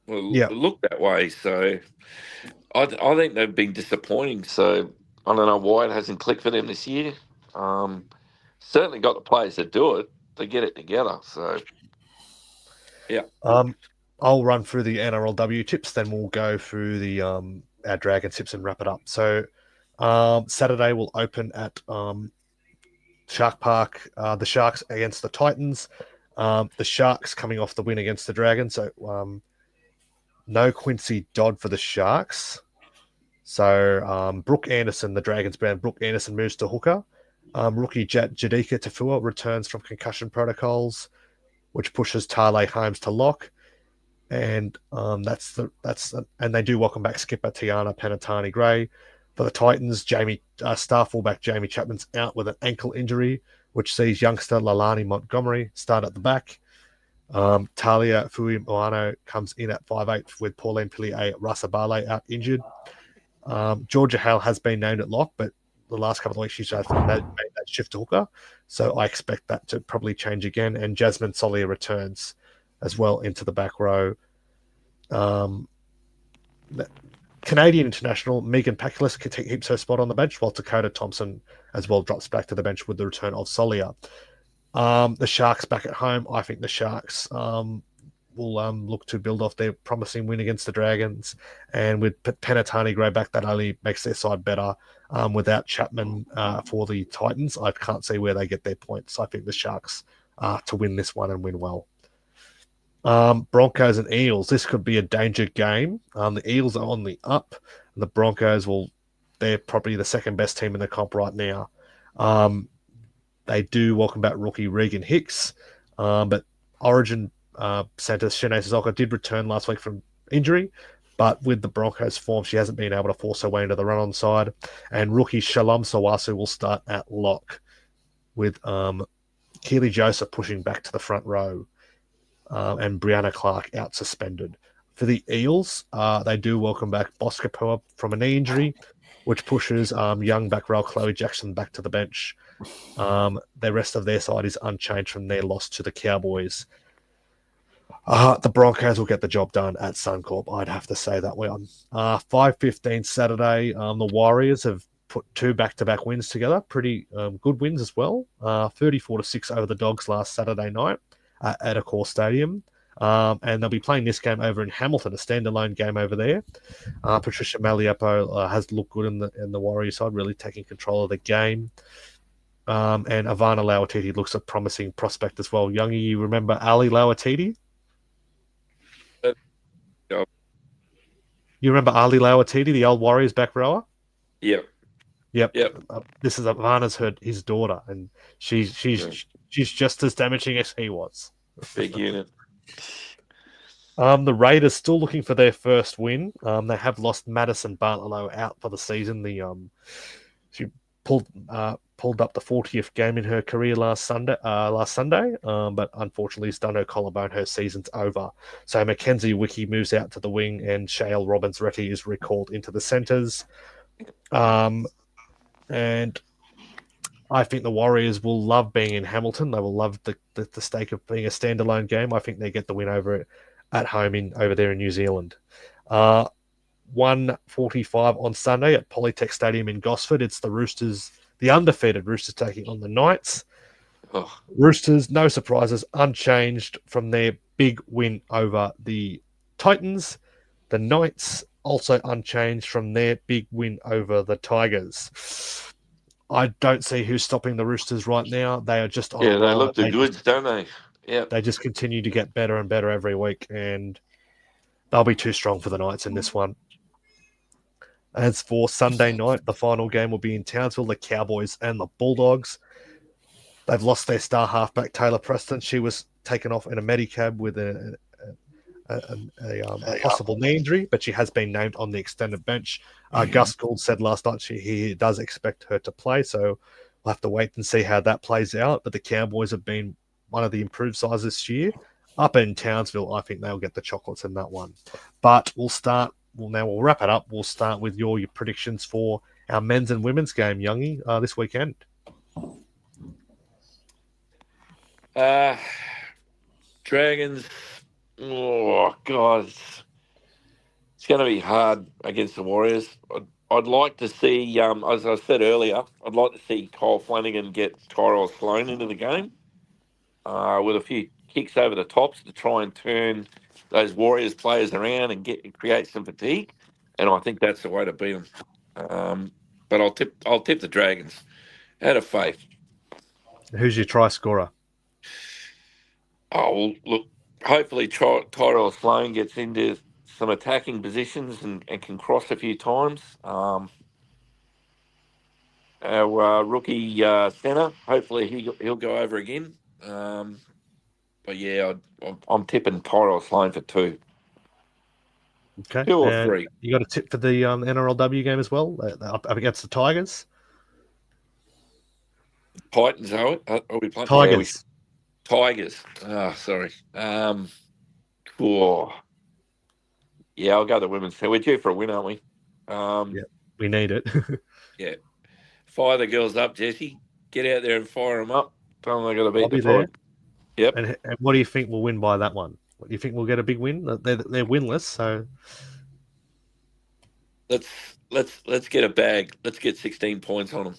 Well, yeah. It looked that way. So I think they've been disappointing. So I don't know why it hasn't clicked for them this year. Certainly got the players to do it. They get it together. So, yeah. I'll run through the NRLW tips, then we'll go through the our Dragon tips and wrap it up. So Saturday will open at Shark Park. The Sharks against the Titans. The Sharks coming off the win against the Dragons. So no Quincy Dodd for the Sharks. So Brooke Anderson, the Dragons brand, Brooke Anderson moves to hooker. Rookie Jadika Tafua returns from concussion protocols, which pushes Tale Holmes to lock. And and they do welcome back skipper Tiana Penatani Gray. For the Titans, star fullback Jamie Chapman's out with an ankle injury, which sees youngster Lalani Montgomery start at the back. Talia Fui Moano comes in at 5'8" with Pauline Pilier Rasabale out injured. Georgia Hale has been named at lock, but the last couple of weeks she's just made that shift to hooker. So I expect that to probably change again. And Jasmine Solia returns as well into the back row. Canadian international Megan Pakulis keeps her spot on the bench, while Dakota Thompson as well drops back to the bench with the return of Solia. The Sharks back at home. I think the Sharks will look to build off their promising win against the Dragons, and with Penatani Gray back, that only makes their side better. Without Chapman for the Titans, I can't see where they get their points. I think the Sharks to win this one and win well. Broncos and Eels. This could be a danger game. The Eels are on the up. And the Broncos they're probably the second best team in the comp right now. They do welcome back rookie Regan Hicks, but Origin centre Shanae Suzuka did return last week from injury, but with the Broncos' form, she hasn't been able to force her way into the run-on side. And rookie Shalom Sawasu will start at lock, with Keely Joseph pushing back to the front row, and Brianna Clark out suspended. For the Eels, they do welcome back Bostock from a knee injury, which pushes young back row Chloe Jackson back to the bench. The rest of their side is unchanged from their loss to the Cowboys. The Broncos will get the job done at Suncorp. I'd have to say that one. 5:15 Saturday. The Warriors have put 2 back-to-back wins together. Pretty good wins as well. 34-6 over the Dogs last Saturday night at Accor Stadium. And they'll be playing this game over in Hamilton, a standalone game over there. Patricia Maliapo has looked good in the Warriors side, really taking control of the game. And Ivana Lauatiti looks a promising prospect as well. Youngie, you remember Ali Lauatiti? You remember Ali Lauatiti, the old Warriors back rower? Yep. This is Ivana's his daughter, and she's just as damaging as he was. Big unit. The Raiders still looking for their first win. They have lost Madison Bartlow out for the season. She pulled up the 40th game in her career last Sunday, but unfortunately has done her collarbone. Her season's over. So Mackenzie Wiki moves out to the wing, and Shale Robbins-Retty is recalled into the centres. And I think the Warriors will love being in Hamilton. They will love the stake of being a standalone game. I think they get the win over it at home over there in New Zealand. 1:45 on Sunday at Polytech Stadium in Gosford. It's the Roosters, the undefeated Roosters, taking on the Knights. Roosters, no surprises, unchanged from their big win over the Titans. The Knights also unchanged from their big win over the Tigers. I don't see who's stopping the Roosters right now. They are just on. Yeah, they look the goods, don't they? They just continue to get better and better every week, and they'll be too strong for the Knights in this one. As for Sunday night, the final game will be in Townsville, the Cowboys and the Bulldogs. They've lost their star halfback, Taylor Preston. She was taken off in a Medicab with a possible knee injury, but she has been named on the extended bench. Gus Gould said last night he does expect her to play, so we'll have to wait and see how that plays out. But the Cowboys have been one of the improved sides this year. Up in Townsville, I think they'll get the chocolates in that one. But we'll wrap it up. We'll start with your predictions for our men's and women's game, Youngie, this weekend. Dragons. Oh God, it's going to be hard against the Warriors. I'd like to see, as I said earlier, I'd like to see Kyle Flanagan get Tyrell Sloan into the game with a few kicks over the tops to try and turn those Warriors players around and create some fatigue. And I think that's the way to beat them. But I'll tip the Dragons. Out of faith. Who's your try scorer? Oh, well, look, hopefully Tyrell Sloan gets into some attacking positions and can cross a few times. Our rookie centre, hopefully he'll go over again. But yeah, I'm tipping Tyrell Sloan for 2. Okay. 2 or 3. You got a tip for the NRLW game as well, up against the Tigers? Titans, are we playing? Tigers. Tigers. Oh, sorry. Yeah, I'll go the women's. We're due for a win, aren't we? Yeah, we need it. Yeah. Fire the girls up, Jesse. Get out there and fire them up. Tell them they got to beat I'll be the there. Pride. Yep. And what do you think will win by that one? What do you think we'll get a big win? They're winless, so let's get a bag. Let's get 16 points on them.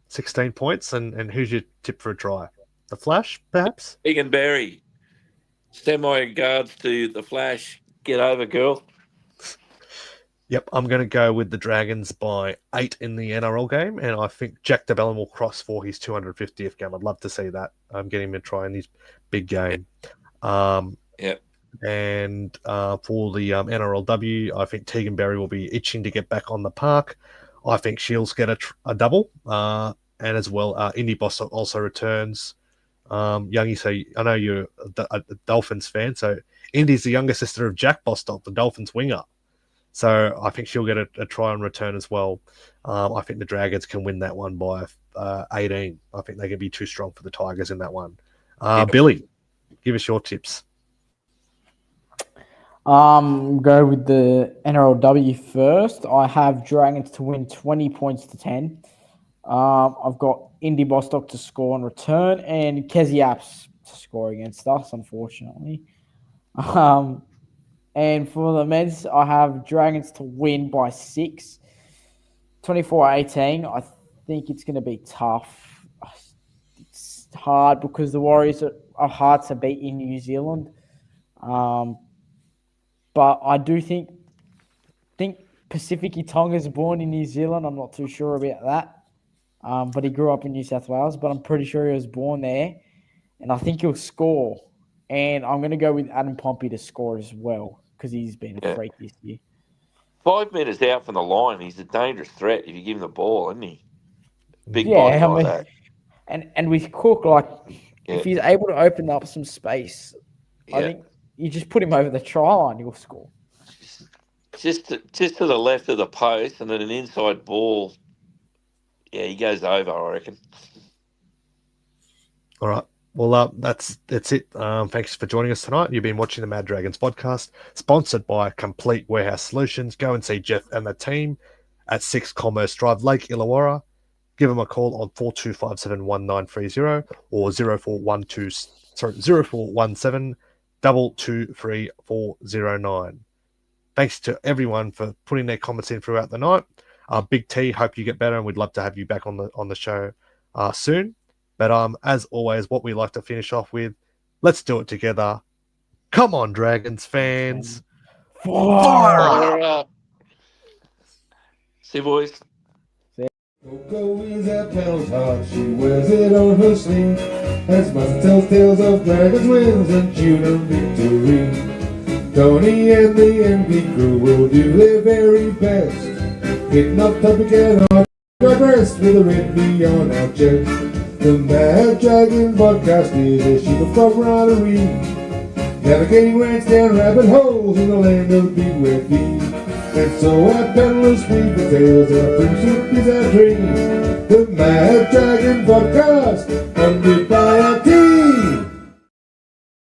16 points, and who's your tip for a try? The Flash, perhaps? Teagan Berry. Send my regards to the Flash. Get over, girl. Yep, I'm going to go with the Dragons by 8 in the NRL game, and I think Jack DeBellin will cross for his 250th game. I'd love to see that. I'm getting him to try in his big game. Yep. And for the NRLW, I think Teagan Berry will be itching to get back on the park. I think Shields get a double, and as well, Indy Bostock also returns. Youngie, so I know you're a Dolphins fan, so Indy's the younger sister of Jack Bostock, the Dolphins winger. So I think she'll get a try and return as well. I think the Dragons can win that one by 18. I think they can be too strong for the Tigers in that one. Billy, give us your tips. Go with the NRLW first. I have Dragons to win 20 points to 10. I've got Indy Bostock to score and return, and Kezie Apps to score against us, unfortunately. And for the men's, I have Dragons to win by 6. 24-18. I think it's going to be tough. It's hard because the Warriors are hard to beat in New Zealand. But I do think Pacific Tonga is born in New Zealand. I'm not too sure about that. But he grew up in New South Wales, but I'm pretty sure he was born there. And I think he'll score. And I'm going to go with Adam Pompey to score as well because he's been a freak this year. 5 metres out from the line, he's a dangerous threat if you give him the ball, isn't he? Big body like that. And with Cook, if he's able to open up some space, I think you just put him over the try line, he'll score. Just to the left of the post, and then an inside ball. Yeah, he goes over, I reckon. All right. Well, that's it. Thanks for joining us tonight. You've been watching the Mad Dragons podcast, sponsored by Complete Warehouse Solutions. Go and see Jeff and the team at 6 Commerce Drive, Lake Illawarra. Give them a call on 42571930 or 0417 223 Thanks to everyone for putting their comments in throughout the night. Big T, hope you get better, and we'd love to have you back on the show soon. But as always, what we like to finish off with, let's do it together. Come on, Dragons fans. Fire up. See you, boys. Coco is at Pell's heart, she wears it on her sleeve. as must tell tales of dragons' wins and children victory. Tony and the MV crew will do their very best, hitting up topic and on digress with a red V on our chest. The Mad Dragon podcast is a sheep of camaraderie, navigating rants down rabbit holes in the land of big wet feet. And so our peddlers weave the tales, and our pursuit is our dream. The Mad Dragon podcast.